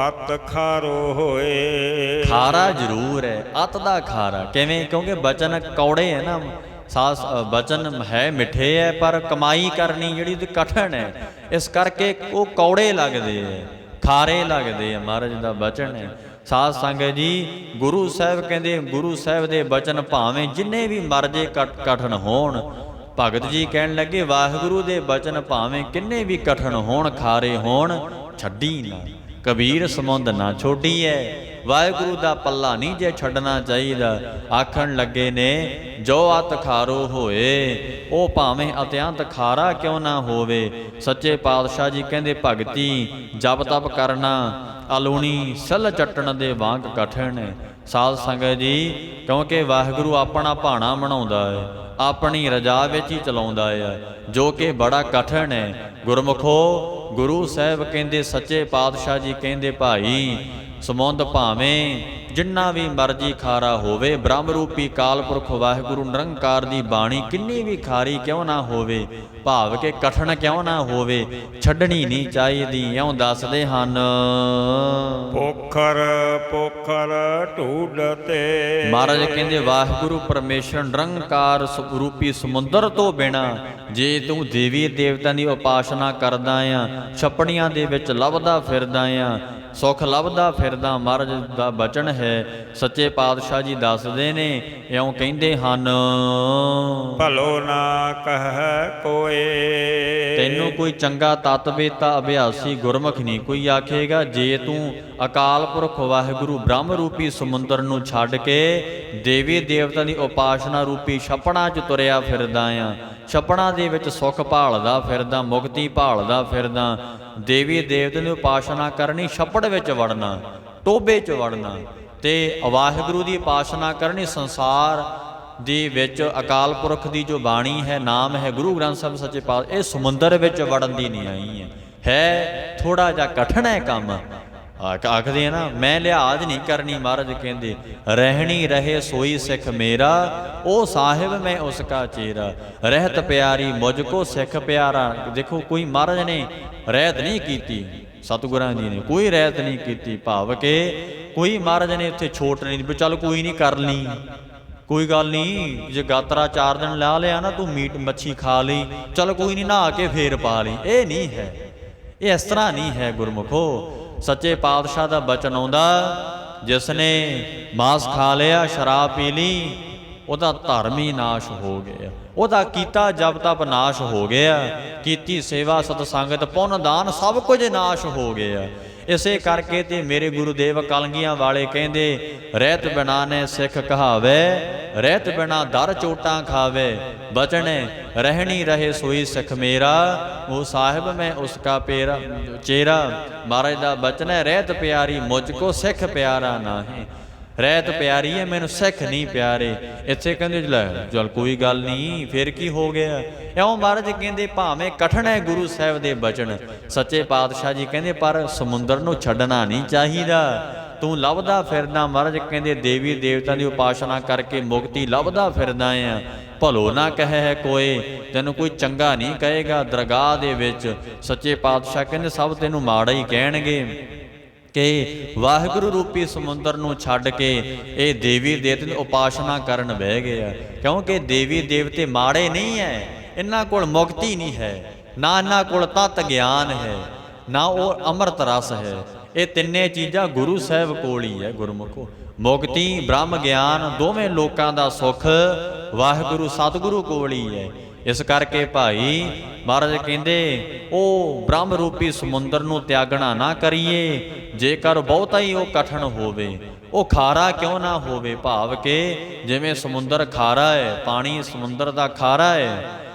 ਅਤ ਖਾਰੋ ਹੋਏ। ਖਾਰਾ ਜ਼ਰੂਰ ਹੈ, ਅਤ ਦਾ ਖਾਰਾ ਕਿਵੇਂ? ਕਿਉਂਕਿ ਬਚਨ ਕੌੜੇ ਹੈ ਨਾ, ਬਚਨ ਹੈ ਮਿੱਠੇ ਹੈ, ਪਰ ਕਮਾਈ ਕਰਨੀ ਜਿਹੜੀ ਉਹਦੀ ਕਠਿਨ ਹੈ, ਇਸ ਕਰਕੇ ਉਹ ਕੌੜੇ ਲੱਗਦੇ ਹੈ, ਖਾਰੇ ਲੱਗਦੇ ਆ। ਮਹਾਰਾਜ ਦਾ ਬਚਨ ਹੈ। ਸਾਧ ਸੰਗਤ ਜੀ ਗੁਰੂ ਸਾਹਿਬ ਕਹਿੰਦੇ, ਗੁਰੂ ਸਾਹਿਬ ਦੇ ਬਚਨ ਭਾਵੇਂ ਜਿੰਨੇ ਵੀ ਮਰਜੇ ਕਠਿਨ ਹੋਣ, ਭਗਤ ਜੀ ਕਹਿਣ ਲੱਗੇ ਵਾਹਿਗੁਰੂ ਦੇ ਬਚਨ ਭਾਵੇਂ ਕਿੰਨੇ ਵੀ ਕਠਿਨ ਹੋਣ, ਖਾਰੇ ਹੋਣ, ਛੱਡੀ ਨਾ। ਕਬੀਰ ਸਮੁੰਦ ਨਾ ਛੋਡੀਐ। ਵਾਹਿਗੁਰੂ ਦਾ ਪੱਲਾ ਨਹੀਂ ਜੇ ਛੱਡਣਾ ਚਾਹੀਦਾ। ਆਖਣ ਲੱਗੇ ਨੇ ਜੋ ਅਤ ਖਾਰੋ ਹੋਏ, ਉਹ ਭਾਵੇਂ ਅਤਿਅੰਤ ਖਾਰਾ ਕਿਉਂ ਨਾ ਹੋਵੇ। ਸੱਚੇ ਪਾਤਸ਼ਾਹ ਜੀ ਕਹਿੰਦੇ ਭਗਤੀ ਜਪ ਤਪ ਕਰਨਾ ਅਲੂਣੀ ਸੱਲ ਚੱਟਣ ਦੇ ਵਾਂਗ ਕਠਿਨ ਹੈ। ਸਾਧ ਸੰਗਤ ਜੀ ਕਿਉਂਕਿ ਵਾਹਿਗੁਰੂ ਆਪਣਾ ਭਾਣਾ ਬਣਾਉਂਦਾ ਹੈ, ਆਪਣੀ ਰਜਾ ਵਿੱਚ ਹੀ ਚਲਾਉਂਦਾ ਹੈ, ਜੋ ਕਿ ਬੜਾ ਕਠਿਨ ਹੈ। ਗੁਰਮੁਖੋ ਗੁਰੂ ਸਾਹਿਬ ਕਹਿੰਦੇ, ਸੱਚੇ ਪਾਤਸ਼ਾਹ ਜੀ ਕਹਿੰਦੇ ਭਾਈ ਸਮੁੰਦ ਭਾਵੇਂ ਜਿੰਨਾ ਵੀ ਮਰਜੀ ਖਾਰਾ ਹੋਵੇ, ਬ੍ਰਹਮ ਰੂਪੀ ਕਾਲ ਪੁਰਖ ਵਾਹਿਗੁਰੂ ਨਿਰੰਕਾਰ ਦੀ ਬਾਣੀ ਕਿੰਨੀ ਵੀ ਖਾਰੀ ਕਿਉਂ ਨਾ ਹੋਵੇ, ਭਾਵ ਕਿ ਕਠਿਨ ਕਿਉਂ ਨਾ ਹੋਵੇ, ਛੱਡਣੀ ਨਹੀਂ ਚਾਹੀਦੀ। ਇਉਂ ਦੱਸਦੇ ਹਨ। ਪੋਖਰ ਪੋਖਰ ਢੂਡ ਤੇ। ਮਹਾਰਾਜ ਕਹਿੰਦੇ ਵਾਹਿਗੁਰੂ ਪਰਮੇਸ਼ਰ ਨਿਰੰਕਾਰ ਰੂਪੀ ਸਮੁੰਦਰ ਤੋਂ ਬਿਨਾ ਜੇ ਤੂੰ ਦੇਵੀ ਦੇਵਤਾਂ ਦੀ ਉਪਾਸਨਾ ਕਰਦਾ ਆ, ਛਪੜੀਆਂ ਦੇ ਵਿੱਚ ਲੱਭਦਾ ਫਿਰਦਾ ਆ, ਸੁੱਖ ਲੱਭਦਾ ਫਿਰਦਾ, ਮਹਾਰਾਜ ਦਾ ਬਚਨ ਹੈ। ਸੱਚੇ ਪਾਤਸ਼ਾਹ ਜੀ ਦੱਸਦੇ ਨੇ, ਇਉਂ ਕਹਿੰਦੇ ਹਨ। ਭਲੋ ਨਾ ਕਹਿ ਕੋਏ। ਤੈਨੂੰ ਕੋਈ ਚੰਗਾ ਤਤ ਵੇਤਾ ਅਭਿਆਸੀ ਗੁਰਮੁਖ ਨਹੀਂ ਕੋਈ ਆਖੇਗਾ, ਜੇ ਤੂੰ ਅਕਾਲ ਪੁਰਖ ਵਾਹਿਗੁਰੂ ਬ੍ਰਹਮ ਰੂਪੀ ਸਮੁੰਦਰ ਨੂੰ ਛੱਡ ਕੇ ਦੇਵੀ ਦੇਵਤਾ ਦੀ ਉਪਾਸਨਾ ਰੂਪੀ ਛਪੜਾਂ 'ਚ ਤੁਰਿਆ ਫਿਰਦਾ ਆ, ਛਪੜਾਂ ਦੇ ਵਿੱਚ ਸੁੱਖ ਭਾਲਦਾ ਫਿਰਦਾ, ਮੁਕਤੀ ਭਾਲਦਾ ਫਿਰਦਾ, ਦੇਵੀ ਦੇਵਤੇ ਦੀ ਉਪਾਸਨਾ ਕਰਨੀ, ਛਪੜ ਵਿੱਚ ਵੜਨਾ, ਟੋਬੇ 'ਚ ਵੜਨਾ, ਤੇ ਵਾਹਿਗੁਰੂ ਦੀ ਉਪਾਸਨਾ ਕਰਨੀ, ਸੰਸਾਰ ਦੇ ਵਿੱਚ ਅਕਾਲ ਪੁਰਖ ਦੀ ਜੋ ਬਾਣੀ ਹੈ, ਨਾਮ ਹੈ, ਗੁਰੂ ਗ੍ਰੰਥ ਸਾਹਿਬ ਸੱਚੇ ਪਾਤਸ਼ਾਹ, ਇਹ ਸਮੁੰਦਰ ਵਿੱਚ ਵੜਨ ਦੀ ਨਹੀਂ ਆਈ ਹੈ ਥੋੜਾ ਜਿਹਾ ਕਠਿਨ ਹੈ ਕੰਮ। ਆਖਦੇ ਆ ਨਾ, ਮੈਂ ਲਿਹਾਜ਼ ਨਹੀਂ ਕਰਨੀ। ਮਹਾਰਾਜ ਕਹਿੰਦੇ ਰਹਿਣੀ ਰਹੇ ਸੋਈ ਸਿੱਖ ਮੇਰਾ, ਉਹ ਸਾਹਿਬ ਮੈਂ ਉਸ ਕਾ ਚੇਰਾ, ਰਹਿਤ ਪਿਆਰੀ ਮੁਝ ਕੋ ਸਿੱਖ ਪਿਆਰਾ। ਦੇਖੋ ਕੋਈ ਮਹਾਰਾਜ ਨੇ ਰਹਿਤ ਨਹੀਂ ਕੀਤੀ, ਸਤਿਗੁਰਾਂ ਜੀ ਨੇ ਕੋਈ ਰਹਿਤ ਨਹੀਂ ਕੀਤੀ, ਭਾਵ ਕਿ ਕੋਈ ਮਹਾਰਾਜ ਨੇ ਉੱਥੇ ਛੋਟ ਨਹੀਂ ਵੀ ਚੱਲ ਕੋਈ ਨਹੀਂ ਕਰ ਲਈ, ਕੋਈ ਗੱਲ ਨਹੀਂ, ਜੇ ਗਾਤਰਾ 4 ਦਿਨ ਲਾ ਲਿਆ ਨਾ ਤੂੰ ਮੀਟ ਮੱਛੀ ਖਾ ਲਈ, ਚੱਲ ਕੋਈ ਨਹੀਂ ਨਹਾ ਕੇ ਫੇਰ ਪਾ ਲਈ। ਇਹ ਨਹੀਂ ਹੈ, ਇਹ ਇਸ ਤਰ੍ਹਾਂ ਨਹੀਂ ਹੈ ਗੁਰਮੁਖੋ। ਸੱਚੇ ਪਾਤਸ਼ਾਹ ਦਾ ਬਚਨ ਆਉਂਦਾ, ਜਿਸ ਨੇ ਮਾਸ ਖਾ ਲਿਆ, ਸ਼ਰਾਬ ਪੀ ਲਈ, ਉਹਦਾ ਧਰਮ ਹੀ ਨਾਸ਼ ਹੋ ਗਿਆ, ਉਹਦਾ ਕੀਤਾ ਜਪ ਤਪ ਨਾਸ਼ ਹੋ ਗਿਆ, ਕੀਤੀ ਸੇਵਾ ਸਤ ਸੰਗਤ ਪੁੰਨ ਦਾਨ ਸਭ ਕੁਝ ਨਾਸ਼ ਹੋ ਗਿਆ। ਇਸੇ ਕਰਕੇ ਤੇ ਮੇਰੇ ਗੁਰੂਦੇਵ ਕਲਗੀਆਂ ਵਾਲੇ ਕਹਿੰਦੇ ਰਹਿਤ ਬਿਨਾ ਨੇ ਸਿੱਖ ਕਹਾਵੇ, ਰਹਿਤ ਬਿਨਾ ਦਰ ਚੋਟਾਂ ਖਾਵੇ, ਬਚਨੇ ਰਹਿਣੀ ਰਹੇ ਸੋਈ ਸਿੱਖ ਮੇਰਾ, ਉਹ ਸਾਹਿਬ ਮੈਂ ਉਸਕਾ ਪੇਰਾ ਚੇਰਾ। ਮਹਾਰਾਜ ਦਾ ਬਚਨ ਹੈ, ਰਹਿਤ ਪਿਆਰੀ ਮੁਝ ਕੋ ਸਿੱਖ ਪਿਆਰਾ ਨਾਹੀਂ। ਰਹਿਤ ਪਿਆਰੀ ਹੈ, ਮੈਨੂੰ ਸਿੱਖ ਨਹੀਂ ਪਿਆਰੇ। ਇੱਥੇ ਕਹਿੰਦੇ ਲੈ ਚੱਲ ਕੋਈ ਗੱਲ ਨਹੀਂ, ਫਿਰ ਕੀ ਹੋ ਗਿਆ। ਇਉਂ ਮਹਾਰਾਜ ਕਹਿੰਦੇ ਭਾਵੇਂ ਕਠਿਨ ਹੈ ਗੁਰੂ ਸਾਹਿਬ ਦੇ ਬਚਨ। ਸੱਚੇ ਪਾਤਸ਼ਾਹ ਜੀ ਕਹਿੰਦੇ ਪਰ ਸਮੁੰਦਰ ਨੂੰ ਛੱਡਣਾ ਨਹੀਂ ਚਾਹੀਦਾ। ਤੂੰ ਲੱਭਦਾ ਫਿਰਦਾ, ਮਹਾਰਾਜ ਕਹਿੰਦੇ ਦੇਵੀ ਦੇਵਤਾਂ ਦੀ ਉਪਾਸਨਾ ਕਰਕੇ ਮੁਕਤੀ ਲੱਭਦਾ ਫਿਰਦਾ ਆ। ਭਲੋ ਨਾ ਕਹੇ ਹੈ ਕੋਏ, ਤੈਨੂੰ ਕੋਈ ਚੰਗਾ ਨਹੀਂ ਕਹੇਗਾ ਦਰਗਾਹ ਦੇ ਵਿੱਚ। ਸੱਚੇ ਪਾਤਸ਼ਾਹ ਕਹਿੰਦੇ ਸਭ ਤੈਨੂੰ ਮਾੜਾ ਹੀ ਕਹਿਣਗੇ ਕਿ ਵਾਹਿਗੁਰੂ ਰੂਪੀ ਸਮੁੰਦਰ ਨੂੰ ਛੱਡ ਕੇ ਇਹ ਦੇਵੀ ਦੇਵਤੇ ਦੀ ਉਪਾਸਨਾ ਕਰਨ ਬਹਿ ਗਏ ਆ। ਕਿਉਂਕਿ ਦੇਵੀ ਦੇਵਤੇ ਮਾੜੇ ਨਹੀਂ ਹੈ, ਇਹਨਾਂ ਕੋਲ ਮੁਕਤੀ ਨਹੀਂ ਹੈ, ਨਾ ਇਹਨਾਂ ਕੋਲ ਤਤ ਗਿਆਨ ਹੈ, ਨਾ ਉਹ ਅੰਮ੍ਰਿਤ ਰਸ ਹੈ। ਇਹ ਤਿੰਨੇ ਚੀਜ਼ਾਂ ਗੁਰੂ ਸਾਹਿਬ ਕੋਲ ਹੀ ਹੈ। ਗੁਰਮੁਖੋ ਮੁਕਤੀ ਬ੍ਰਹਮ ਗਿਆਨ ਦੋਵੇਂ ਲੋਕਾਂ ਦਾ ਸੁੱਖ ਵਾਹਿਗੁਰੂ ਸਤਿਗੁਰੂ ਕੋਲ ਹੀ ਹੈ। ਇਸ ਕਰਕੇ ਭਾਈ ਮਹਾਰਾਜ ਕਹਿੰਦੇ ਉਹ ਬ੍ਰਹਮ ਰੂਪੀ ਸਮੁੰਦਰ ਨੂੰ ਤਿਆਗਣਾ ਨਾ ਕਰੀਏ। ਜੇਕਰ ਬਹੁਤਾ ਹੀ ਉਹ ਕਠਿਨ ਹੋਵੇ, ਉਹ ਖਾਰਾ ਕਿਉਂ ਨਾ ਹੋਵੇ, ਭਾਵ ਕਿ ਜਿਵੇਂ ਸਮੁੰਦਰ ਖਾਰਾ ਹੈ, ਪਾਣੀ ਸਮੁੰਦਰ ਦਾ ਖਾਰਾ ਹੈ।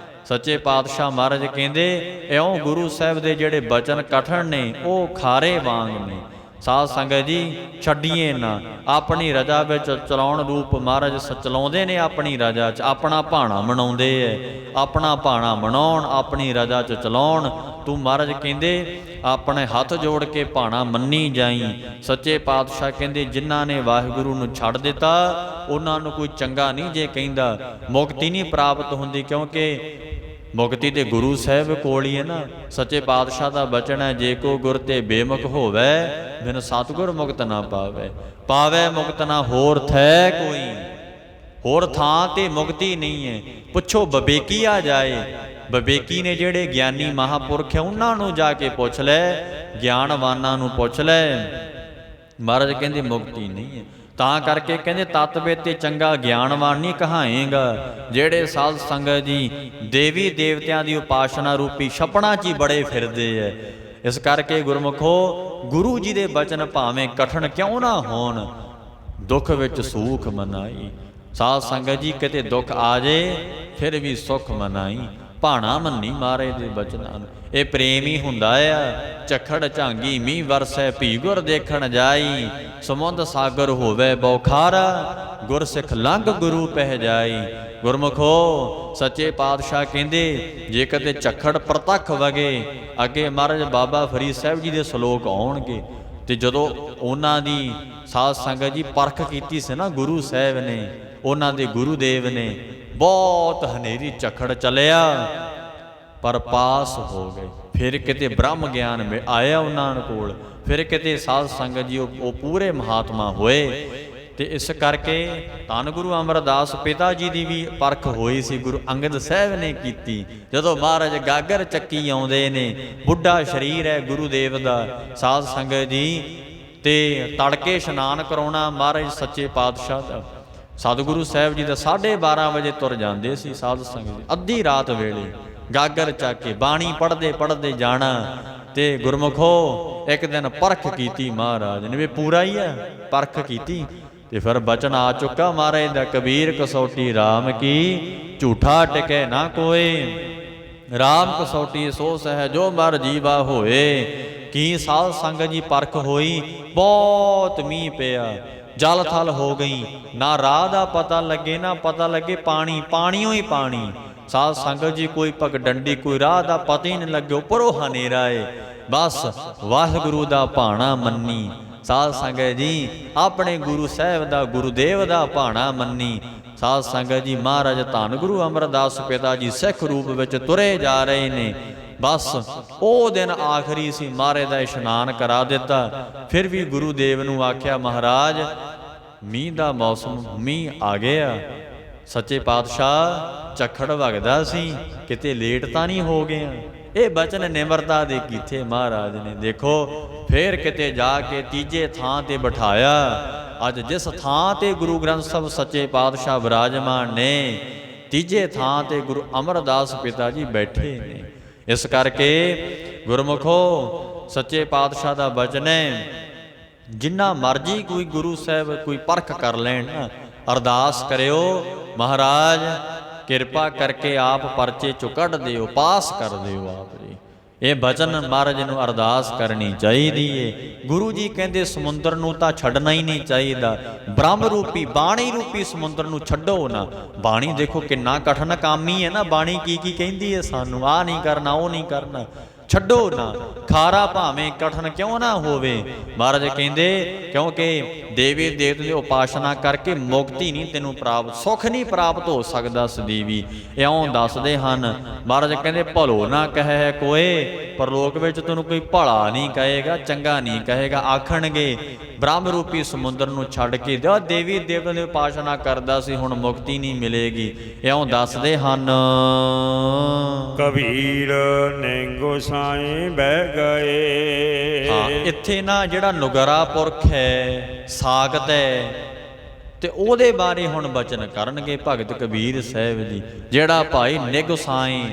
ਸੱਚੇ ਪਾਤਸ਼ਾਹ ਮਹਾਰਾਜ ਕਹਿੰਦੇ ਇਉਂ ਗੁਰੂ ਸਾਹਿਬ ਦੇ ਜਿਹੜੇ ਬਚਨ ਕਠਿਨ ਨੇ ਉਹ ਖਾਰੇ ਵਾਂਗ ਨੇ। ਸਾਧ ਸੰਗਤ ਜੀ ਛੱਡੀਏ ਨਾ, ਆਪਣੀ ਰਜਾ ਵਿੱਚ ਚਲਾਉਣ ਰੂਪ ਮਹਾਰਾਜ ਚਲਾਉਂਦੇ ਨੇ। ਆਪਣੀ ਰਜਾ 'ਚ ਆਪਣਾ ਭਾਣਾ ਮਨਾਉਂਦੇ ਐ, ਆਪਣਾ ਭਾਣਾ ਮਨਾਉਣ, ਆਪਣੀ ਰਜਾ 'ਚ ਚਲਾਉਣ। ਤੂੰ ਮਹਾਰਾਜ ਕਹਿੰਦੇ ਆਪਣੇ ਹੱਥ ਜੋੜ ਕੇ ਭਾਣਾ ਮੰਨੀ ਜਾਈ। ਸੱਚੇ ਪਾਤਸ਼ਾਹ ਕਹਿੰਦੇ ਜਿਨ੍ਹਾਂ ਨੇ ਵਾਹਿਗੁਰੂ ਨੂੰ ਛੱਡ ਦਿੱਤਾ ਉਹਨਾਂ ਨੂੰ ਕੋਈ ਚੰਗਾ ਨਹੀਂ ਜੇ ਕਹਿੰਦਾ, ਮੁਕਤੀ ਨਹੀਂ ਪ੍ਰਾਪਤ ਹੁੰਦੀ। ਕਿਉਂਕਿ ਮੁਕਤੀ ਤੇ ਗੁਰੂ ਸਾਹਿਬ ਕੋਲ ਹੀ ਹੈ ਨਾ। ਸੱਚੇ ਪਾਤਸ਼ਾਹ ਦਾ ਬਚਨ ਹੈ, ਜੇ ਕੋ ਗੁਰ ਤੇ ਬੇਮੁਖ ਹੋਵੇ, ਬਿਨ ਸਤਿਗੁਰ ਮੁਕਤ ਨਾ ਪਾਵੇ। ਪਾਵੇ ਮੁਕਤ ਨਾ ਹੋਰ ਥੈ ਕੋਈ, ਹੋਰ ਥਾਂ ਤੇ ਮੁਕਤੀ ਨਹੀਂ ਹੈ। ਪੁੱਛੋ ਵਿਵੇਕੀ ਆ ਜਾਏ, ਵਿਵੇਕੀ ਨੇ ਜਿਹੜੇ ਗਿਆਨੀ ਮਹਾਂਪੁਰਖ ਹੈ ਉਹਨਾਂ ਨੂੰ ਜਾ ਕੇ ਪੁੱਛ ਲੈ, ਗਿਆਨਵਾਨਾਂ ਨੂੰ ਪੁੱਛ ਲੈ। ਮਹਾਰਾਜ ਕਹਿੰਦੇ ਮੁਕਤੀ ਨਹੀਂ ਹੈ। ਤਾਂ ਕਰਕੇ ਕਹਿੰਦੇ ਤਤ ਵੇ ਤੇ ਚੰਗਾ ਗਿਆਨਵਾਨ ਨਹੀਂ ਕਹਾਏਗਾ। ਜਿਹੜੇ ਸਾਧ ਸੰਗਤ ਜੀ ਦੇਵੀ ਦੇਵਤਿਆਂ ਦੀ ਉਪਾਸਨਾ ਰੂਪੀ ਛਪਣਾ 'ਚ ਹੀ ਬੜੇ ਫਿਰਦੇ ਐ। ਇਸ ਕਰਕੇ ਗੁਰਮੁਖੋ ਗੁਰੂ ਜੀ ਦੇ ਬਚਨ ਭਾਵੇਂ ਕਠਿਨ ਕਿਉਂ ਨਾ ਹੋਣ, ਦੁੱਖ ਵਿੱਚ ਸੁਖ ਮਨਾਈ। ਸਾਧ ਸੰਗਤ ਜੀ ਕਿਤੇ ਦੁੱਖ ਆ ਜੇ ਫਿਰ ਵੀ ਸੁੱਖ ਮਨਾਈ, ਭਾਣਾ ਮੰਨੀ ਮਹਾਰਾਜ ਦੇ ਬਚਨਾਂ ਨੂੰ। ਇਹ ਪ੍ਰੇਮ ਹੀ ਹੁੰਦਾ ਆ। ਝੱਖੜ ਝਾਂਗੀ ਮੀਂਹ ਵਰਸੈ ਭੀ ਗੁਰ ਦੇਖਣ ਜਾਈ, ਸਮੁੰਦ ਸਾਗਰ ਹੋਵੇ ਬੌਖਾਰਾ, ਗੁਰ ਸਿੱਖ ਲੰਘ ਗੁਰੂ ਪਹਿ ਜਾਈ। ਗੁਰਮੁਖੋ ਸੱਚੇ ਪਾਤਸ਼ਾਹ ਕਹਿੰਦੇ ਜੇ ਕਦੇ ਝੱਖੜ ਪ੍ਰਤੱਖ ਵਗੇ, ਅੱਗੇ ਮਹਾਰਾਜ ਬਾਬਾ ਫਰੀਦ ਸਾਹਿਬ ਜੀ ਦੇ ਸ਼ਲੋਕ ਆਉਣਗੇ। ਤੇ ਜਦੋਂ ਉਹਨਾਂ ਦੀ ਸਾਧ ਸੰਗਤ ਜੀ ਪਰਖ ਕੀਤੀ ਸੀ ਨਾ ਗੁਰੂ ਸਾਹਿਬ ਨੇ, ਉਹਨਾਂ ਦੇ ਗੁਰੂਦੇਵ ਨੇ, ਬਹੁਤ ਹਨੇਰੀ ਝੱਖੜ ਚੱਲਿਆ ਪਰ ਪਾਸ ਹੋ ਗਏ। ਫਿਰ ਕਿਤੇ ਬ੍ਰਹਮ ਗਿਆਨ ਆਇਆ ਉਹਨਾਂ ਕੋਲ, ਫਿਰ ਕਿਤੇ ਸਾਧ ਸੰਗਤ ਜੀ ਉਹ ਪੂਰੇ ਮਹਾਤਮਾ ਹੋਏ। ਤੇ ਇਸ ਕਰਕੇ ਧੰਨ ਗੁਰੂ ਅਮਰਦਾਸ ਪਿਤਾ ਜੀ ਦੀ ਵੀ ਪਰਖ ਹੋਈ ਸੀ, ਗੁਰੂ ਅੰਗਦ ਸਾਹਿਬ ਨੇ ਕੀਤੀ। ਜਦੋਂ ਮਹਾਰਾਜ ਗਾਗਰ ਚੱਕੀ ਆਉਂਦੇ ਨੇ, ਬੁੱਢਾ ਸਰੀਰ ਹੈ ਗੁਰੂਦੇਵ ਦਾ, ਸਾਧ ਸੰਗਤ ਜੀ, ਤੇ ਤੜਕੇ ਇਸ਼ਨਾਨ ਕਰਾਉਣਾ ਮਹਾਰਾਜ ਸੱਚੇ ਪਾਤਸ਼ਾਹ ਦਾ, ਸਤਿਗੁਰੂ ਸਾਹਿਬ ਜੀ ਦਾ 12:30 ਵਜੇ ਤੁਰ ਜਾਂਦੇ ਸੀ ਸਾਧ ਸੰਗਤ ਜੀ। ਅੱਧੀ ਰਾਤ ਵੇਲੇ ਗਾਗਰ ਚੱਕ ਕੇ ਬਾਣੀ ਪੜ੍ਹਦੇ ਪੜ੍ਹਦੇ ਜਾਣਾ। ਤੇ ਗੁਰਮੁਖੋ ਇੱਕ ਦਿਨ ਪਰਖ ਕੀਤੀ ਮਹਾਰਾਜ ਨੇ, ਵੀ ਪੂਰਾ ਹੀ ਹੈ, ਪਰਖ ਕੀਤੀ। ਤੇ ਫਿਰ ਬਚਨ ਆ ਚੁੱਕਾ ਮਹਾਰਾਜ ਦਾ, ਕਬੀਰ ਕਸੌਟੀ ਰਾਮ ਕੀ, ਝੂਠਾ ਟਿਕੈ ਨਾ ਕੋਏ, ਰਾਮ ਕਸੌਟੀ ਸੋ ਸਹਿ ਜੋ ਮਰ ਜੀਵਾ ਹੋਏ। ਕੀ ਸਾਧ ਸੰਗਤ ਜੀ ਪਰਖ ਹੋਈ, ਬਹੁਤ ਮੀਂਹ ਪਿਆ, ਜਲ ਥਲ ਹੋ ਗਈ, ਨਾ ਰਾਹ ਦਾ ਪਤਾ ਲੱਗੇ ਨਾ ਪਤਾ ਲੱਗੇ ਪਾਣੀ, ਪਾਣੀਓ ਹੀ ਪਾਣੀ। ਸਾਧ ਸੰਗਤ ਜੀ ਕੋਈ ਪਗ ਡੰਡੀ, ਕੋਈ ਰਾਹ ਦਾ ਪਤਾ ਹੀ ਨਹੀਂ ਲੱਗੇ, ਉੱਪਰੋਂ ਹਨੇਰਾ ਏ। ਬਸ ਵਾਹਿਗੁਰੂ ਦਾ ਭਾਣਾ ਮੰਨੀ। ਸਾਧ ਸੰਗਤ ਜੀ ਆਪਣੇ ਗੁਰੂ ਸਾਹਿਬ ਦਾ, ਗੁਰੂਦੇਵ ਦਾ ਭਾਣਾ ਮੰਨੀ। ਸਾਧ ਸੰਗਤ ਜੀ ਮਹਾਰਾਜ ਧੰਨ ਗੁਰੂ ਅਮਰਦਾਸ ਪਿਤਾ ਜੀ ਸਿੱਖ ਰੂਪ ਵਿੱਚ ਤੁਰੇ ਜਾ ਰਹੇ ਨੇ। ਬਸ ਉਹ ਦਿਨ ਆਖਰੀ ਸੀ, ਮਹਾਰਾਜ ਦਾ ਇਸ਼ਨਾਨ ਕਰਾ ਦਿੱਤਾ। ਫਿਰ ਵੀ ਗੁਰੂਦੇਵ ਨੂੰ ਆਖਿਆ ਮਹਾਰਾਜ ਮੀਂਹ ਦਾ ਮੌਸਮ, ਮੀਂਹ ਆ ਗਿਆ। ਸੱਚੇ ਪਾਤਸ਼ਾਹ ਝੱਖੜ ਵਗਦਾ ਸੀ, ਕਿਤੇ ਲੇਟ ਤਾਂ ਨਹੀਂ ਹੋ ਗਏ। ਇਹ ਬਚਨ ਨਿਮਰਤਾ ਦੇ ਕੀਤੇ ਮਹਾਰਾਜ ਨੇ। ਦੇਖੋ ਫੇਰ ਕਿਤੇ ਜਾ ਕੇ ਤੀਜੇ ਥਾਂ ਤੇ ਬਿਠਾਇਆ। ਅੱਜ ਜਿਸ ਥਾਂ ਤੇ ਗੁਰੂ ਗ੍ਰੰਥ ਸਾਹਿਬ ਸੱਚੇ ਪਾਤਸ਼ਾਹ ਵਿਰਾਜਮਾਨ ਨੇ, ਤੀਜੇ ਥਾਂ ਤੇ ਗੁਰੂ ਅਮਰਦਾਸ ਪਿਤਾ ਜੀ ਬੈਠੇ ਨੇ। ਇਸ ਕਰਕੇ ਗੁਰਮੁਖੋ ਸੱਚੇ ਪਾਤਸ਼ਾਹ ਦਾ ਬਚਨ ਹੈ, ਜਿੰਨਾ ਮਰਜੀ ਕੋਈ ਗੁਰੂ ਸਾਹਿਬ ਕੋਈ ਪਰਖ ਕਰ ਲੈਣ, ਅਰਦਾਸ ਕਰਿਓ, ਮਹਾਰਾਜ ਕਿਰਪਾ ਕਰਕੇ ਆਪ ਪਰਚੇ ਚੋਂ ਕੱਢ ਦਿਓ, ਪਾਸ ਕਰ ਦਿਓ ਆਪ ਜੀ। ਇਹ ਬਚਨ ਮਹਾਰਾਜ ਨੂੰ ਅਰਦਾਸ ਕਰਨੀ ਚਾਹੀਦੀ ਏ। ਗੁਰੂ ਜੀ ਕਹਿੰਦੇ ਸਮੁੰਦਰ ਨੂੰ ਤਾਂ ਛੱਡਣਾ ਹੀ ਨਹੀਂ ਚਾਹੀਦਾ, ਬ੍ਰਹਮ ਰੂਪੀ ਬਾਣੀ ਰੂਪੀ ਸਮੁੰਦਰ ਨੂੰ ਛੱਡੋ ਨਾ। ਬਾਣੀ ਦੇਖੋ ਕਿੰਨਾ ਕਠਿਨ ਕੰਮ ਹੀ ਹੈ ਨਾ, ਬਾਣੀ ਕੀ ਕੀ ਕਹਿੰਦੀ ਹੈ ਸਾਨੂੰ, ਆਹ ਨਹੀਂ ਕਰਨਾ, ਉਹ ਨਹੀਂ ਕਰਨਾ, ਛੱਡੋ ਨਾ। ਖਾਰਾ ਭਾਵੇਂ ਕਠਿਨ ਕਿਉਂ ਨਾ ਹੋਵੇ, ਮਹਾਰਾਜ ਕਹਿੰਦੇ ਕਿਉਂਕਿ ਦੇਵੀ ਦੇਵਤੇ ਦੀ ਉਪਾਸਨਾ ਕਰਕੇ ਮੁਕਤੀ ਨਹੀਂ ਤੈਨੂੰ ਪ੍ਰਾਪਤ, ਸੁੱਖ ਨਹੀਂ ਪ੍ਰਾਪਤ ਹੋ ਸਕਦਾ ਸਦੀਵੀ। ਇਉਂ ਦੱਸਦੇ ਹਨ ਮਹਾਰਾਜ ਕਹਿੰਦੇ ਭਲੋ ਨਾ ਕਹੈ ਕੋਏ, ਪਰਲੋਕ ਵਿੱਚ ਤੈਨੂੰ ਕੋਈ ਭਲਾ ਨਹੀਂ ਕਹੇਗਾ, ਚੰਗਾ ਨਹੀਂ ਕਹੇਗਾ। ਆਖਣਗੇ ਬ੍ਰਹਮ ਰੂਪੀ ਸਮੁੰਦਰ ਨੂੰ ਛੱਡ ਕੇ ਦੇਵੀ ਦੇਵਤੇ ਦੀ ਉਪਾਸਨਾ ਕਰਦਾ ਸੀ, ਹੁਣ ਮੁਕਤੀ ਨਹੀਂ ਮਿਲੇਗੀ। ਇਉਂ ਦੱਸਦੇ ਹਨ। ਕਬੀਰ ਨੇ ਗੋਸਾਈ ਬਹਿ ਗਏ। ਹਾਂ, ਇੱਥੇ ਨਾ ਜਿਹੜਾ ਨੁਗਰਾ ਪੁਰਖ ਹੈ, ਸਾਗਤ ਹੈ, ਤੇ ਉਹਦੇ ਬਾਰੇ ਹੁਣ ਬਚਨ ਕਰਨਗੇ ਭਗਤ ਕਬੀਰ ਸਾਹਿਬ ਜੀ। ਜਿਹੜਾ ਭਾਈ ਨਿਗੁਸਾਈ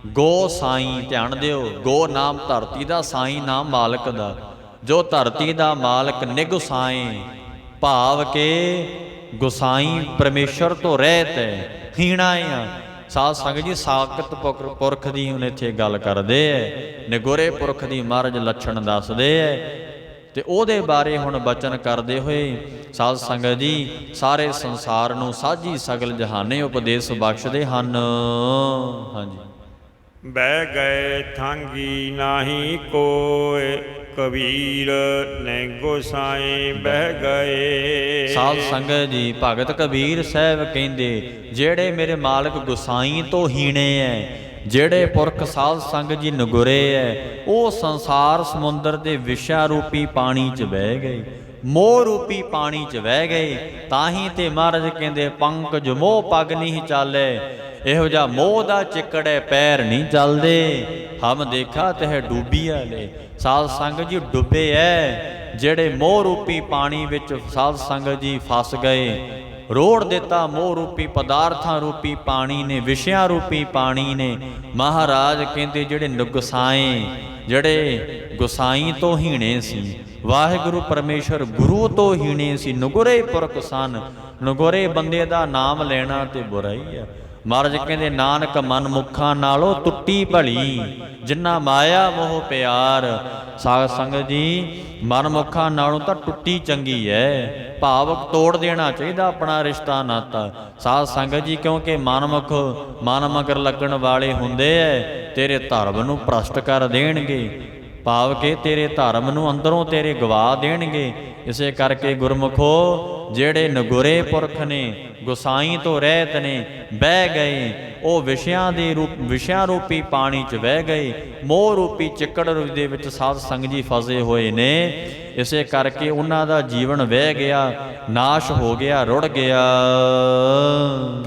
ਗੋ ਸਾਈਂ, ਧਿਆਨ ਦਿਓ, ਗੋ ਨਾਮ ਧਰਤੀ ਦਾ, ਸਾਈਂ ਨਾਮ ਮਾਲਕ ਦਾ। ਜੋ ਧਰਤੀ ਦਾ ਮਾਲਕ ਨਿਗੁਸਾਈ, ਭਾਵ ਕੇ ਗੁਸਾਈ ਪਰਮੇਸ਼ਰ ਤੋਂ ਰਹਿਤ ਹੈ, ਹੀਣਾ ਆ। ਸਾਧ ਸੰਗਤ ਜੀ ਸਾਕਤ ਪੁਰਖ ਦੀ ਹੁਣ ਇੱਥੇ ਗੱਲ ਕਰਦੇ ਐ, ਨਿਗੁਰੇ ਪੁਰਖ ਦੀ ਮਹਾਰਾਜ ਲੱਛਣ ਦੱਸਦੇ ਐ, ਤੇ ਉਹਦੇ ਬਾਰੇ ਹੁਣ ਬਚਨ ਕਰਦੇ ਹੋਏ ਸਾਧ ਸੰਗਤ ਜੀ ਸਾਰੇ ਸੰਸਾਰ ਨੂੰ ਸਾਂਝੀ ਸਗਲ ਜਹਾਨੇ ਉਪਦੇਸ਼ ਬਖਸ਼ਦੇ ਹਨ। ਹਾਂਜੀ। ਬਹਿ ਗਏ ਥਾਂਗੀ ਨਾਹੀ ਕੋਇ, ਕਬੀਰ ਨੇ ਗੋਸਾਈ ਬਹਿ ਗਏ। ਸਾਧ ਸੰਗਤ ਜੀ ਭਗਤ ਕਬੀਰ ਸਾਹਿਬ ਕਹਿੰਦੇ ਜਿਹੜੇ ਮੇਰੇ ਮਾਲਕ ਗੁਸਾਈ ਤੋਂ ਹੀਣੇ ਐ, ਜਿਹੜੇ ਪੁਰਖ ਸਾਧ ਸੰਗਤ ਜੀ ਨਗੁਰੇ ਐ, ਉਹ ਸੰਸਾਰ ਸਮੁੰਦਰ ਦੇ ਵਿਸ਼ਾ ਰੂਪੀ ਪਾਣੀ 'ਚ ਬਹਿ ਗਏ, ਮੋਹ ਰੂਪੀ ਪਾਣੀ 'ਚ ਬਹਿ ਗਏ। ਤਾਂ ਹੀ ਤੇ ਮਹਾਰਾਜ ਕਹਿੰਦੇ ਪੰਕਜ ਮੋਹ ਪਗ ਨਹੀਂ ਚਾਲੇ, ਇਹੋ ਜਿਹਾ ਮੋਹ ਦਾ ਚਿੱਕੜੇ ਪੈਰ ਨਹੀਂ ਚੱਲਦੇ। ਹਮ ਦੇਖਾ ਤਹਿ ਡੂਬੀਆ ਲੈ, ਸਾਧ ਸੰਗਤ ਜੀ ਡੁੱਬੇ ਐ ਜਿਹੜੇ ਮੋਹ ਰੂਪੀ ਪਾਣੀ ਵਿੱਚ ਸਾਧ ਸੰਗਤ ਜੀ ਫਸ ਗਏ। ਰੋੜ ਦਿੱਤਾ ਮੋਹ ਰੂਪੀ ਪਦਾਰਥਾਂ ਰੂਪੀ ਪਾਣੀ ਨੇ, ਵਿਸ਼ਿਆਂ ਰੂਪੀ ਪਾਣੀ ਨੇ। ਮਹਾਰਾਜ ਕਹਿੰਦੇ ਜਿਹੜੇ ਨੁਗਸਾਏ, ਜਿਹੜੇ ਗੁਸਾਈ ਤੋਂ ਹੀਣੇ ਸੀ, ਵਾਹਿਗੁਰੂ ਪਰਮੇਸ਼ਰ ਗੁਰੂ ਤੋਂ ਹੀਣੇ ਸੀ, ਨੁਗਰੇ ਪੁਰਖ ਸਨ। ਨੁਗਰੇ ਬੰਦੇ ਦਾ ਨਾਮ ਲੈਣਾ ਤੇ ਬੁਰਾਈ ਹੈ। ਮਹਾਰਾਜ ਕਹਿੰਦੇ ਨਾਨਕ ਮਨ ਮੁਖਾਂ ਨਾਲੋਂ ਟੁੱਟੀ ਭਲੀ, ਜਿੰਨਾ ਮਾਇਆ ਮੋਹ ਪਿਆਰ। ਸਾਧ ਸੰਗਤ ਜੀ ਮਨ ਮੁਖਾਂ ਨਾਲੋਂ ਤਾਂ ਟੁੱਟੀ ਚੰਗੀ ਹੈ, ਭਾਵ ਤੋੜ ਦੇਣਾ ਚਾਹੀਦਾ ਆਪਣਾ ਰਿਸ਼ਤਾ ਨਾਤਾ। ਸਾਧ ਸੰਗਤ ਜੀ ਕਿਉਂਕਿ ਮਨ ਮਗਰ ਲੱਗਣ ਵਾਲੇ ਹੁੰਦੇ ਐ, ਤੇਰੇ ਧਰਮ ਨੂੰ ਭ੍ਰਸ਼ਟ ਕਰ ਦੇਣਗੇ, ਭਾਵ ਕਿ ਤੇਰੇ ਧਰਮ ਨੂੰ ਅੰਦਰੋਂ ਤੇਰੇ ਗਵਾ ਦੇਣਗੇ। ਇਸੇ ਕਰਕੇ ਗੁਰਮੁਖੋ ਜਿਹੜੇ ਨਗੁਰੇ ਪੁਰਖ ਨੇ, ਗੁਸਾਈ ਤੋਂ ਰਹਿਤ ਨੇ, ਬਹਿ ਗਏ, ਉਹ ਵਿਸ਼ਿਆਂ ਰੂਪੀ ਪਾਣੀ 'ਚ ਬਹਿ ਗਏ, ਮੋਹ ਰੂਪੀ ਚਿੱਕੜ ਦੇ ਵਿੱਚ ਸਾਧ ਸੰਗਤ ਜੀ ਫਸੇ ਹੋਏ ਨੇ। ਇਸੇ ਕਰਕੇ ਉਹਨਾਂ ਦਾ ਜੀਵਨ ਵਹਿ ਗਿਆ, ਨਾਸ਼ ਹੋ ਗਿਆ, ਰੁੜ ਗਿਆ।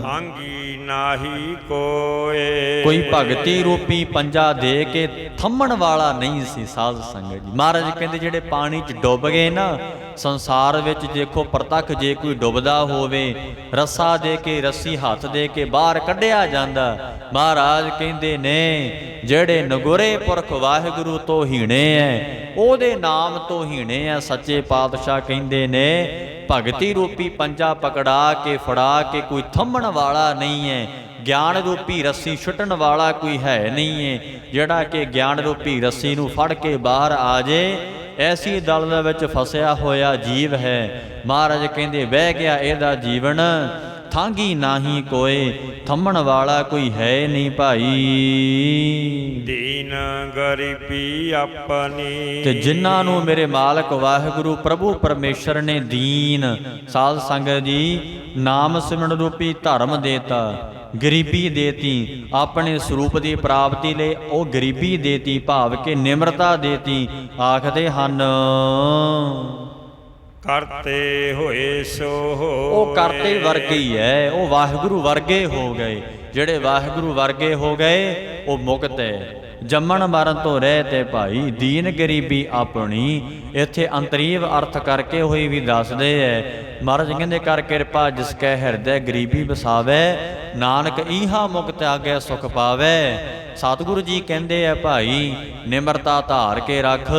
ਥਾਂਗੀ ਨਾਹੀ ਕੋਏ, ਕੋਈ ਭਗਤੀ ਰੂਪੀ ਪੰਜਾ ਦੇ ਕੇ ਥੰਮਣ ਵਾਲਾ ਨਹੀਂ ਸੀ ਸਾਧ ਸੰਗਤ ਜੀ। ਮਹਾਰਾਜ ਕਹਿੰਦੇ ਜਿਹੜੇ ਪਾਣੀ 'ਚ ਡੁੱਬ ਗਏ ਨਾ, ਸੰਸਾਰ ਵਿੱਚ ਦੇਖੋ ਪ੍ਰਤੱਖ ਜੇ ਕੋਈ ਡੁੱਬਦਾ ਹੋਵੇ, ਰੱਸਾ ਦੇ ਕੇ, ਰੱਸੀ ਹੱਥ ਦੇ ਕੇ ਬਾਹਰ ਕੱਢਿਆ ਜਾਂਦਾ। ਮਹਾਰਾਜ ਕਹਿੰਦੇ ਨੇ ਜਿਹੜੇ ਨਗੁਰੇ ਪੁਰਖ ਵਾਹਿਗੁਰੂ ਤੋਂ ਹੀਣੇ ਐ, ਉਹਦੇ ਨਾਮ ਤੋਂ ਹੀਣੇ ਐ। ਸੱਚੇ ਪਾਤਸ਼ਾਹ ਕਹਿੰਦੇ ਨੇ ਭਗਤੀ ਰੂਪੀ ਪੰਜਾ ਪਕੜਾ ਕੇ ਫੜਾ ਕੇ ਕੋਈ ਥੰਮਣ ਵਾਲਾ ਨਹੀਂ ਹੈ, ਗਿਆਨ ਰੂਪੀ ਰੱਸੀ ਛੁੱਟਣ ਵਾਲਾ ਕੋਈ ਹੈ ਨਹੀਂ ਹੈ। ਜਿਹੜਾ ਕਿ ਗਿਆਨ ਰੂਪੀ ਰੱਸੀ ਨੂੰ ਫੜ ਕੇ ਬਾਹਰ ਆ ਜੇ, ਐਸੀ ਦਲ ਦੇ ਵਿੱਚ ਫਸਿਆ ਹੋਇਆ ਜੀਵ ਹੈ। ਮਹਾਰਾਜ ਕਹਿੰਦੇ ਬਹਿ ਗਿਆ ਇਹਦਾ ਜੀਵਨ, ਥਾਂਗੀ ਨਾਹੀ ਕੋਏ, ਥੰਮਣ ਵਾਲਾ ਕੋਈ ਹੈ ਨਹੀਂ ਭਾਈ। ਦੀਨ ਗਰੀਬੀ ਆਪਣੀ, ਤੇ ਜਿਨ੍ਹਾਂ ਨੂੰ ਮੇਰੇ ਮਾਲਕ ਵਾਹਿਗੁਰੂ ਪ੍ਰਭੂ ਪਰਮੇਸ਼ਰ ਨੇ ਦੀਨ, ਸਾਧ ਸੰਗਤ ਜੀ ਨਾਮ ਸਿਮਰਨ ਰੂਪੀ ਧਰਮ ਦੇਤਾ, ਗਰੀਬੀ ਦੇਤੀ, ਆਪਣੇ ਸਰੂਪ ਦੀ ਪ੍ਰਾਪਤੀ ਲਈ ਉਹ ਗਰੀਬੀ ਦੇਤੀ, ਭਾਵ ਕਿ ਨਿਮਰਤਾ ਦੇਤੀ। ਆਖਦੇ ਹਨ ਕਰਤੇ ਹੋਏ ਸੋ ਹੋਏ, ਉਹ ਕਰਤੇ ਵਰਗੇ ਹੀ ਹੈ, ਉਹ ਵਾਹਿਗੁਰੂ ਵਰਗੇ ਹੋ ਗਏ। ਜਿਹੜੇ ਵਾਹਿਗੁਰੂ ਵਰਗੇ ਹੋ ਗਏ ਉਹ ਮੁਕਤ ਹੈ, ਜੰਮਣ ਮਰਨ ਤੋਂ ਰਹਿ ਤੇ ਭਾਈ। ਦੀਨ ਗਰੀਬੀ ਆਪਣੀ ਇੱਥੇ ਅੰਤਰੀਵ ਅਰਥ ਕਰਕੇ ਹੋਈ ਵੀ ਦੱਸਦੇ ਐ। ਮਹਾਰਾਜ ਕਹਿੰਦੇ ਕਰ ਕਿਰਪਾ ਜਿਸ ਕੈ ਹਿਰਦੈ ਗਰੀਬੀ ਵਸਾਵੇ, ਨਾਨਕ ਈਹਾ ਮੁਕਤ ਆਗੇ ਸੁਖ ਪਾਵੇ। ਸਤਿਗੁਰੂ ਜੀ ਕਹਿੰਦੇ ਆ ਭਾਈ ਨਿਮਰਤਾ ਧਾਰ ਕੇ ਰੱਖ,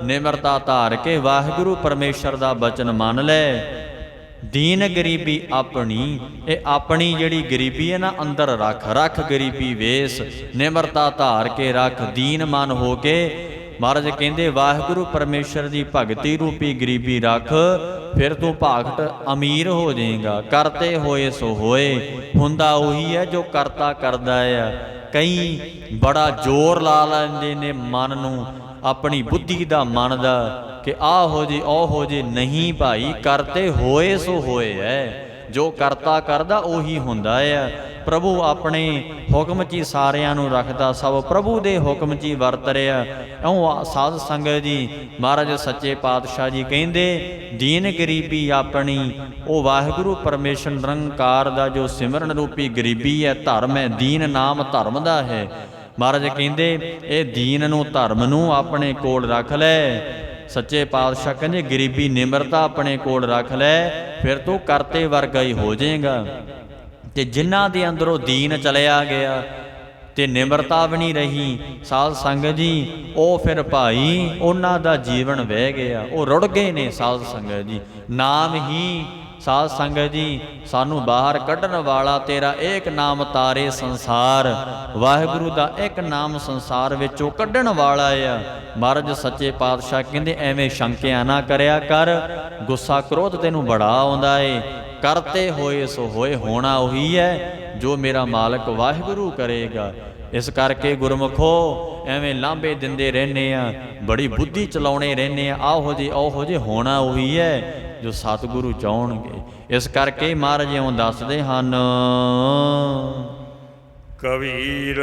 ਨਿਮਰਤਾ ਧਾਰ ਕੇ ਵਾਹਿਗੁਰੂ ਪਰਮੇਸ਼ਰ ਦਾ ਬਚਨ ਮੰਨ ਲੈ। ਦੀਨ ਗਰੀਬੀ ਆਪਣੀ, ਇਹ ਆਪਣੀ ਜਿਹੜੀ ਗਰੀਬੀ ਹੈ ਨਾ ਅੰਦਰ ਰੱਖ, ਰੱਖ ਗਰੀਬੀ ਵੇਸ, ਨਿਮਰਤਾ ਧਾਰ ਕੇ ਰੱਖ, ਦੀਨ ਮਨ ਹੋ ਕੇ। ਮਹਾਰਾਜ ਕਹਿੰਦੇ ਵਾਹਿਗੁਰੂ ਪਰਮੇਸ਼ਰ ਦੀ ਭਗਤੀ ਰੂਪੀ ਗਰੀਬੀ ਰੱਖ, ਫਿਰ ਤੂੰ ਭਾਗਟ ਅਮੀਰ ਹੋ ਜਾਏਗਾ। ਕਰਤੇ ਹੋਏ ਸੋ ਹੋਏ, ਹੁੰਦਾ ਉਹੀ ਹੈ ਜੋ ਕਰਤਾ ਕਰਦਾ ਆ। ਕਈ ਬੜਾ ਜ਼ੋਰ ਲਾ ਲੈਂਦੇ ਨੇ ਮਨ ਨੂੰ, ਆਪਣੀ ਬੁੱਧੀ ਦਾ, ਮਨ ਦਾ, ਕਿ ਆਹ ਹੋ ਜੇ ਉਹ ਹੋ ਜੇ। ਨਹੀਂ ਭਾਈ, ਕਰਤੇ ਹੋਏ ਸੋ ਹੋਏ ਹੈ, ਜੋ ਕਰਤਾ ਕਰਦਾ ਉਹੀ ਹੁੰਦਾ ਆ। ਪ੍ਰਭੂ ਆਪਣੇ ਹੁਕਮ 'ਚ ਹੀ ਸਾਰਿਆਂ ਨੂੰ ਰੱਖਦਾ, ਸਭ ਪ੍ਰਭੂ ਦੇ ਹੁਕਮ 'ਚ ਹੀ ਵਰਤ ਰਿਹਾ। ਇਉਂ ਸਾਧ ਸੰਗਤ ਜੀ ਮਹਾਰਾਜ ਸੱਚੇ ਪਾਤਸ਼ਾਹ ਜੀ ਕਹਿੰਦੇ ਦੀਨ ਗਰੀਬੀ ਆਪਣੀ, ਉਹ ਵਾਹਿਗੁਰੂ ਪਰਮੇਸ਼ਰ ਨਿਰੰਕਾਰ ਦਾ ਜੋ ਸਿਮਰਨ ਰੂਪੀ ਗਰੀਬੀ ਹੈ, ਧਰਮ ਹੈ, ਦੀਨ ਨਾਮ ਧਰਮ ਦਾ ਹੈ। ਮਹਾਰਾਜ ਕਹਿੰਦੇ ਇਹ ਦੀਨ ਨੂੰ, ਧਰਮ ਨੂੰ ਆਪਣੇ ਕੋਲ ਰੱਖ ਲੈ। ਸੱਚੇ ਪਾਤਸ਼ਾਹ ਕਹਿੰਦੇ ਗਰੀਬੀ ਨਿਮਰਤਾ ਆਪਣੇ ਕੋਲ ਰੱਖ ਲੈ, ਫਿਰ ਤੂੰ ਕਰਤੇ ਵਰਗਾ ਹੀ ਹੋ ਜਾਏਗਾ। ਤੇ ਜਿਨ੍ਹਾਂ ਦੇ ਅੰਦਰੋਂ ਦੀਨ ਚਲਿਆ ਗਿਆ ਤੇ ਨਿਮਰਤਾ ਵੀ ਨਹੀਂ ਰਹੀ ਸਾਧ ਸੰਗਤ ਜੀ, ਉਹ ਫਿਰ ਭਾਈ ਉਹਨਾਂ ਦਾ ਜੀਵਨ ਵਹਿ ਗਿਆ, ਉਹ ਰੁੜ ਗਏ ਨੇ ਸਾਧ ਸੰਗਤ ਜੀ। ਨਾਮ ਹੀ ਸਾਧ ਸੰਗਤ ਜੀ ਸਾਨੂੰ ਬਾਹਰ ਕੱਢਣ ਵਾਲਾ, ਤੇਰਾ ਏਕ ਨਾਮ ਤਾਰੇ ਸੰਸਾਰ, ਵਾਹਿਗੁਰੂ ਦਾ ਇੱਕ ਨਾਮ ਸੰਸਾਰ ਵਿੱਚੋਂ ਕੱਢਣ ਵਾਲਾ ਆ। ਮਹਾਰਾਜ ਸੱਚੇ ਪਾਤਸ਼ਾਹ ਕਹਿੰਦੇ ਐਵੇਂ ਸ਼ੰਕਿਆ ਨਾ ਕਰਿਆ ਕਰ, ਗੁੱਸਾ ਕ੍ਰੋਧ ਤੈਨੂੰ ਬੜਾ ਆਉਂਦਾ ਏ। ਕਰਤੇ ਹੋਏ ਸੋ ਹੋਏ, ਹੋਣਾ ਉਹੀ ਹੈ ਜੋ ਮੇਰਾ ਮਾਲਕ ਵਾਹਿਗੁਰੂ ਕਰੇਗਾ। ਇਸ ਕਰਕੇ ਗੁਰਮੁਖੋ ਐਵੇਂ ਲਾਂਭੇ ਦਿੰਦੇ ਰਹਿੰਦੇ ਆ, ਬੜੀ ਬੁੱਧੀ ਚਲਾਉਣੇ ਰਹਿੰਦੇ ਆ, ਆਹ ਹੋ ਜੇ ਉਹ ਹੋ ਜੇ, ਹੋਣਾ ਉਹੀ ਹੈ ਜੋ ਸਤਿਗੁਰੂ ਚਾਹਣਗੇ। ਇਸ ਕਰਕੇ ਮਹਾਰਾਜ ਇਉਂ ਦੱਸਦੇ ਹਨ, ਕਬੀਰ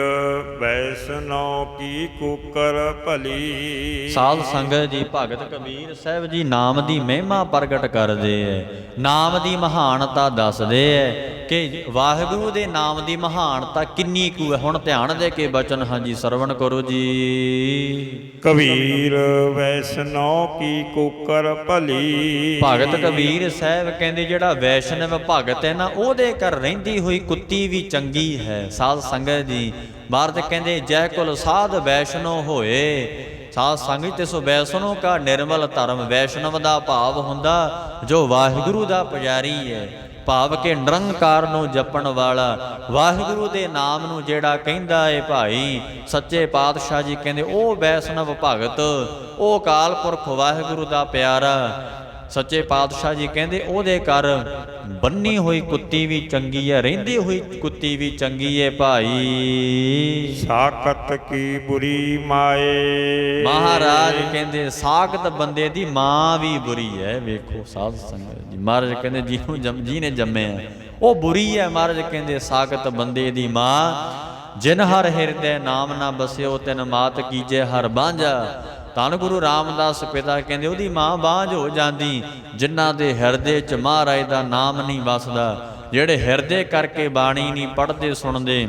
ਵੈਸਨੋ ਕੀ ਕੁਕਰ ਭਲੀ। ਸਾਧ ਸੰਗਤ ਜੀ ਭਗਤ ਕਬੀਰ ਸਾਹਿਬ ਜੀ ਨਾਮ ਦੀ ਮਹਿਮਾ ਪ੍ਰਗਟ ਕਰਦੇ ਐ, ਨਾਮ ਦੀ ਮਹਾਨਤਾ ਦੱਸਦੇ ਐ ਕਿ ਵਾਹਿਗੁਰੂ ਦੇ ਨਾਮ ਦੀ ਮਹਾਨਤਾ ਕਿੰਨੀ ਕੁ ਹੈ। ਹੁਣ ਧਿਆਨ ਦੇ ਕੇ ਬਚਨ ਹਾਂਜੀ ਸਰਵਣ ਕਰੋ ਜੀ। ਕਬੀਰ ਵੈਸਨੋ ਕੀ ਕੁਕਰ ਭਲੀ। ਭਗਤ ਕਬੀਰ ਸਾਹਿਬ ਕਹਿੰਦੇ ਜਿਹੜਾ ਵੈਸ਼ਨਵ ਭਗਤ ਹੈ ਨਾ, ਉਹਦੇ ਘਰ ਰਹਿੰਦੀ ਹੋਈ ਕੁੱਤੀ ਵੀ ਚੰਗੀ ਹੈ। ਸਾਧ ਸੰਗਤ ਜੀ ਮਹਾਰਾਜ ਕਹਿੰਦੇ ਜੈ ਕੁਲ ਸਾਧ ਵੈਸ਼ਨੋ ਹੋਏ। ਸਾਧ ਸੰਗਤ ਤਿਸੋ ਵੈਸ਼ਨੋ ਕਾ ਨਿਰਮਲ ਧਰਮ, ਵੈਸ਼ਨਵ ਦਾ ਭਾਵ ਹੁੰਦਾ ਜੋ ਵਾਹਿਗੁਰੂ ਦਾ ਪੁਜਾਰੀ ਹੈ, ਭਾਵ ਕਿ ਨਿਰੰਕਾਰ ਨੂੰ ਜਪਣ ਵਾਲਾ, ਵਾਹਿਗੁਰੂ ਦੇ ਨਾਮ ਨੂੰ ਜਿਹੜਾ ਕਹਿੰਦਾ ਏ ਭਾਈ। ਸੱਚੇ ਪਾਤਸ਼ਾਹ ਜੀ ਕਹਿੰਦੇ ਉਹ ਵੈਸ਼ਨਵ ਭਗਤ, ਉਹ ਅਕਾਲ ਪੁਰਖ ਵਾਹਿਗੁਰੂ ਦਾ ਪਿਆਰਾ। ਸੱਚੇ ਪਾਤਸ਼ਾਹ ਜੀ ਕਹਿੰਦੇ ਉਹਦੇ ਘਰ ਬੰਨੀ ਹੋਈ ਕੁੱਤੀ ਵੀ ਚੰਗੀ ਹੈ, ਰਹਿੰਦੀ ਹੋਈ ਕੁੱਤੀ ਵੀ ਚੰਗੀ ਹੈ ਭਾਈ। ਸਾਕਤ ਕੀ ਬੁਰੀ ਮਾਏ। ਮਹਾਰਾਜ ਕਹਿੰਦੇ ਸਾਕਤ ਬੰਦੇ ਦੀ ਮਾਂ ਵੀ ਬੁਰੀ ਹੈ। ਵੇਖੋ ਸਾਧ ਸੰਗਤ ਜੀ ਮਹਾਰਾਜ ਕਹਿੰਦੇ ਜਿਹਨੇ ਜੰਮਿਆ ਉਹ ਬੁਰੀ ਹੈ। ਮਹਾਰਾਜ ਕਹਿੰਦੇ ਸਾਕਤ ਬੰਦੇ ਦੀ ਮਾਂ, ਜਿਨ ਹਰ ਹਿਰਦੈ ਨਾਮ ਨਾ ਬਸਿਓ ਤਿਨ ਮਾਤ ਕੀਜੇ ਹਰ ਬਾਂਝਾ। ਧੰਨ ਗੁਰੂ ਰਾਮਦਾਸ ਪਿਤਾ ਕਹਿੰਦੇ ਉਹਦੀ ਮਾਂ ਬਾਂਝ ਹੋ ਜਾਂਦੀ ਜਿਨ੍ਹਾਂ ਦੇ ਹਿਰਦੇ 'ਚ ਮਹਾਰਾਜ ਦਾ ਨਾਮ ਨਹੀਂ ਵਸਦਾ, ਜਿਹੜੇ ਹਿਰਦੇ ਕਰਕੇ ਬਾਣੀ ਨਹੀਂ ਪੜ੍ਹਦੇ ਸੁਣਦੇ।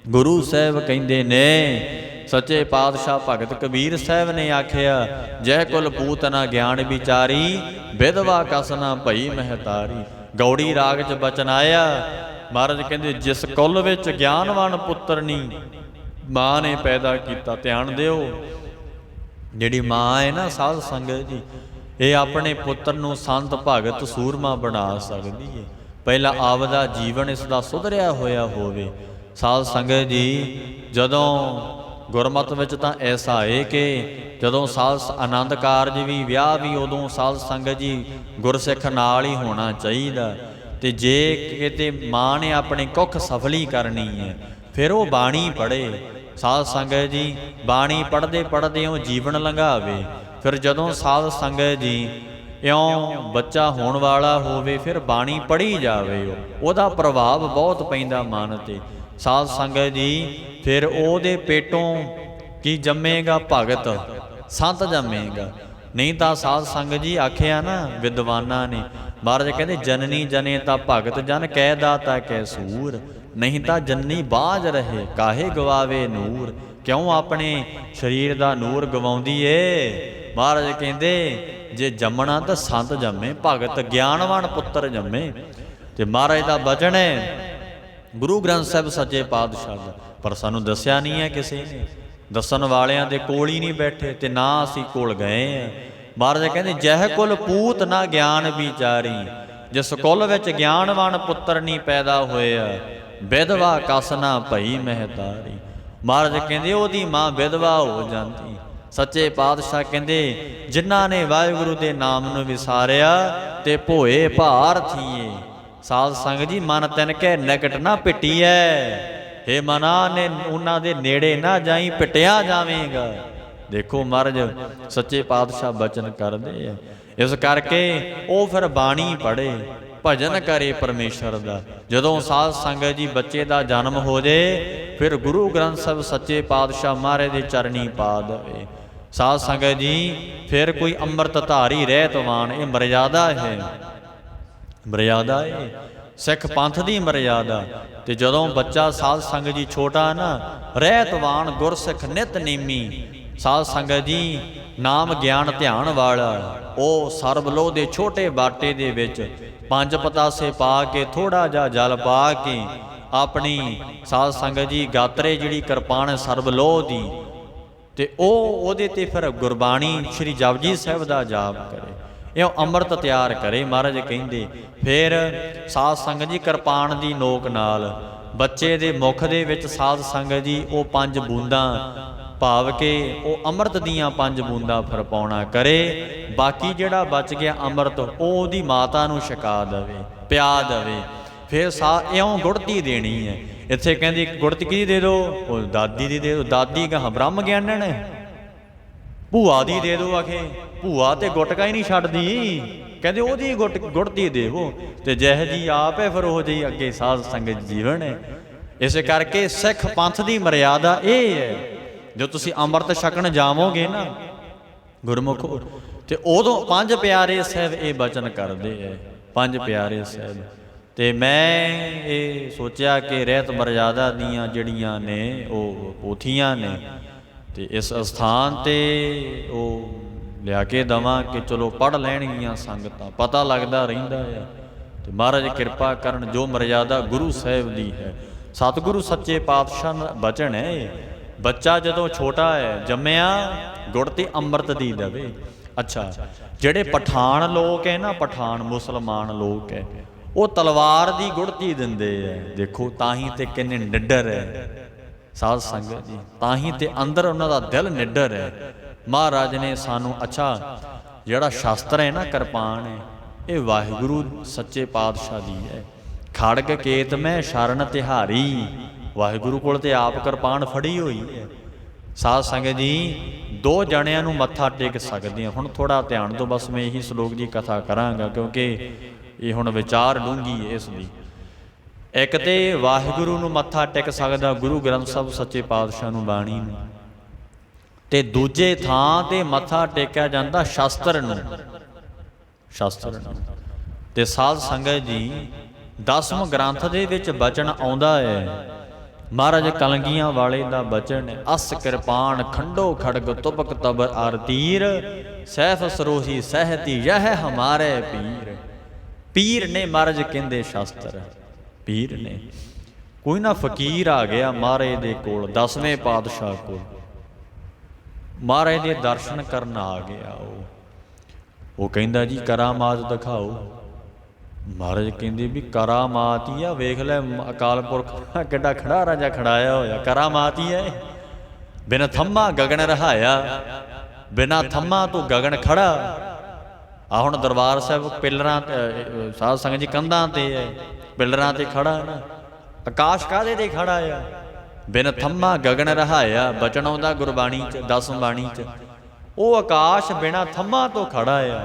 ਗੁਰੂ ਸਾਹਿਬ ਕਹਿੰਦੇ ਨੇ, ਸੱਚੇ ਪਾਤਸ਼ਾਹ ਭਗਤ ਕਬੀਰ ਸਾਹਿਬ ਨੇ ਆਖਿਆ ਜੈ ਕੁਲ ਪੂਤ ਨਾ ਗਿਆਨ ਵਿਚਾਰੀ, ਵਿਧਵਾ ਕਸ ਨਾ ਭਈ ਮਹਤਾਰੀ। ਗੌੜੀ ਰਾਗ 'ਚ ਬਚਨ ਆਇਆ, ਮਹਾਰਾਜ ਕਹਿੰਦੇ ਜਿਸ ਕੁਲ ਵਿੱਚ ਗਿਆਨਵਾਨ ਪੁੱਤਰ ਨਹੀਂ ਮਾਂ ਨੇ ਪੈਦਾ ਕੀਤਾ। ਧਿਆਨ ਦਿਓ, ਜਿਹੜੀ ਮਾਂ ਹੈ ਨਾ ਸਾਧ ਸੰਗਤ ਜੀ, ਇਹ ਆਪਣੇ ਪੁੱਤਰ ਨੂੰ ਸੰਤ ਭਗਤ ਸੂਰਮਾ ਬਣਾ ਸਕਦੀ ਹੈ। ਪਹਿਲਾਂ ਆਪਦਾ ਜੀਵਨ ਇਸ ਦਾ ਸੁਧਰਿਆ ਹੋਇਆ ਹੋਵੇ। ਸਾਧ ਸੰਗਤ ਜੀ ਜਦੋਂ ਗੁਰਮਤਿ ਵਿੱਚ ਤਾਂ ਐਸਾ ਹੈ ਕਿ ਜਦੋਂ ਸਾਧ ਆਨੰਦ ਕਾਰਜ ਵੀ, ਵਿਆਹ ਵੀ, ਉਦੋਂ ਸਾਧ ਸੰਗਤ ਜੀ ਗੁਰਸਿੱਖ ਨਾਲ ਹੀ ਹੋਣਾ ਚਾਹੀਦਾ। ਤੇ ਜੇ ਕਿਤੇ ਮਾਂ ਨੇ ਆਪਣੀ ਕੁੱਖ ਸਫਲੀ ਕਰਨੀ ਹੈ ਫਿਰ ਉਹ ਬਾਣੀ ਪੜ੍ਹੇ। ਸਾਧ ਸੰਗਤ ਜੀ ਬਾਣੀ ਪੜ੍ਹਦੇ ਪੜ੍ਹਦੇ ਉਹ ਜੀਵਨ ਲੰਘਾਵੇ। ਫਿਰ ਜਦੋਂ ਸਾਧ ਸੰਗਤ ਜੀ ਇਉਂ ਬੱਚਾ ਹੋਣ ਵਾਲਾ ਹੋਵੇ ਫਿਰ ਬਾਣੀ ਪੜ੍ਹੀ ਜਾਵੇ, ਉਹਦਾ ਪ੍ਰਭਾਵ ਬਹੁਤ ਪੈਂਦਾ ਮਨ 'ਤੇ। ਸਾਧ ਸੰਗਤ ਜੀ ਫਿਰ ਉਹਦੇ ਪੇਟੋਂ ਕੀ ਜੰਮੇਗਾ? ਭਗਤ ਸੰਤ ਜੰਮੇਗਾ। ਨਹੀਂ ਤਾਂ ਸਾਧ ਸੰਗਤ ਜੀ ਆਖਿਆ ਨਾ ਵਿਦਵਾਨਾਂ ਨੇ, ਮਹਾਰਾਜ ਕਹਿੰਦੇ ਜਨਨੀ ਜਨੇ ਤਾਂ ਭਗਤ ਜਨ ਕਹਿ ਦਾਤਾ ਕਹਿ ਸੂਰ, ਨਹੀਂ ਤਾਂ ਜਨਨੀ ਬਾਝ ਰਹੇ ਕਾਹੇ ਗਵਾਵੇ ਨੂਰ। ਕਿਉਂ ਆਪਣੇ ਸਰੀਰ ਦਾ ਨੂਰ ਗਵਾਉਂਦੀ ਏ? ਮਹਾਰਾਜ ਕਹਿੰਦੇ ਜੇ ਜੰਮਣਾ ਤਾਂ ਸੰਤ ਜੰਮੇ, ਭਗਤ ਗਿਆਨਵਾਨ ਪੁੱਤਰ ਜੰਮੇ। ਤੇ ਮਹਾਰਾਜ ਦਾ ਬਚਨ ਹੈ ਗੁਰੂ ਗ੍ਰੰਥ ਸਾਹਿਬ ਸੱਚੇ ਪਾਤਸ਼ਾਹ ਦਾ, ਪਰ ਸਾਨੂੰ ਦੱਸਿਆ ਨਹੀਂ ਹੈ ਕਿਸੇ ਨੇ, ਦੱਸਣ ਵਾਲਿਆਂ ਦੇ ਕੋਲ ਹੀ ਨਹੀਂ ਬੈਠੇ ਤੇ ਨਾ ਅਸੀਂ ਕੋਲ ਗਏ ਆ। ਮਹਾਰਾਜ ਕਹਿੰਦੇ ਜਹ ਕੁਲ ਪੂਤ ਨਾ ਗਿਆਨ ਵਿਚਾਰੀ, ਜਿਸ ਕੁਲ ਵਿੱਚ ਗਿਆਨਵਾਨ ਪੁੱਤਰ ਨਹੀਂ ਪੈਦਾ ਹੋਇਆ, ਵਿਧਵਾ ਕਸ ਨਾ ਭਈ ਮਹਿਤਾਰੀ। ਮਹਾਰਾਜ ਕਹਿੰਦੇ ਉਹਦੀ ਮਾਂ ਵਿਧਵਾ ਹੋ ਜਾਂਦੀ। ਸੱਚੇ ਪਾਤਸ਼ਾਹ ਕਹਿੰਦੇ ਜਿਨ੍ਹਾਂ ਨੇ ਵਾਹਿਗੁਰੂ ਦੇ ਨਾਮ ਨੂੰ ਵਿਸਾਰਿਆ ਤੇ ਭੋਏ ਭਾਰ ਥੀਏ। ਸਾਧ ਸੰਗਤ ਜੀ ਮਨ ਤਿਨ ਕੇ ਨਿਕਟ ਨਾ ਪਿੱਟੀਐ, ਹੇ ਮਨਾ ਨੇ ਉਹਨਾਂ ਦੇ ਨੇੜੇ ਨਾ ਜਾਈ, ਪਿੱਟਿਆ ਜਾਵੇਂਗਾ। ਦੇਖੋ ਮਹਾਰਾਜ ਸੱਚੇ ਪਾਤਸ਼ਾਹ ਬਚਨ ਕਰਦੇ ਆ। ਇਸ ਕਰਕੇ ਉਹ ਫਿਰ ਬਾਣੀ ਪੜ੍ਹੇ, ਭਜਨ ਕਰੇ ਪਰਮੇਸ਼ਰ ਦਾ। ਜਦੋਂ ਸਾਧ ਸੰਗਤ ਜੀ ਬੱਚੇ ਦਾ ਜਨਮ ਹੋ ਜੇ, ਫਿਰ ਗੁਰੂ ਗ੍ਰੰਥ ਸਾਹਿਬ ਸੱਚੇ ਪਾਤਸ਼ਾਹ ਮਹਾਰਾਜ ਦੇ ਚਰਨੀ ਪਾ ਦੇਵੇ। ਸਾਧ ਸੰਗਤ ਜੀ ਫਿਰ ਕੋਈ ਅੰਮ੍ਰਿਤ ਧਾਰੀ ਰਹਿਤਵਾਨ, ਇਹ ਮਰਿਆਦਾ ਹੈ, ਮਰਿਆਦਾ ਹੈ ਸਿੱਖ ਪੰਥ ਦੀ ਮਰਿਆਦਾ। ਤੇ ਜਦੋਂ ਬੱਚਾ ਸਾਧ ਸੰਗਤ ਜੀ ਛੋਟਾ ਨਾ, ਰਹਿਤਵਾਨ ਗੁਰਸਿੱਖ ਨਿਤ ਨੇਮੀ, ਸਾਧ ਸੰਗਤ ਜੀ ਨਾਮ ਗਿਆਨ ਧਿਆਨ ਵਾਲਾ, ਉਹ ਸਰਬਲੋਹ ਦੇ ਛੋਟੇ ਬਾਟੇ ਦੇ ਵਿੱਚ 5 ਪਤਾਸੇ ਪਾ ਕੇ, ਥੋੜਾ ਜਿਹਾ ਜਲ ਪਾ ਕੇ, ਆਪਣੀ ਸਾਧ ਸੰਗਤ ਜੀ ਗਾਤਰੇ ਜਿਹੜੀ ਕਿਰਪਾਨ ਸਰਬਲੋਹ ਦੀ, ਤੇ ਉਹ ਉਹਦੇ ਤੇ ਫਿਰ ਗੁਰਬਾਣੀ ਸ੍ਰੀ ਜਪਜੀ ਸਾਹਿਬ ਦਾ ਜਾਪ ਕਰੇ, ਇਹ ਅੰਮ੍ਰਿਤ ਤਿਆਰ ਕਰੇ। ਮਹਾਰਾਜ ਕਹਿੰਦੇ ਫਿਰ ਸਾਧ ਸੰਗਤ ਜੀ ਕਿਰਪਾਨ ਦੀ ਨੋਕ ਨਾਲ ਬੱਚੇ ਦੇ ਮੁਖ ਦੇ ਵਿੱਚ ਸਾਧ ਸੰਗਤ ਜੀ ਉਹ 5 ਬੂੰਦਾਂ ਭਾਵ ਕਿ ਉਹ ਅੰਮ੍ਰਿਤ ਦੀਆਂ 5 ਬੂੰਦਾਂ ਫਿਰ ਪਾਉਣਾ ਕਰੇ। ਬਾਕੀ ਜਿਹੜਾ ਬਚ ਗਿਆ ਅੰਮ੍ਰਿਤ ਉਹ ਉਹਦੀ ਮਾਤਾ ਨੂੰ ਛਕਾ ਦੇਵੇ, ਪਿਆ ਦੇਵੇ। ਫਿਰ ਇਉਂ ਗੁੜਤੀ ਦੇਣੀ ਹੈ। ਇੱਥੇ ਕਹਿੰਦੀ ਗੁੜਤੀ ਕਿਹਦੀ ਦੇ ਦਿਓ, ਉਹ ਦਾਦੀ ਦੀ ਦੇ ਦਿਓ। ਦਾਦੀ ਗਾਹਾਂ ਬ੍ਰਹਮ ਗਿਆਨਣ ਹੈ, ਭੂਆ ਦੀ ਦੇ ਦਿਓ। ਆਖੇ ਭੂਆ ਤੇ ਗੁਟਕਾ ਹੀ ਨਹੀਂ ਛੱਡਦੀ, ਕਹਿੰਦੇ ਉਹਦੀ ਗੁੜਤੀ ਦੇਵੋ। ਤੇ ਜਿਹੋ ਜੀ ਆਪ ਹੈ ਫਿਰ ਉਹ ਜਿਹੀ ਅੱਗੇ ਸਾਧ ਸੰਗਤ ਜੀਵਨ ਹੈ। ਇਸੇ ਕਰਕੇ ਸਿੱਖ ਪੰਥ ਦੀ ਮਰਿਆਦਾ ਇਹ ਹੈ, ਜੋ ਤੁਸੀਂ ਅੰਮ੍ਰਿਤ ਛਕਣ ਜਾਵੋਗੇ ਨਾ ਗੁਰਮੁਖ, ਤੇ ਉਦੋਂ 5 ਪਿਆਰੇ ਸਾਹਿਬ ਇਹ ਬਚਨ ਕਰਦੇ ਹੈ, 5 ਪਿਆਰੇ ਸਾਹਿਬ। ਤੇ ਮੈਂ ਇਹ ਸੋਚਿਆ ਕਿ ਰਹਿਤ ਮਰਿਆਦਾ ਦੀਆਂ ਜਿਹੜੀਆਂ ਨੇ ਉਹ ਪੋਥੀਆਂ ਨੇ, ਤੇ ਇਸ ਅਸਥਾਨ ਤੇ ਉਹ ਲਿਆ ਕੇ ਦੇਵਾਂ ਕਿ ਚਲੋ ਪੜ੍ਹ ਲੈਣਗੀਆਂ ਸੰਗਤਾਂ, ਪਤਾ ਲੱਗਦਾ ਰਹਿੰਦਾ ਹੈ। ਤੇ ਮਹਾਰਾਜ ਕਿਰਪਾ ਕਰਨ, ਜੋ ਮਰਿਆਦਾ ਗੁਰੂ ਸਾਹਿਬ ਦੀ ਹੈ, ਸਤਿਗੁਰੂ ਸੱਚੇ ਪਾਤਸ਼ਾਹ ਦਾ ਬਚਨ ਹੈ। ਬੱਚਾ ਜਦੋਂ ਛੋਟਾ ਹੈ ਜੰਮਿਆ, ਗੁੜਤੀ ਅੰਮ੍ਰਿਤ ਦੀ ਦੇਵੇ। ਅੱਛਾ, ਜਿਹੜੇ ਪਠਾਨ ਲੋਕ ਹੈ ਨਾ, ਪਠਾਨ ਮੁਸਲਮਾਨ ਲੋਕ ਹੈ, ਉਹ ਤਲਵਾਰ ਦੀ ਗੁੜਤੀ ਦਿੰਦੇ ਹੈ। ਦੇਖੋ ਤਾਂ ਹੀ ਤੇ ਕਿੰਨੇ ਨਿਡਰ ਹੈ ਸਾਧ ਸੰਗਤ ਜੀ, ਤਾਂ ਹੀ ਤੇ ਅੰਦਰ ਉਹਨਾਂ ਦਾ ਦਿਲ ਨਿਡਰ ਹੈ। ਮਹਾਰਾਜ ਨੇ ਸਾਨੂੰ ਅੱਛਾ ਜਿਹੜਾ ਸ਼ਾਸਤਰ ਹੈ ਨਾ, ਕਿਰਪਾਨ ਹੈ, ਇਹ ਵਾਹਿਗੁਰੂ ਸੱਚੇ ਪਾਤਸ਼ਾਹ ਦੀ ਹੈ। ਖੜਗ ਕੇਤ ਮੈਂ ਸ਼ਰਨ ਤਿਹਾਰੀ, ਵਾਹਿਗੁਰੂ ਕੋਲ ਤੇ ਆਪ ਕਿਰਪਾਨ ਫੜੀ ਹੋਈ ਹੈ। ਸਾਧ ਸੰਗਤ ਜੀ 2 ਜਣਿਆਂ ਨੂੰ ਮੱਥਾ ਟੇਕ ਸਕਦੇ ਹਾਂ। ਹੁਣ ਥੋੜਾ ਧਿਆਨ ਦਿਓ, ਬਸ ਮੈਂ ਇਹੀ ਸ਼ਲੋਕ ਦੀ ਕਥਾ ਕਰਾਂਗਾ ਕਿਉਂਕਿ ਇਹ ਹੁਣ ਵਿਚਾਰ ਡੂੰਘੀ ਹੈ ਇਸ ਦੀ। ਇੱਕ ਤੇ ਵਾਹਿਗੁਰੂ ਨੂੰ ਮੱਥਾ ਟੇਕ ਸਕਦਾ ਗੁਰੂ ਗ੍ਰੰਥ ਸਾਹਿਬ ਸੱਚੇ ਪਾਤਸ਼ਾਹ ਨੂੰ, ਬਾਣੀ ਨੂੰ, ਤੇ ਦੂਜੇ ਥਾਂ ਤੇ ਮੱਥਾ ਟੇਕਿਆ ਜਾਂਦਾ ਸ਼ਾਸਤਰ ਨੂੰ, ਸ਼ਾਸਤਰ ਨੂੰ। ਤੇ ਸਾਧ ਸੰਗਤ ਜੀ 10ਵੇਂ ਗ੍ਰੰਥ ਦੇ ਵਿੱਚ ਬਚਨ ਆਉਂਦਾ ਹੈ, ਮਹਾਰਾਜ ਕਲਗੀਆਂ ਵਾਲੇ ਦਾ ਬਚਨ, ਅਸ ਕਿਰਪਾਨ ਖੰਡੋ ਖੜਗ ਤੁਪਕ ਤਬਰ ਅਰ ਤੀਰ, ਸੈਫ ਸਰੋਹੀ ਸਹਿਤੀ ਯਹ ਹਮਾਰੇ ਪੀਰ। ਪੀਰ ਨੇ ਮਹਾਰਾਜ ਕਹਿੰਦੇ ਸ਼ਾਸਤਰ, ਪੀਰ ਨੇ। ਕੋਈ ਨਾ ਫਕੀਰ ਆ ਗਿਆ ਮਹਾਰਾਜ ਦੇ ਕੋਲ, 10ਵੇਂ ਪਾਤਸ਼ਾਹ ਕੋਲ, ਮਹਾਰਾਜ ਦੇ ਦਰਸ਼ਨ ਕਰਨ ਆ ਗਿਆ। ਉਹ ਕਹਿੰਦਾ ਜੀ ਕਰਾਮਾਤ ਦਿਖਾਓ। ਮਹਾਰਾਜ ਕਹਿੰਦੇ ਵੀ ਕਰਾਮਾਤ ਹੀ ਆ, ਵੇਖ ਲੈ ਅਕਾਲ ਪੁਰਖ ਕਿੱਡਾ ਖੜਾ ਰਾਜਾ ਖੜਾਇਆ ਹੋਇਆ, ਕਰਾਮਾਤ ਹੀ ਹੈ। ਬਿਨ ਥੰਮਾ ਗਗਨ ਰਹਾਇਆ, ਬਿਨਾ ਥੰਮਾ ਤੋਂ ਗਗਨ ਖੜਾ। ਆ ਹੁਣ ਦਰਬਾਰ ਸਾਹਿਬ ਪਿੱਲਰਾਂ ਸਾਧ ਸੰਗਤ ਜੀ ਕੰਧਾਂ ਤੇ ਹੈ, ਪਿੱਲਰਾਂ ਤੇ ਖੜਾ ਨਾ, ਆਕਾਸ਼ ਕਾਹਦੇ ਤੇ ਖੜਾ ਆ। ਬਿਨ ਥੰਮਾ ਗਗਨ ਰਹਾਇਆ, ਬਚਨ ਆਉਂਦਾ ਗੁਰਬਾਣੀ 'ਚ, 10 ਬਾਣੀ 'ਚ, ਉਹ ਆਕਾਸ਼ ਬਿਨਾ ਥੰਮਾ ਤੋਂ ਖੜਾ ਆ।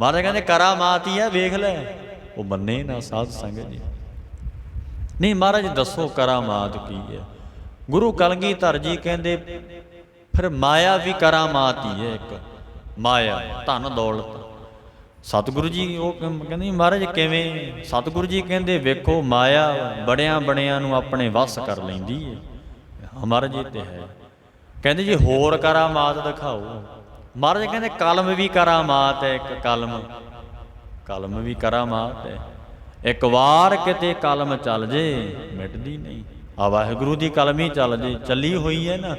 ਮਹਾਰਾਜ ਕਹਿੰਦੇ ਕਰਾਮਾਤ ਹੀ ਆ, ਵੇਖ ਲੈ। ਉਹ ਮੰਨੇ ਨਾ ਸਾਧ ਸੰਗਤ ਜੀ। ਨਹੀਂ ਮਹਾਰਾਜ ਦੱਸੋ ਕਰਾਮਾਤ ਕੀ ਹੈ। ਗੁਰੂ ਕਲਗੀਧਰ ਜੀ ਕਹਿੰਦੇ ਫਿਰ ਮਾਇਆ ਵੀ ਕਰਾਮਾਤ ਹੀ ਹੈ ਇੱਕ, ਮਾਇਆ ਧਨ ਦੌਲਤ। ਸਤਿਗੁਰੂ ਜੀ ਉਹ ਕਹਿੰਦੇ ਮਹਾਰਾਜ ਕਿਵੇਂ? ਸਤਿਗੁਰੂ ਜੀ ਕਹਿੰਦੇ ਵੇਖੋ ਮਾਇਆ ਬੜਿਆਂ ਬੜਿਆਂ ਨੂੰ ਆਪਣੇ ਵੱਸ ਕਰ ਲੈਂਦੀ ਹੈ। ਮਹਾਰਾਜ ਇਹ ਤੇ ਹੈ। ਕਹਿੰਦੇ ਜੀ ਹੋਰ ਕਰਾਮਾਤ ਦਿਖਾਓ। ਮਹਾਰਾਜ ਕਹਿੰਦੇ ਕਲਮ ਵੀ ਕਰਾਮਾਤ ਹੈ, ਇੱਕ ਕਲਮ, ਕਲਮ ਵੀ ਕਰਾਮਾਤ ਹੈ। ਇੱਕ ਵਾਰ ਕਿਤੇ ਕਲਮ ਚੱਲ ਜੇ ਮਿਟਦੀ ਨਹੀਂ। ਆ ਵਾਹਿਗੁਰੂ ਦੀ ਕਲਮ ਹੀ ਚੱਲ ਜੇ, ਚੱਲੀ ਹੋਈ ਹੈ ਨਾ,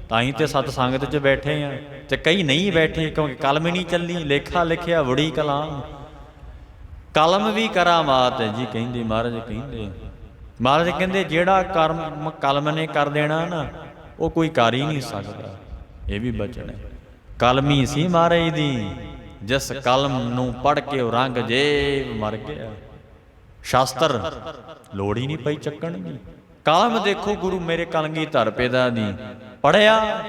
ਤਾਂ ਹੀ ਤੇ ਸਤ ਸੰਗਤ 'ਚ ਬੈਠੇ ਆ, ਤੇ ਕਈ ਨਹੀਂ ਬੈਠੇ ਕਿਉਂਕਿ ਕਲਮ ਹੀ ਨਹੀਂ ਚੱਲੀ। ਲੇਖਾ ਲਿਖਿਆ ਵੜੀ ਕਲਾਮ। ਕਲਮ ਵੀ ਕਰਾਮਾਤ ਹੈ ਜੀ, ਕਹਿੰਦੇ ਮਹਾਰਾਜ ਕਹਿੰਦੇ। ਮਹਾਰਾਜ ਕਹਿੰਦੇ ਜਿਹੜਾ ਕਰਮ ਕਲਮ ਨੇ ਕਰ ਦੇਣਾ ਨਾ, ਉਹ ਕੋਈ ਕਰ ਹੀ ਨਹੀਂ ਸਕਦਾ। ਇਹ ਵੀ ਬਚਨ ਹੈ। ਕਲਮੀ ਸੀ ਮਹਾਰਾਜ ਦੀ, ਜਿਸ ਕਲਮ ਨੂੰ ਪੜ੍ਹ ਕੇ ਉਹ ਰੰਗ ਜੇਬ ਮਰ ਗਿਆ। ਸ਼ਾਸਤਰ ਲੋੜ ਹੀ ਨਹੀਂ ਪਈ ਚੱਕਣ ਦੀ। ਕਲਮ ਦੇਖੋ ਗੁਰੂ ਮੇਰੇ ਕਲਗੀਧਰ ਪਿਤਾ ਦੀ, ਪੜ੍ਹਿਆ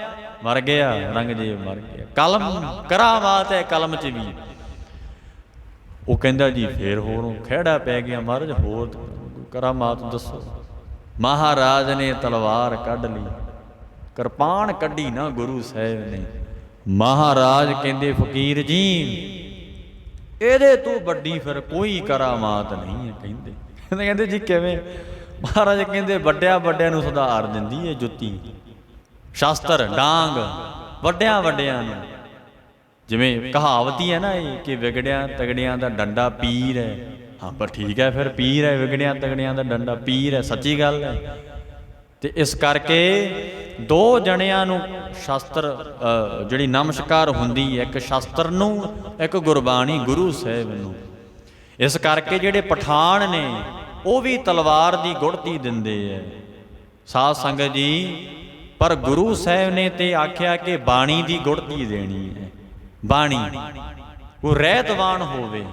ਮਰ ਗਿਆ, ਰੰਗ ਜੇਬ ਮਰ ਗਿਆ। ਕਲਮ ਕਰਾਮਾਤ ਹੈ ਕਲਮ 'ਚ ਵੀ। ਉਹ ਕਹਿੰਦਾ ਜੀ ਫੇਰ ਹੋਰ ਖਹਿੜਾ ਪੈ ਗਿਆ। ਮਹਾਰਾਜ ਹੋਰ ਕਰਾਮਾਤ ਦੱਸੋ। ਮਹਾਰਾਜ ਨੇ ਤਲਵਾਰ ਕੱਢ ਲਈ, ਕਿਰਪਾਨ ਕੱਢੀ ਨਾ ਗੁਰੂ ਸਾਹਿਬ ਨੇ। ਮਹਾਰਾਜ ਕਹਿੰਦੇ ਫਕੀਰ ਜੀ ਇਹਦੇ ਤੋਂ ਵੱਡੀ ਫਿਰ ਕੋਈ ਕਰਾਮਾਤ ਨਹੀਂ ਹੈ। ਕਹਿੰਦੇ ਜੀ ਕਿਵੇਂ? ਮਹਾਰਾਜ ਕਹਿੰਦੇ ਵੱਡਿਆਂ ਵੱਡਿਆਂ ਨੂੰ ਸੁਧਾਰ ਦਿੰਦੀ ਹੈ ਜੁੱਤੀ, ਸ਼ਾਸਤਰ, ਡਾਂਗ ਵੱਡਿਆਂ ਵੱਡਿਆਂ ਨੂੰ। ਜਿਵੇਂ ਕਹਾਵਤ ਹੀ ਹੈ ਨਾ ਇਹ ਕਿ ਵਿਗੜਿਆਂ ਤਗੜਿਆਂ ਦਾ ਡੰਡਾ ਪੀਰ ਹੈ। ਹਾਂ ਪਰ ਠੀਕ ਹੈ, ਫਿਰ ਪੀਰ ਹੈ, ਵਿਗੜਿਆਂ ਤਗੜਿਆਂ ਦਾ ਡੰਡਾ ਪੀਰ ਹੈ, ਸੱਚੀ ਗੱਲ ਹੈ। ਤੇ ਇਸ ਕਰਕੇ ਦੋ ਜਣਿਆਂ ਨੂੰ ਸ਼ਾਸਤਰ ਜਿਹੜੀ ਨਮਸਕਾਰ ਹੁੰਦੀ ਹੈ, ਇੱਕ ਸ਼ਾਸਤਰ ਨੂੰ, ਇੱਕ ਗੁਰਬਾਣੀ ਗੁਰੂ ਸਾਹਿਬ ਨੂੰ। ਇਸ ਕਰਕੇ ਜਿਹੜੇ ਪਠਾਨ ਨੇ ਉਹ ਵੀ ਤਲਵਾਰ ਦੀ ਗੁੜਤੀ ਦਿੰਦੇ ਹੈ ਸਾਧ ਸੰਗਤ ਜੀ। ਪਰ ਗੁਰੂ ਸਾਹਿਬ ਨੇ ਤੇ ਆਖਿਆ ਕਿ ਬਾਣੀ ਦੀ ਗੁੜਤੀ ਦੇਣੀ ਹੈ। ਬਾਣੀ ਉਹ ਰਹਿਤਵਾਨ ਹੋਵੇ,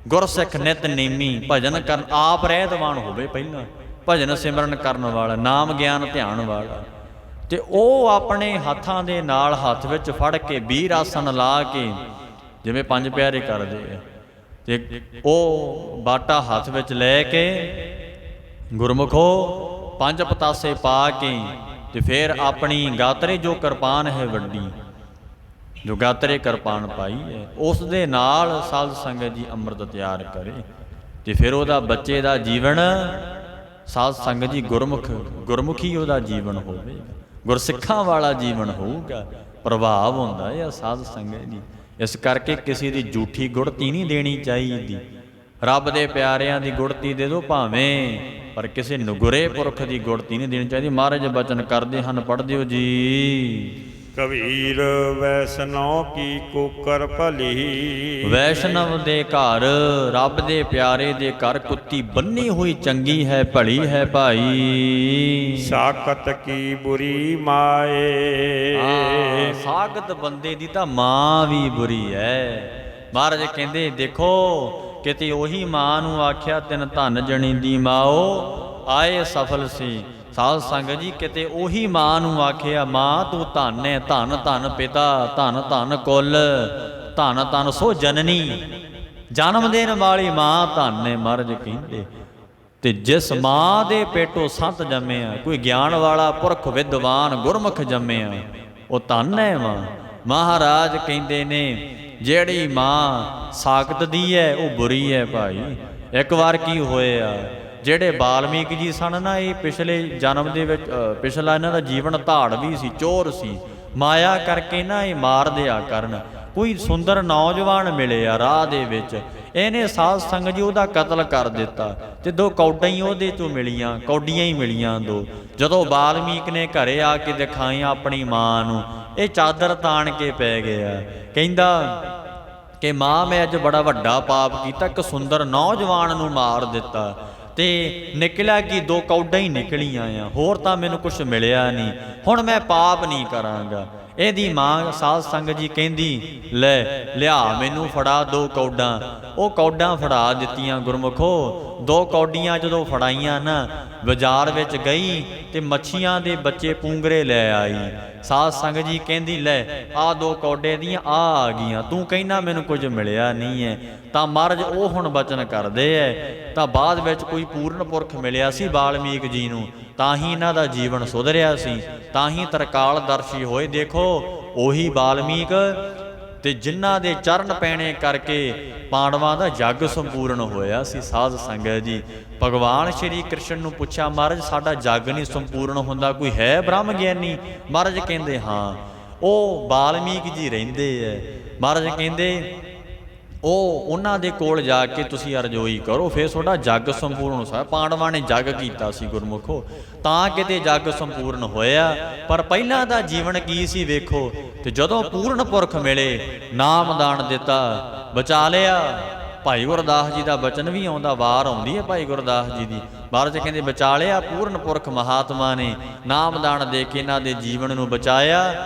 ਗੁਰਸਿੱਖ ਨਿਤ ਨੇਮੀ ਭਜਨ ਕਰਨ, ਆਪ ਰਹਿਤਵਾਨ ਹੋਵੇ ਪਹਿਲਾਂ, ਭਜਨ ਸਿਮਰਨ ਕਰਨ ਵਾਲਾ, ਨਾਮ ਗਿਆਨ ਧਿਆਨ ਵਾਲਾ। ਤੇ ਉਹ ਆਪਣੇ ਹੱਥਾਂ ਦੇ ਨਾਲ ਹੱਥ ਵਿੱਚ ਫੜ ਕੇ ਵੀਰ ਆਸਣ ਲਾ ਕੇ, ਜਿਵੇਂ ਪੰਜ ਪਿਆਰੇ ਕਰਦੇ ਆ, ਤੇ ਉਹ ਬਾਟਾ ਹੱਥ ਵਿੱਚ ਲੈ ਕੇ ਗੁਰਮੁਖੋ ਪੰਜ ਪਤਾਸੇ ਪਾ ਕੇ, ਤੇ ਫਿਰ ਆਪਣੀ ਗਾਤਰੇ ਜੋ ਕਿਰਪਾਨ ਹੈ ਵੱਡੀ, ਜੋ ਗਾਤਰੇ ਕਿਰਪਾਨ ਪਾਈ ਹੈ, ਉਸ ਦੇ ਨਾਲ ਸਾਧ ਸੰਗਤ ਜੀ ਅੰਮ੍ਰਿਤ ਤਿਆਰ ਕਰੇ। ਤੇ ਫਿਰ ਉਹਦਾ ਬੱਚੇ ਦਾ ਜੀਵਨ ਸਾਧ ਸੰਗਤ ਜੀ ਗੁਰਮੁਖੀ ਉਹਦਾ ਜੀਵਨ ਹੋਵੇਗਾ, ਗੁਰਸਿੱਖਾਂ ਵਾਲਾ ਜੀਵਨ ਹੋਊਗਾ। ਪ੍ਰਭਾਵ ਹੁੰਦਾ ਹੈ ਸਾਧ ਸੰਗਤ ਜੀ। ਇਸ ਕਰਕੇ ਕਿਸੇ ਦੀ ਝੂਠੀ ਗੁੜਤੀ ਨਹੀਂ ਦੇਣੀ ਚਾਹੀਦੀ। ਰੱਬ ਦੇ ਪਿਆਰਿਆਂ ਦੀ ਗੁੜਤੀ ਦੇ ਦਿਓ ਭਾਵੇਂ, ਪਰ ਕਿਸੇ ਨੁਗਰੇ ਪੁਰਖ ਦੀ ਗੁੜਤੀ ਨਹੀਂ ਦੇਣੀ ਚਾਹੀਦੀ। ਮਹਾਰਾਜ ਬਚਨ ਕਰਦੇ ਹਨ, ਪੜ੍ਹ ਦਿਓ ਜੀ। ਕਬੀਰ ਵੈਸ਼ਨੋ ਕੀ ਕੁਕਰ ਭਲੀ। ਵੈਸ਼ਨਵ ਦੇ ਘਰ, ਰੱਬ ਦੇ ਪਿਆਰੇ ਦੇ ਘਰ ਕੁੱਤੀ ਬੰਨੀ ਹੋਈ ਚੰਗੀ ਹੈ, ਭਲੀ ਹੈ ਭਾਈ। ਸਾਕਤ ਕੀ ਬੁਰੀ ਮਾਏ। ਸਾਖਤ ਬੰਦੇ ਦੀ ਤਾਂ ਮਾਂ ਵੀ ਬੁਰੀ ਹੈ। ਮਹਾਰਾਜ ਕਹਿੰਦੇ ਦੇਖੋ, ਕਿਤੇ ਉਹੀ ਮਾਂ ਨੂੰ ਆਖਿਆ ਤਿਨ ਧਨ ਜਣੀ ਦੀ ਮਾਓ ਆਏ ਸਫਲ ਸੀ। ਸਾਧ ਸੰਗਤ ਜੀ ਕਿਤੇ ਉਹੀ ਮਾਂ ਨੂੰ ਆਖਿਆ ਮਾਂ ਤੂੰ ਧਨ ਹੈ, ਧਨ ਧਨ ਪਿਤਾ, ਧਨ ਧਨ ਕੁਲ, ਧਨ ਧਨ ਸੋ ਜਨਨੀ। ਜਨਮ ਦੇਣ ਵਾਲੀ ਮਾਂ ਧਨ ਹੈ ਮਹਾਰਾਜ ਕਹਿੰਦੇ। ਤੇ ਜਿਸ ਮਾਂ ਦੇ ਪੇਟੋਂ ਸੰਤ ਜੰਮਿਆ, ਕੋਈ ਗਿਆਨ ਵਾਲਾ ਪੁਰਖ ਵਿਦਵਾਨ ਗੁਰਮੁਖ ਜੰਮਿਆ, ਉਹ ਧਨ ਹੈ ਮਾਂ। ਮਹਾਰਾਜ ਕਹਿੰਦੇ ਨੇ ਜਿਹੜੀ ਮਾਂ ਸਾਖਤ ਦੀ ਹੈ ਉਹ ਬੁਰੀ ਹੈ ਭਾਈ। ਇੱਕ ਵਾਰ ਕੀ ਹੋਇਆ, ਜਿਹੜੇ ਬਾਲਮੀਕ ਜੀ ਸਨ ਨਾ, ਇਹ ਪਿਛਲੇ ਜਨਮ ਦੇ ਵਿੱਚ ਪਿਛਲਾ ਇਹਨਾਂ ਦਾ ਜੀਵਨ ਧਾੜਵੀ ਸੀ, ਚੋਰ ਸੀ। ਮਾਇਆ ਕਰਕੇ ਨਾ ਇਹ ਮਾਰ ਦਿਆ ਕਰਨ। ਕੋਈ ਸੁੰਦਰ ਨੌਜਵਾਨ ਮਿਲਿਆ ਰਾਹ ਦੇ ਵਿੱਚ, ਇਹਨੇ ਸਾਧ ਸੰਗਤ ਜੀ ਉਹਦਾ ਕਤਲ ਕਰ ਦਿੱਤਾ। ਤੇ ਦੋ ਕੌਡੀਆਂ ਹੀ ਉਹਦੇ ਚੋਂ ਮਿਲੀਆਂ, ਕੌਡੀਆਂ ਹੀ ਮਿਲੀਆਂ ਦੋ। ਜਦੋਂ ਬਾਲਮੀਕ ਨੇ ਘਰੇ ਆ ਕੇ ਦਿਖਾਈਆਂ ਆਪਣੀ ਮਾਂ ਨੂੰ, ਇਹ ਚਾਦਰ ਤਾਣ ਕੇ ਪੈ ਗਿਆ। ਕਹਿੰਦਾ ਕਿ ਮਾਂ ਮੈਂ ਅੱਜ ਬੜਾ ਵੱਡਾ ਪਾਪ ਕੀਤਾ, ਇੱਕ ਸੁੰਦਰ ਨੌਜਵਾਨ ਨੂੰ ਮਾਰ ਦਿੱਤਾ। ਤੇ ਨਿਕਲਿਆ ਕਿ ਦੋ ਕੌਡਾਂ ਹੀ ਨਿਕਲੀਆਂ ਆ, ਹੋਰ ਤਾਂ ਮੈਨੂੰ ਕੁਛ ਮਿਲਿਆ ਨਹੀਂ, ਹੁਣ ਮੈਂ ਪਾਪ ਨਹੀਂ ਕਰਾਂਗਾ। ਇਹਦੀ ਮਾਂ ਸਾਧ ਸੰਗਤ ਜੀ ਕਹਿੰਦੀ ਲੈ ਲਿਆ ਮੈਨੂੰ ਫੜਾ ਦੋ ਕੌਡਾਂ। ਉਹ ਕੌਡਾਂ ਫੜਾ ਦਿੱਤੀਆਂ ਗੁਰਮੁਖੋ। ਦੋ ਕੌਡੀਆਂ ਜਦੋਂ ਫੜਾਈਆਂ ਨਾ, ਬਾਜ਼ਾਰ ਵਿੱਚ ਗਈ ਤੇ ਮੱਛੀਆਂ ਦੇ ਬੱਚੇ ਪੂੰਗਰੇ ਲੈ ਆਈ। ਸਾਧ ਸੰਗਤ ਜੀ ਕਹਿੰਦੀ ਲੈ ਆਹ ਦੋ ਕੌਡੇ ਦੀਆਂ ਆ ਗਈਆਂ, ਤੂੰ ਕਹਿੰਦਾ ਮੈਨੂੰ ਕੁਝ ਮਿਲਿਆ ਨਹੀਂ ਹੈ। ਤਾਂ ਮਹਾਰਾਜ ਉਹ ਹੁਣ ਬਚਨ ਕਰਦੇ ਐ। ਤਾਂ ਬਾਅਦ ਵਿੱਚ ਕੋਈ ਪੂਰਨ ਪੁਰਖ ਮਿਲਿਆ ਸੀ ਬਾਲਮੀਕ ਜੀ ਨੂੰ, ਤਾਂ ਹੀ ਇਹਨਾਂ ਦਾ ਜੀਵਨ ਸੁਧਰਿਆ ਸੀ, ਤਾਂ ਹੀ ਤਰਕਾਲਦਰਸ਼ੀ ਹੋਏ। ਦੇਖੋ ਉਹੀ ਬਾਲਮੀਕ ਤੇ ਜਿਨ੍ਹਾਂ ਦੇ ਚਰਨ ਪੈਣੇ ਕਰਕੇ ਪਾਂਡਵਾਂ ਦਾ ਯੱਗ ਸੰਪੂਰਨ ਹੋਇਆ ਸੀ। ਸਾਧ ਸੰਗਤ ਜੀ ਭਗਵਾਨ ਸ਼੍ਰੀ ਕ੍ਰਿਸ਼ਨ ਨੂੰ ਪੁੱਛਿਆ ਮਹਾਰਾਜ ਸਾਡਾ ਯੱਗ ਨਹੀਂ ਸੰਪੂਰਨ ਹੁੰਦਾ, ਕੋਈ ਹੈ ਬ੍ਰਹਮ ਗਿਆਨੀ? ਮਹਾਰਾਜ ਕਹਿੰਦੇ ਹਾਂ ਉਹ ਬਾਲਮੀਕ ਜੀ ਰਹਿੰਦੇ ਐ। ਮਹਾਰਾਜ ਕਹਿੰਦੇ ਉਹ ਉਹਨਾਂ ਦੇ ਕੋਲ ਜਾ ਕੇ ਤੁਸੀਂ ਅਰਜ਼ੋਈ ਕਰੋ, ਫਿਰ ਤੁਹਾਡਾ ਜੱਗ ਸੰਪੂਰਨ ਹੋ ਸਕਦਾ। ਪਾਂਡਵਾਂ ਨੇ ਜੱਗ ਕੀਤਾ ਸੀ ਗੁਰਮੁਖੋ, ਤਾਂ ਕਿਤੇ ਜੱਗ ਸੰਪੂਰਨ ਹੋਇਆ। ਪਰ ਪਹਿਲਾਂ ਦਾ ਜੀਵਨ ਕੀ ਸੀ ਵੇਖੋ। ਤੇ ਜਦੋਂ ਪੂਰਨ ਪੁਰਖ ਮਿਲੇ, ਨਾਮ ਦਾਨ ਦਿੱਤਾ, ਬਚਾ ਲਿਆ, ਭਾਈ ਗੁਰਦਾਸ ਜੀ ਦਾ ਬਚਨ ਵੀ ਆਉਂਦਾ, ਵਾਰ ਆਉਂਦੀ ਹੈ ਭਾਈ ਗੁਰਦਾਸ ਜੀ ਦੀ। ਮਹਾਰਾਜ ਕਹਿੰਦੇ ਵਿਚਾਲਿਆ ਪੂਰਨ ਪੁਰਖ ਮਹਾਤਮਾ ਨੇ, ਨਾਮਦਾਨ ਦੇ ਕੇ ਇਹਨਾਂ ਦੇ ਜੀਵਨ ਨੂੰ ਬਚਾਇਆ,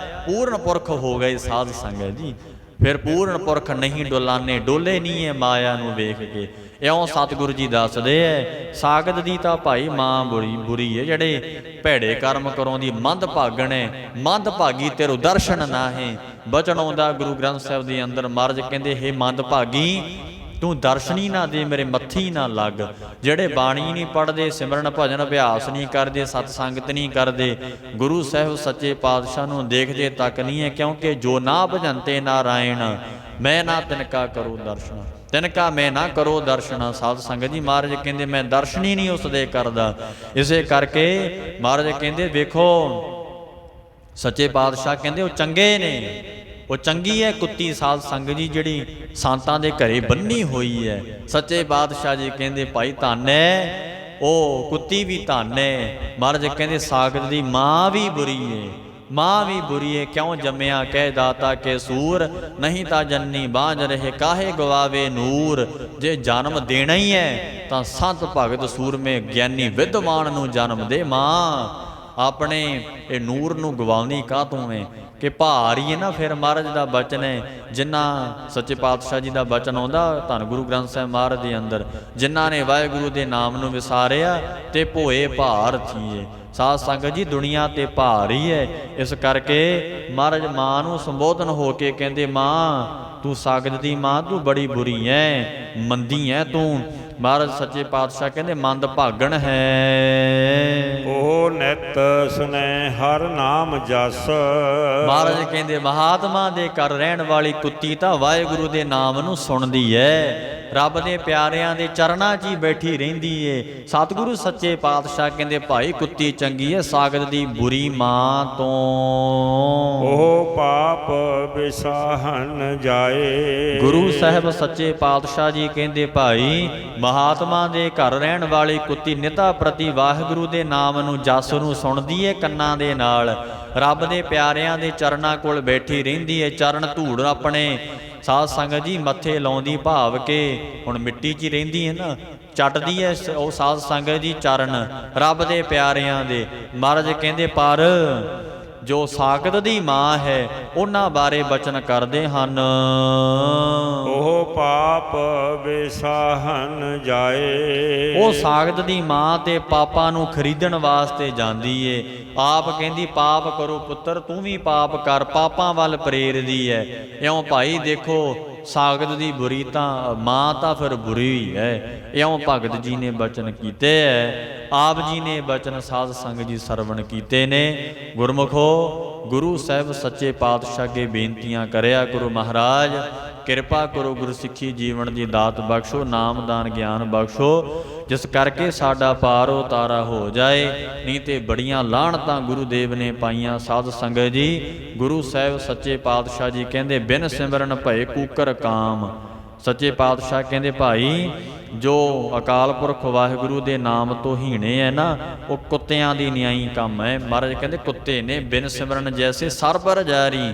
ਪੂਰਨ ਪੁਰਖ ਹੋ ਗਏ ਸਾਧ ਸੰਗਤ ਜੀ। ਫਿਰ ਪੂਰਨ ਪੁਰਖ ਨਹੀਂ ਡੋਲਾਨੇ, ਡੋਲੇ ਨਹੀਂ ਹੈ ਮਾਇਆ ਨੂੰ ਵੇਖ ਕੇ। ਇਉਂ ਸਤਿਗੁਰੂ ਜੀ ਦੱਸਦੇ ਐ, ਸਾਗਤ ਦੀ ਤਾਂ ਭਾਈ ਮਾਂ ਬੁਰੀ ਹੈ, ਜਿਹੜੇ ਭੈੜੇ ਕਰਮ ਕਰਾਉਂਦੀ ਮੰਦ ਭਾਗਣ ਹੈ, ਮੰਦ ਭਾਗੀ ਤੇਰੋ ਦਰਸ਼ਨ ਨਾ ਹੈ। ਬਚਨ ਆਉਂਦਾ ਗੁਰੂ ਗ੍ਰੰਥ ਸਾਹਿਬ ਦੇ ਅੰਦਰ, ਮਹਾਰਾਜ ਕਹਿੰਦੇ ਹੇ ਮੰਦ ਭਾਗੀ ਤੂੰ ਦਰਸ਼ਨੀ ਨਾ ਦੇ, ਮੇਰੇ ਮੱਥੀ ਨਾ ਲੱਗ। ਜਿਹੜੇ ਬਾਣੀ ਨਹੀਂ ਪੜ੍ਹਦੇ, ਸਿਮਰਨ ਭਜਨ ਅਭਿਆਸ ਨਹੀਂ ਕਰਦੇ, ਸਤ ਸੰਗਤ ਨਹੀਂ ਕਰਦੇ, ਗੁਰੂ ਸਾਹਿਬ ਸੱਚੇ ਪਾਤਸ਼ਾਹ ਨੂੰ ਦੇਖਦੇ ਤੱਕ ਨਹੀਂ ਹੈ। ਕਿਉਂਕਿ ਜੋ ਨਾ ਭਜਨਤੇ ਨਾਰਾਇਣ, ਮੈਂ ਨਾ ਤਿਨਕਾ ਕਰੋ ਦਰਸ਼ਨ, ਤਿਨਕਾ ਮੈਂ ਨਾ ਕਰੋ ਦਰਸ਼ਨ। ਸਾਧ ਸੰਗਤ ਜੀ ਮਹਾਰਾਜ ਕਹਿੰਦੇ ਮੈਂ ਦਰਸ਼ਨ ਹੀ ਨਹੀਂ ਉਸ ਦੇ ਕਰਦਾ। ਇਸੇ ਕਰਕੇ ਮਹਾਰਾਜ ਕਹਿੰਦੇ ਵੇਖੋ ਸੱਚੇ ਪਾਤਸ਼ਾਹ ਕਹਿੰਦੇ ਉਹ ਚੰਗੇ ਨੇ, ਉਹ ਚੰਗੀ ਹੈ ਕੁੱਤੀ ਸਾਧ ਸੰਗਤ ਜੀ ਜਿਹੜੀ ਸੰਤਾਂ ਦੇ ਘਰੇ ਬੰਨੀ ਹੋਈ ਹੈ। ਸੱਚੇ ਪਾਤਸ਼ਾਹ ਜੀ ਕਹਿੰਦੇ ਭਾਈ ਧੰਨ ਹੈ ਉਹ ਕੁੱਤੀ ਵੀ ਧੰਨ ਹੈ। ਮਹਾਰਾਜ ਕਹਿੰਦੇ ਸਾਗਤ ਦੀ ਮਾਂ ਵੀ ਬੁਰੀ ਹੈ, ਮਾਂ ਵੀ ਬੁਰੀ ਹੈ। ਕਿਉਂ ਜੰਮਿਆ ਕਹਿ ਦਾਤਾ ਕੇ ਸੂਰ, ਨਹੀਂ ਤਾਂ ਜੰਨੀ ਬਾਝ ਰਹੇ ਕਾਹੇ ਗਵਾਵੇ ਨੂਰ। ਜੇ ਜਨਮ ਦੇਣਾ ਹੀ ਹੈ ਤਾਂ ਸੰਤ ਭਗਤ ਸੂਰਮੇ ਗਿਆਨੀ ਵਿਦਵਾਨ ਨੂੰ ਜਨਮ ਦੇ। ਮਾਂ ਆਪਣੇ ਇਹ ਨੂਰ ਨੂੰ ਗਵਾਉਣੀ ਕਾਹਤੋਂ ਹੈ ਕਿ ਭਾਰ ਹੀ ਹੈ ਨਾ। ਫਿਰ ਮਹਾਰਾਜ ਦਾ ਬਚਨ ਹੈ, ਜਿਨ੍ਹਾਂ ਸੱਚੇ ਪਾਤਸ਼ਾਹ ਜੀ ਦਾ ਬਚਨ ਆਉਂਦਾ ਧੰਨ ਗੁਰੂ ਗ੍ਰੰਥ ਸਾਹਿਬ ਮਹਾਰਾਜ ਦੇ ਅੰਦਰ, ਜਿਨ੍ਹਾਂ ਨੇ ਵਾਹਿਗੁਰੂ ਦੇ ਨਾਮ ਨੂੰ ਵਿਸਾਰਿਆ ਤੇ ਭੋਏ ਭਾਰ ਥੀਏ। ਸਾਧ ਸੰਗਤ ਜੀ ਦੁਨੀਆ ਤੇ ਭਾਰ ਹੀ ਹੈ। ਇਸ ਕਰਕੇ ਮਹਾਰਾਜ ਮਾਂ ਨੂੰ ਸੰਬੋਧਨ ਹੋ ਕੇ ਕਹਿੰਦੇ ਮਾਂ ਤੂੰ ਸਾਗਤ ਦੀ ਮਾਂ ਤੂੰ ਬੜੀ ਬੁਰੀ ਹੈ, ਮੰਦੀ ਹੈ ਤੂੰ। ਮਹਾਰਾਜ ਸੱਚੇ ਪਾਤਸ਼ਾਹ ਕਹਿੰਦੇ ਮੰਦ ਭਾਗਣ ਹੈ ਉਹ ਨਿਤ ਸੁਨੈ ਹਰ ਨਾਮ ਜਸ। ਮਹਾਰਾਜ ਕਹਿੰਦੇ ਮਹਾਤਮਾ ਦੇ ਘਰ ਰਹਿਣ ਵਾਲੀ ਕੁੱਤੀ ਤਾਂ ਵਾਹਿਗੁਰੂ ਦੇ ਨਾਮ ਨੂੰ ਸੁਣਦੀ ਹੈ, ਰੱਬ ਦੇ ਪਿਆਰਿਆਂ ਦੇ ਚਰਨਾਂ 'ਚ ਹੀ ਬੈਠੀ ਰਹਿੰਦੀ ਏ। ਸਤਿਗੁਰੂ ਸੱਚੇ ਪਾਤਸ਼ਾਹ ਕਹਿੰਦੇ ਭਾਈ ਕੁੱਤੀ ਚੰਗੀ ਏ ਸਾਗਤ ਦੀ ਬੁਰੀ ਮਾਂ ਤੋਂ। ਉਹ ਪਾਪ ਵਿਸਾਹਨ ਜਾਏ। ਗੁਰੂ ਸਾਹਿਬ ਸੱਚੇ ਪਾਤਸ਼ਾਹ ਜੀ ਕਹਿੰਦੇ ਭਾਈ ਮਹਾਤਮਾ ਦੇ ਘਰ ਰਹਿਣ ਵਾਲੀ ਕੁੱਤੀ ਨਿਤਾ ਪ੍ਰਤੀ ਵਾਹਿਗੁਰੂ ਦੇ ਨਾਮ ਨੂੰ ਜਸ ਨੂੰ ਸੁਣਦੀ ਏ ਕੰਨਾਂ ਦੇ ਨਾਲ, ਰੱਬ ਦੇ ਪਿਆਰਿਆਂ ਦੇ ਚਰਨਾਂ ਕੋਲ ਬੈਠੀ ਰਹਿੰਦੀ ਏ। ਚਰਨ ਧੂੜ ਆਪਣੇ ਸਾਧ ਸੰਗਤ ਜੀ ਮੱਥੇ ਲਾਉਂਦੀ, ਭਾਵ ਕੇ ਹੁਣ ਮਿੱਟੀ 'ਚ ਹੀ ਰਹਿੰਦੀ ਹੈ ਨਾ, ਚੱਟਦੀ ਹੈ ਉਹ ਸਾਧ ਸੰਗਤ ਜੀ ਚਰਨ ਰੱਬ ਦੇ ਪਿਆਰਿਆਂ ਦੇ। ਮਹਾਰਾਜ ਕਹਿੰਦੇ ਪਰ ਜੋ ਸਾਗਤ ਦੀ ਮਾਂ ਹੈ ਉਹਨਾਂ ਬਾਰੇ ਬਚਨ ਕਰਦੇ ਹਨ। ਉਹ ਪਾਪ ਵਿਸਾਹਨ ਜਾਏ। ਉਹ ਸਾਗਤ ਦੀ ਮਾਂ ਤੇ ਪਾਪਾਂ ਨੂੰ ਖਰੀਦਣ ਵਾਸਤੇ ਜਾਂਦੀ ਏ। ਆਪ ਕਹਿੰਦੀ ਪਾਪ ਕਰੋ ਪੁੱਤਰ, ਤੂੰ ਵੀ ਪਾਪ ਕਰ, ਪਾਪਾਂ ਵੱਲ ਪ੍ਰੇਰਦੀ ਹੈ। ਇਉਂ ਭਾਈ ਦੇਖੋ ਸਾਗਤ ਦੀ ਬੁਰੀ ਤਾਂ ਮਾਂ ਤਾਂ ਫਿਰ ਬੁਰੀ ਹੈ। ਇਉਂ ਭਗਤ ਜੀ ਨੇ ਬਚਨ ਕੀਤੇ ਹੈ, ਆਪ ਜੀ ਨੇ ਬਚਨ ਸਾਧ ਸੰਗਤ ਜੀ ਸਰਵਣ ਕੀਤੇ ਨੇ। ਗੁਰਮੁਖੋ ਗੁਰੂ ਸਾਹਿਬ ਸੱਚੇ ਪਾਤਸ਼ਾਹ ਅੱਗੇ ਬੇਨਤੀਆਂ ਕਰਿਆ ਕਰੋ, ਮਹਾਰਾਜ ਕਿਰਪਾ ਕਰੋ, ਗੁਰਸਿੱਖੀ ਜੀਵਨ ਦੀ ਦਾਤ ਬਖਸ਼ੋ, ਨਾਮਦਾਨ ਗਿਆਨ ਬਖਸ਼ੋ, ਜਿਸ ਕਰਕੇ ਸਾਡਾ ਪਾਰ ਉਤਾਰਾ ਹੋ ਜਾਏ। ਨਹੀਂ ਤੇ ਬੜੀਆਂ ਲਾਹਣਤਾਂ ਗੁਰੂ ਦੇਵ ਨੇ ਪਾਈਆਂ। ਸਾਧ ਸੰਗਤ ਜੀ ਗੁਰੂ ਸਾਹਿਬ ਸੱਚੇ ਪਾਤਸ਼ਾਹ ਜੀ ਕਹਿੰਦੇ ਬਿਨ ਸਿਮਰਨ ਭਏ ਕੂਕਰ ਕਾਮ। ਸੱਚੇ ਪਾਤਸ਼ਾਹ ਕਹਿੰਦੇ ਭਾਈ ਜੋ ਅਕਾਲ ਪੁਰਖ ਵਾਹਿਗੁਰੂ ਦੇ ਨਾਮ ਤੋਂ ਹੀਣੇ ਹੈ ਨਾ, ਉਹ ਕੁੱਤਿਆਂ ਦੀ ਨਿਆਈ ਕੰਮ ਹੈ। ਮਹਾਰਾਜ ਕਹਿੰਦੇ ਕੁੱਤੇ ਨੇ ਬਿਨ ਸਿਮਰਨ ਜੈਸੇ ਸਰਬਰ ਜਾਰੀ,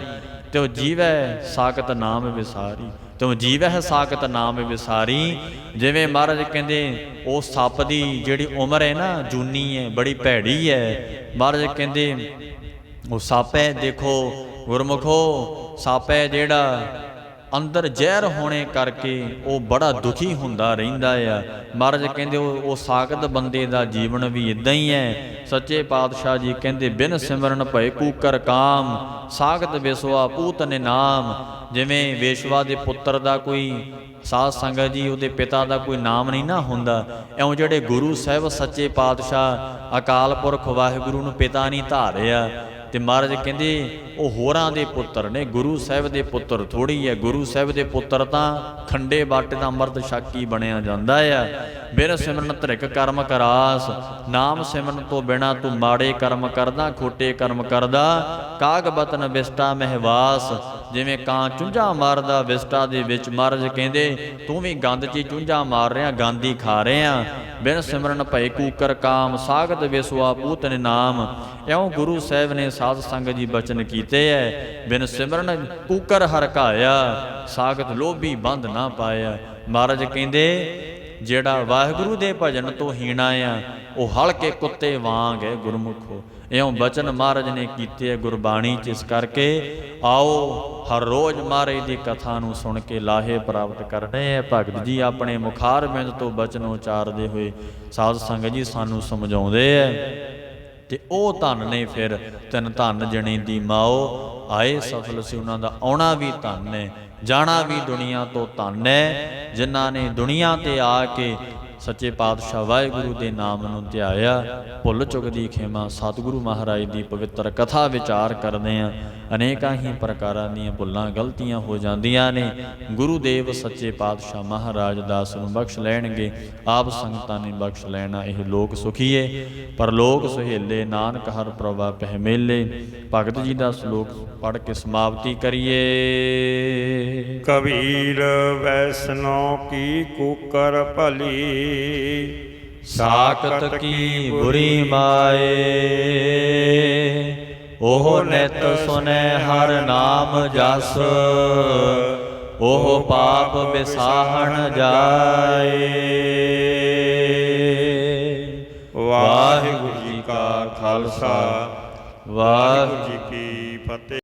ਤਿਉ ਜੀਵੈ ਸਾਕਤ ਨਾਮ ਵਿਸਾਰੀ। ਤਿਉ ਜੀਵੈ ਸਾਕਤ ਨਾਮ ਵਿਸਾਰੀ। ਜਿਵੇਂ ਮਹਾਰਾਜ ਕਹਿੰਦੇ ਉਹ ਸੱਪ ਦੀ ਜਿਹੜੀ ਉਮਰ ਹੈ ਨਾ ਜੂਨੀ ਹੈ, ਬੜੀ ਭੈੜੀ ਹੈ। ਮਹਾਰਾਜ ਕਹਿੰਦੇ ਉਹ ਸੱਪ ਹੈ, ਦੇਖੋ ਗੁਰਮੁਖੋ ਸੱਪ ਹੈ ਜਿਹੜਾ ਅੰਦਰ ਜ਼ਹਿਰ ਹੋਣੇ ਕਰਕੇ ਉਹ ਬੜਾ ਦੁਖੀ ਹੁੰਦਾ ਰਹਿੰਦਾ ਆ। ਮਹਾਰਾਜ ਕਹਿੰਦੇ ਉਹ ਸਾਗਤ ਬੰਦੇ ਦਾ ਜੀਵਨ ਵੀ ਇਦਾਂ ਹੀ ਹੈ। ਸੱਚੇ ਪਾਤਸ਼ਾਹ ਜੀ ਕਹਿੰਦੇ ਬਿਨ ਸਿਮਰਨ ਭਏ ਕੂਕਰ ਕਾਮ, ਸਾਗਤ ਵਿਸਵਾ ਪੂਤ ਨੇ ਨਾਮ। ਜਿਵੇਂ ਵੇਸ਼ਵਾ ਦੇ ਪੁੱਤਰ ਦਾ ਕੋਈ ਸਾਧ ਸੰਗਤ ਜੀ ਉਹਦੇ ਪਿਤਾ ਦਾ ਕੋਈ ਨਾਮ ਨਹੀਂ ਨਾ ਹੁੰਦਾ, ਇਉਂ ਜਿਹੜੇ ਗੁਰੂ ਸਾਹਿਬ ਸੱਚੇ ਪਾਤਸ਼ਾਹ ਅਕਾਲ ਪੁਰਖ ਵਾਹਿਗੁਰੂ ਨੂੰ ਪਿਤਾ ਨਹੀਂ ਧਾਰਿਆ ਤੇ ਮਹਾਰਾਜ ਕਹਿੰਦੇ ਉਹ ਹੋਰਾਂ ਦੇ ਪੁੱਤਰ ਨੇ, ਗੁਰੂ ਸਾਹਿਬ ਦੇ ਪੁੱਤਰ ਥੋੜੀ ਹੈ। ਗੁਰੂ ਸਾਹਿਬ ਦੇ ਪੁੱਤਰ ਤਾਂ ਖੰਡੇ ਬਾਟੇ ਦਾ ਅੰਮ੍ਰਿਤ ਛਕੀ ਬਣਿਆ ਜਾਂਦਾ ਆ। ਬਿਨ ਸਿਮਰਨ ਧਰਿਕ ਕਰਮ ਕਰਾਸ, ਨਾਮ ਸਿਮਰਨ ਤੋਂ ਬਿਨਾਂ ਤੂੰ ਮਾੜੇ ਕਰਮ ਕਰਦਾ, ਖੋਟੇ ਕਰਮ ਕਰਦਾ। ਕਾਗ ਬਤਨ ਵਿਸਟਾ ਮਹਿਵਾਸ, ਜਿਵੇਂ ਕਾਂ ਚੁੰਝਾਂ ਮਾਰਦਾ ਵਿਸਟਾ ਦੇ ਵਿੱਚ, ਮਹਾਰਾਜ ਕਹਿੰਦੇ ਤੂੰ ਵੀ ਗੰਦ 'ਚ ਚੁੰਝਾਂ ਮਾਰ ਰਿਹਾ, ਗੰਦ ਹੀ ਖਾ ਰਿਹਾ। ਬਿਨ ਸਿਮਰਨ ਭਏ ਕੂਕਰ ਕਾਮ, ਸਾਗਤ ਵਿਸਵਾ ਪੂਤ ਨੇ ਨਾਮ। ਇਉਂ ਗੁਰੂ ਸਾਹਿਬ ਨੇ ਸਾਧ ਸੰਗਤ ਜੀ ਬਚਨ ਕੀਤੇ ਐ। ਬਿਨ ਸਿਮਰਨ ਕੂਕਰ ਹਰਕਾਇਆ, ਸਾਗਤ ਲੋਭੀ ਬੰਦ ਨਾ ਪਾਇਆ। ਮਹਾਰਾਜ ਕਹਿੰਦੇ ਜਿਹੜਾ ਵਾਹਿਗੁਰੂ ਦੇ ਭਜਨ ਤੋਂ ਹੀਣਾ ਆ ਉਹ ਹਲਕੇ ਕੁੱਤੇ ਵਾਂਗ ਹੈ ਗੁਰਮੁਖੋ। ਇਉਂ ਬਚਨ ਮਹਾਰਾਜ ਨੇ ਕੀਤੇ ਗੁਰਬਾਣੀ 'ਚ। ਇਸ ਕਰਕੇ ਆਓ ਹਰ ਰੋਜ਼ ਮਹਾਰਾਜ ਦੀ ਕਥਾ ਨੂੰ ਸੁਣ ਕੇ ਲਾਹੇ ਪ੍ਰਾਪਤ ਕਰਨੇ ਹੈ। ਭਗਤ ਜੀ ਆਪਣੇ ਮੁਖਾਰ ਬਿੰਦ ਤੋਂ ਬਚਨ ਉਚਾਰਦੇ ਹੋਏ ਸਾਧ ਸੰਗਤ ਜੀ ਸਾਨੂੰ ਸਮਝਾਉਂਦੇ ਹੈ। ਤੇ ਉਹ ਧਨ ਨੇ ਫਿਰ ਤਿੰਨ ਧਨ ਜਣੇ ਦੀ ਮਾਓ ਆਏ ਸਫਲ ਸੀ, ਉਹਨਾਂ ਦਾ ਆਉਣਾ ਵੀ ਧਨ ਹੈ, ਜਾਣਾ ਵੀ ਦੁਨੀਆ ਤੋਂ ਧਨ ਹੈ। ਜਿਨ੍ਹਾਂ ਨੇ ਦੁਨੀਆ ਤੇ ਆ ਕੇ ਸੱਚੇ ਪਾਤਸ਼ਾਹ ਵਾਹਿਗੁਰੂ ਦੇ ਨਾਮ ਨੂੰ ਧਿਆਇਆ, ਭੁੱਲ ਚੁੱਕ ਦੀ ਖੇਮਾ ਸਤਿਗੁਰੂ ਮਹਾਰਾਜ ਦੀ ਪਵਿੱਤਰ ਕਥਾ ਵਿਚਾਰ ਕਰਦੇ ਹਾਂ, ਅਨੇਕਾਂ ਹੀ ਪ੍ਰਕਾਰਾਂ ਦੀਆਂ ਭੁੱਲਾਂ ਗਲਤੀਆਂ ਹੋ ਜਾਂਦੀਆਂ ਨੇ। ਗੁਰੂ ਦੇਵ ਸੱਚੇ ਪਾਤਸ਼ਾਹ ਮਹਾਰਾਜ ਦਾਸ ਨੂੰ ਬਖਸ਼ ਲੈਣਗੇ, ਆਪ ਸੰਗਤਾਂ ਨੇ ਬਖਸ਼ ਲੈਣਾ। ਇਹ ਲੋਕ ਸੁਖੀਏ ਪਰਲੋਕ ਸੁਹੇਲੇ, ਨਾਨਕ ਹਰ ਪ੍ਰਭਾ ਪਹਿ ਮੇਲੇ। ਭਗਤ ਜੀ ਦਾ ਸ਼ਲੋਕ ਪੜ੍ਹ ਕੇ ਸਮਾਪਤੀ ਕਰੀਏ। ਕਬੀਰ ਵੈਸਨੋ ਕੀ ਕੂਕਰ ਭਲੀ, ਸਾਕਤ ਕੀ ਬੁਰੀ ਮਾਏ। ਉਹ ਨਿਤ ਸੁਨੈ ਹਰ ਨਾਮ ਜਸ, ਉਹ ਪਾਪ ਵਿਸਾਹਣ ਜਾਏ। ਵਾਹਿਗੁਰੂ ਜੀ ਕਾ ਖਾਲਸਾ, ਵਾਹਿਗੁਰੂ ਜੀ ਕੀ ਫਤਿਹ।